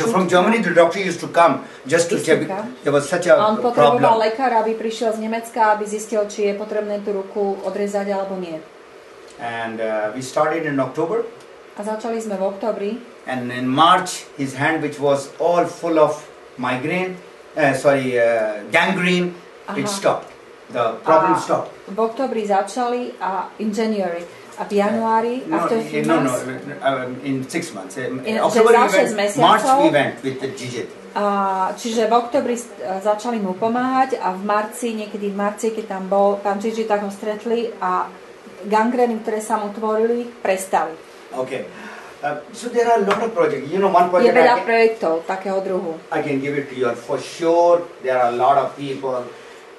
From Germany, the doctor used to come just to check. There was such a On potreboval problem. lekára, aby prišiel z Nemecka, aby zistil, či je potrebné tú ruku odrezať alebo nie. And we started in October. A začali sme v októbri. And in March, his hand, which was all full of gangrene, it stopped. The problem stopped. V októbri začali a inžinieri. A v januári, after few months, in 6 months. Že October za we 6 went, mesiacov. March we went with the GJ. Čiže v oktobri začali mu pomáhať a v marci, niekedy v marci, keď tam bol pán Gigi, tak ho stretli a gangrény, ktoré sa mu tvorili, prestali. Okay. So there are a lot of projects. You know, one Je project veľa projektov takého druhu. I can give it to you. For sure, there are a lot of people.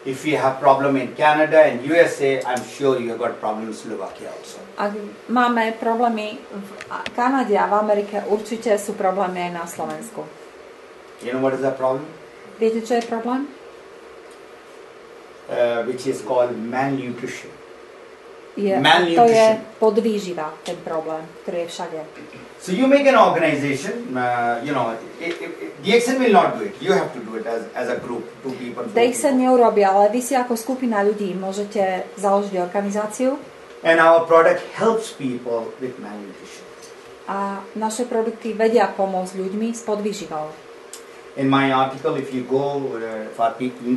If you have problem in Canada and USA, I'm sure you have got problems in Slovakia also. Ak máme problémy v Kanade a v Amerike, určite sú problémy aj na Slovensku. You know what is the problem? Viete, čo je problém? Which is called malnutrition. To je podvýživa, ten problém, ktorý je všade. So you make an organization, you know, DXN will not do it. You have to do it as a group, 2 people. DXN neurobí, ale vy si ako skupina ľudí môžete založiť organizáciu. And our product helps people with malnutrition. A naše produkty vedia pomôcť ľuďmi s podvýživou. In my article, if you go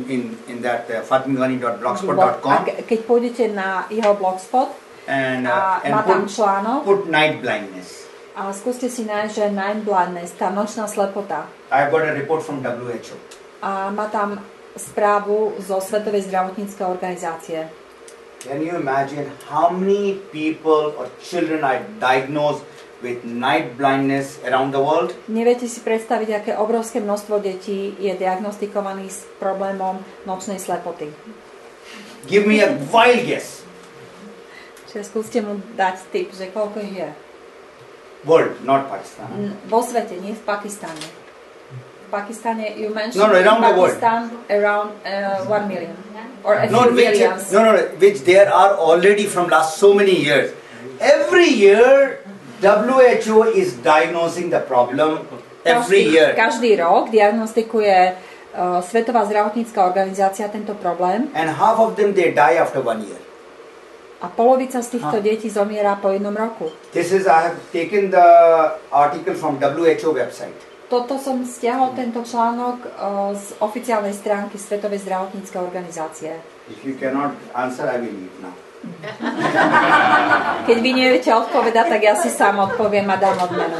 in that fatemigani.blogspot.com, keď pôjdete na jeho blogspot and má tam článok put night blindness. a skúste si nájsť, že night blindness, tá nočná slepota. I've got a report from WHO. A má tam správu zo Svetovej zdravotníckej organizácie. Can you imagine how many people or children are diagnosed with night blindness around the world? Neviete si predstaviť, aké obrovské množstvo detí je diagnostikovaných s problémom nočnej slepoty. Give me a wild guess. Čiže skúste mu dať tip, že koľko ich je. World, not Pakistan. Vo svete, nie v Pakistane. V Pakistane, you mentioned around the world. Pakistan around 1 million. Or a few millions. Which there are already from last so many years. Every year, WHO is diagnosing the problem. Every year. Každý rok diagnostikuje Svetová zdravotnícka organizácia tento problém. And half of them they die after 1 year. A polovica z týchto detí zomiera po 1 roku. This is, I have taken the article from WHO website. Toto som stiahol tento článok z oficiálnej stránky Svetovej zdravotníckej organizácie. If you cannot answer, I will leave now. Keď vy neviete odpovedať, tak ja si sám odpoviem a dám odmenu.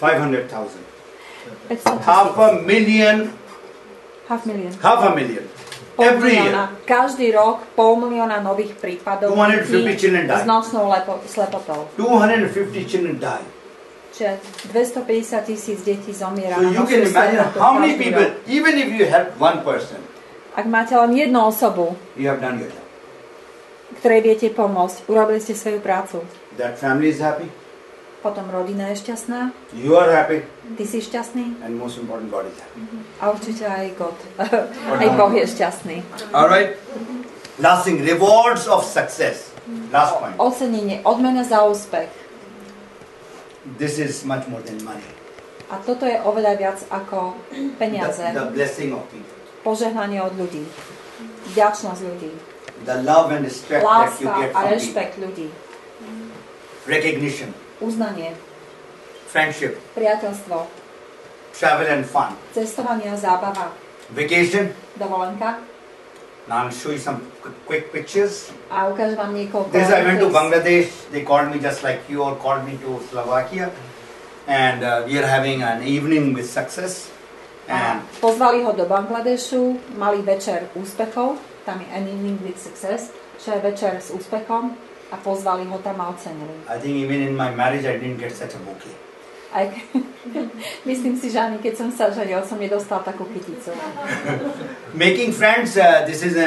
500,000. 500 000. Half a million. Pol Every year. milióna. Každý rok 500,000 nových prípadov 250 children die. s nočnou slepotou. 250 children die. Čiže 250,000 detí zomiera So na you nočnú can imagine slepotu how many každý people, rok. even if you help one person, Ak máte len jednu osobu, you have done your job. ktorej viete pomôcť, urobili ste svoju prácu. That family is happy, Potom rodina je šťastná, you are happy, ty si šťastný and most important, God is happy. a určite aj God. Aj Boh je šťastný. All right. Last thing, rewards of success. Last point. Ocenenie, odmena za úspech. This is much more than money. A toto je oveľa viac ako peniaze. The blessing of people, Požehnanie od ľudí. Vďačnosť ľudí. the love and respect that you Láska get a from people, rešpekt ľudí. recognition, Uznanie, friendship, priateľstvo, travel and fun, cestovanie a zábava, vacation. dovolenka. Now I'll show you some quick pictures. A ukážem vám niekoľko. This I went to pictures. Bangladesh. They called me just like you all called me to Slovakia, and we are having an evening with success. A And pozvali ho do Bangladešu, mali večer úspechov, tam je an evening with success, čo je večer s úspechom a pozvali ho tam a ocenili. I think even in my marriage I didn't get such a bouquet. Aj myslím si, že ani keď som sa ženil, som nedostal takú kyticu. Making friends. This is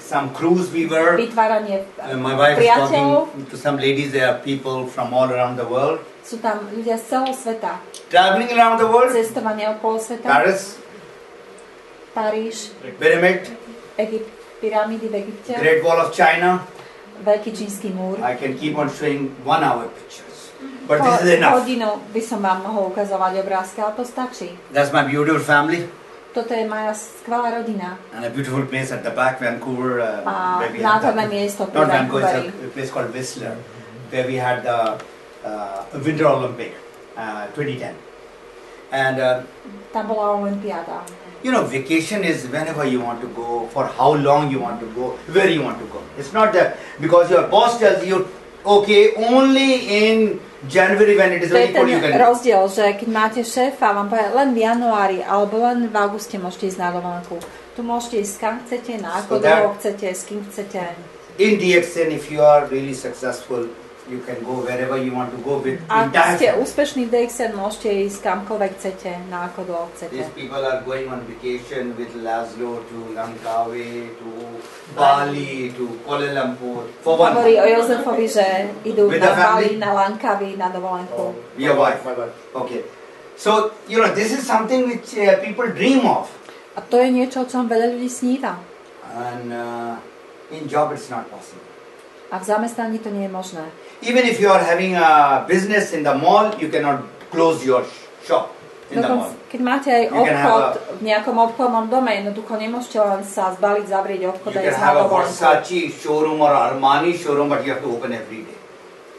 some cruise we were. Vytváranie My wife is priateľov. talking to some ladies. There are people from all around the world. Sú tam ľudia z celého sveta. Traveling around the world. Cestovanie okolo sveta. Paris, Paríž, Pyramid, Egypt, pyramídy v Egypte, Great Wall of China. Veľký čínsky múr. I can keep on showing 1 hour pictures. But this is enough. Hodinu by som vám mohol ukazovať obrázky, ale to stačí. That's my beautiful family. Toto je moja skvelá rodina. And a beautiful place at the back, Vancouver. A Where we had nádherné miesto pri not Vancouver, Vancouveri. it's a place called Whistler, where we had the Winter Olympic 2010. And Tam bola olympiáda. you know, vacation is whenever you want to go, for how long you want to go, where you want to go. It's not that because your boss tells you, okay, only in January when it is To je very cold ten you can go. rozdiel, že keď máte šéfa, vám povie len v januári alebo len v auguste môžete ísť na dovolenku. Tu môžete ísť kam chcete, na ako dlho chcete, s kým chcete. In DXN, if you are really successful, you can go wherever you want to go with Ak entire ste family. úspešní v DXN, môžete ísť kamkoľvek chcete, na ako dlho chcete. These people are going on vacation with Laszlo to Langkawi, to Bali, to Kuala Lumpur for 1 Hovorí o month. Jozefovi, že idú With na the family? Bali, na Langkawi, na dovolenku. Your wife. My wife. Okay. So, you know, this is something which people dream of. A to je niečo, o čom veľa ľudí sníva. And in job it's not possible. A v zamestnaní to nie je možné. Even if you are having a business in the mall, you cannot close your shop in the mall. Dokonca, keď máte aj You can obchod have v nejakom obchodnom dome, jednoducho nemôžete len sa zbaliť, zavrieť obchod You a can ísť na have a dovolenku. Versace showroom or Armani showroom, but you have to open every day.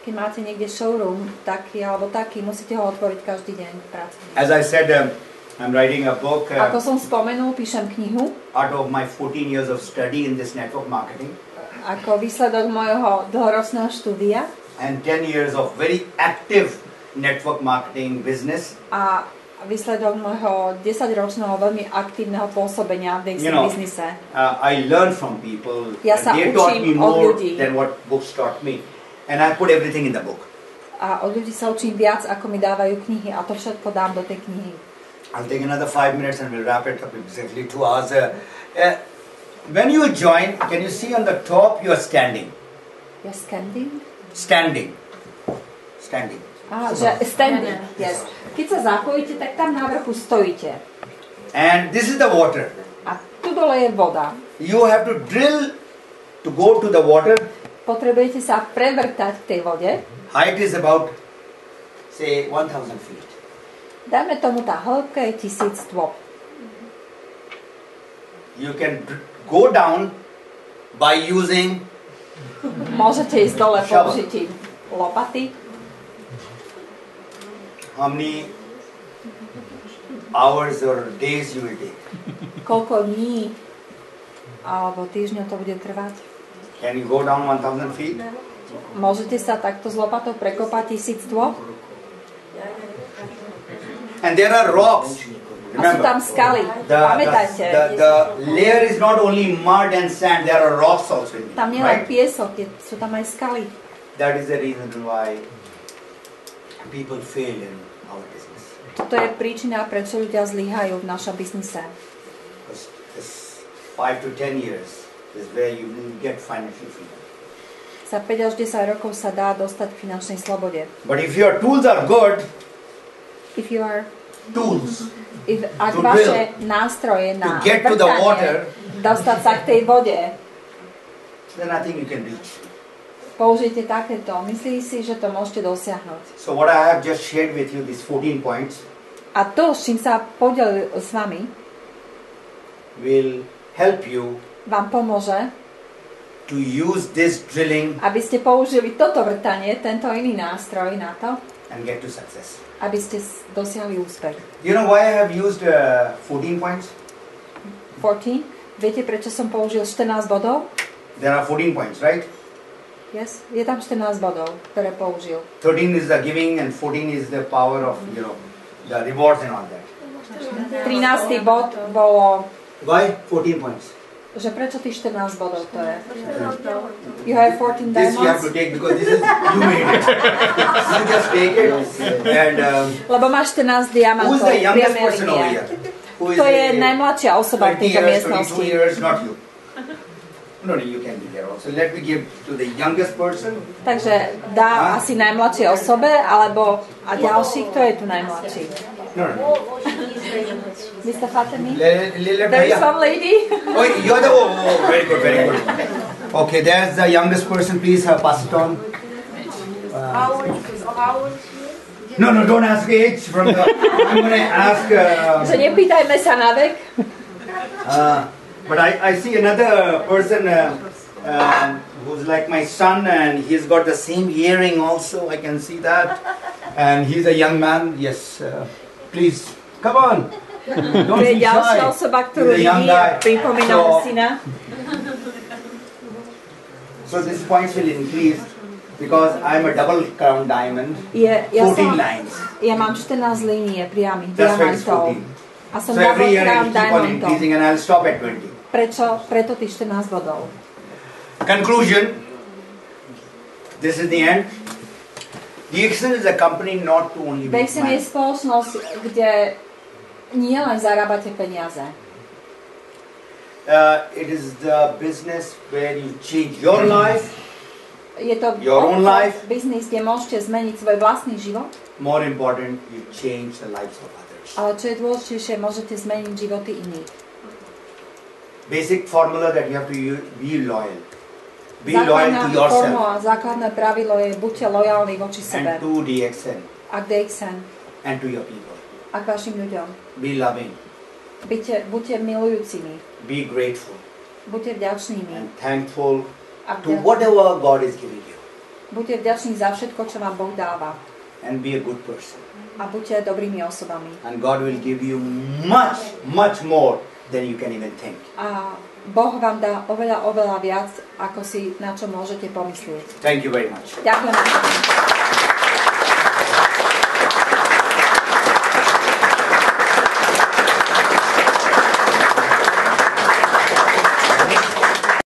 Keď máte niekde showroom taký alebo taký, musíte ho otvoriť každý deň v práci. As I said, I'm writing a book Ako som spomenul, píšem knihu out of my 14 years of study in this network marketing ako výsledok môjho dlhoročného štúdia and 10 years of very active network marketing business. a výsledok môjho 10-ročného veľmi aktívneho pôsobenia v DXN biznise. I learn from people. Ja And sa they taught učím me od more ľudí. than what books taught me. And I put everything in the book. A od ľudí sa učím viac, ako mi dávajú knihy a to všetko dám do tej knihy. I'll take another 5 minutes and we'll wrap it up exactly 2 hours. When you join, can you see on the top you are standing? Ja standing? Standing. Standing. Že standing, yes. Keď sa zapojíte, tak tam na vrchu stojíte. And this is the water. A tu dole je voda. You have to drill to go to the water. Potrebujete sa prevrtať k tej vode. Height is about, say, 1,000 feet. Dajme tomu, tá hĺbka je 1000 stôp. You can go down by using Môžete ísť dole Shovel. použitím lopaty. how many hours or days you will take. Koľko dní alebo týždňov to bude trvať? Can you go down 1,000 feet? Môžete sa takto s lopatou prekopať 1000 dvoch? And there are rocks. A sú tam Remember, skaly. Pamätajte. the layer is not only mud and sand, there are rocks also in it, Tam nie len right? piesok, sú tam aj skaly. That is the reason why people fail in our business. Toto je príčina, prečo ľudia zlyhajú v našom biznise. This 5 to 10 years is where you will get financial freedom. Za 5 až 10 rokov sa dá dostať k finančnej slobode. But if your tools are good, If you are, tools ak To vaše nástroje na to get to the water, dostať sa k tej vode, then I think you can reach. použijte takéto. Myslí si, že to môžete dosiahnuť. So what I have just shared with you, these 14 points, A to, s čím sa podelil s vami, will help you vám pomôže, to use this drilling aby ste použili toto vrtanie, tento iný nástroj na to, and get to success. aby ste dosiahli úspech. You know why I have used 14 points? 14. Viete, prečo som použil 14 bodov? There are 14 points, right? Yes, je tam 14 bodov, ktoré použil. 13 is the giving and 14 is the power of, the rewards and all that. 13. bod bolo, Why 14 points? že prečo tých 14 bodov to je? You have 14 This you have to diamonds? take because this is, you made it. You just take it and Lebo máš 14 diamantov. who's the youngest priame person over linie. here? Who is To je the najmladšia osoba v 20 tejto years, miestnosti. 22 years, not you. No, you can be there also. Let me give to the youngest person. Takže dá asi najmladšej osobe, alebo a ďalší, kto je tu najmladší? No. Mr. Fatemi? Let There is one lady. Oh, you're the very good, very good. Okay, there's the youngest person. Please pass it on. No, don't ask age. I'm gonna ask. Že nepýtajme sa na vek. But I see another person who's like my son, and he's got the same hearing also. I can see that, and he's a young man. Yes, please come on. To Don't je be ďalšia shy. osoba, ktorú He's a young vidí a guy. pripomína mu syna. So these points will increase because I'm a double crown diamond. Ja 14 lines. mám 14 línie priamých That's why it's diamantov. 14. A som So every double year crown it will keep on diamantov. increasing, and I'll stop at 20. Preto tých 14 bodov. Conclusion. This is the end. DXN is a company not to only make DXN je money. spoločnosť, kde nie len zarábate peniaze. It is the business where you change your life. Je to Your own life. biznis, kde môžete zmeniť svoj vlastný život, More important, you change the lives of others. ale čo je dôležitejšie, môžete zmeniť životy iných. Basic formula that you have to be loyal. Be loyal to yourself formula, základné pravidlo je buďte lojálni voči sebe and to DXN a k DXN and to your people. a k vašim ľuďom. Be loving, Buďte milujúcimi, be grateful buďte vďačnými and thankful a to whatever God is giving you, buďte vďační za všetko, čo vám Boh dáva and be a good person. a buďte dobrými osobami. And God will give you much, much more than you can even think. A Boh vám dá oveľa, oveľa viac, ako si na čo môžete pomyslieť. Thank you very much. Ďakujem.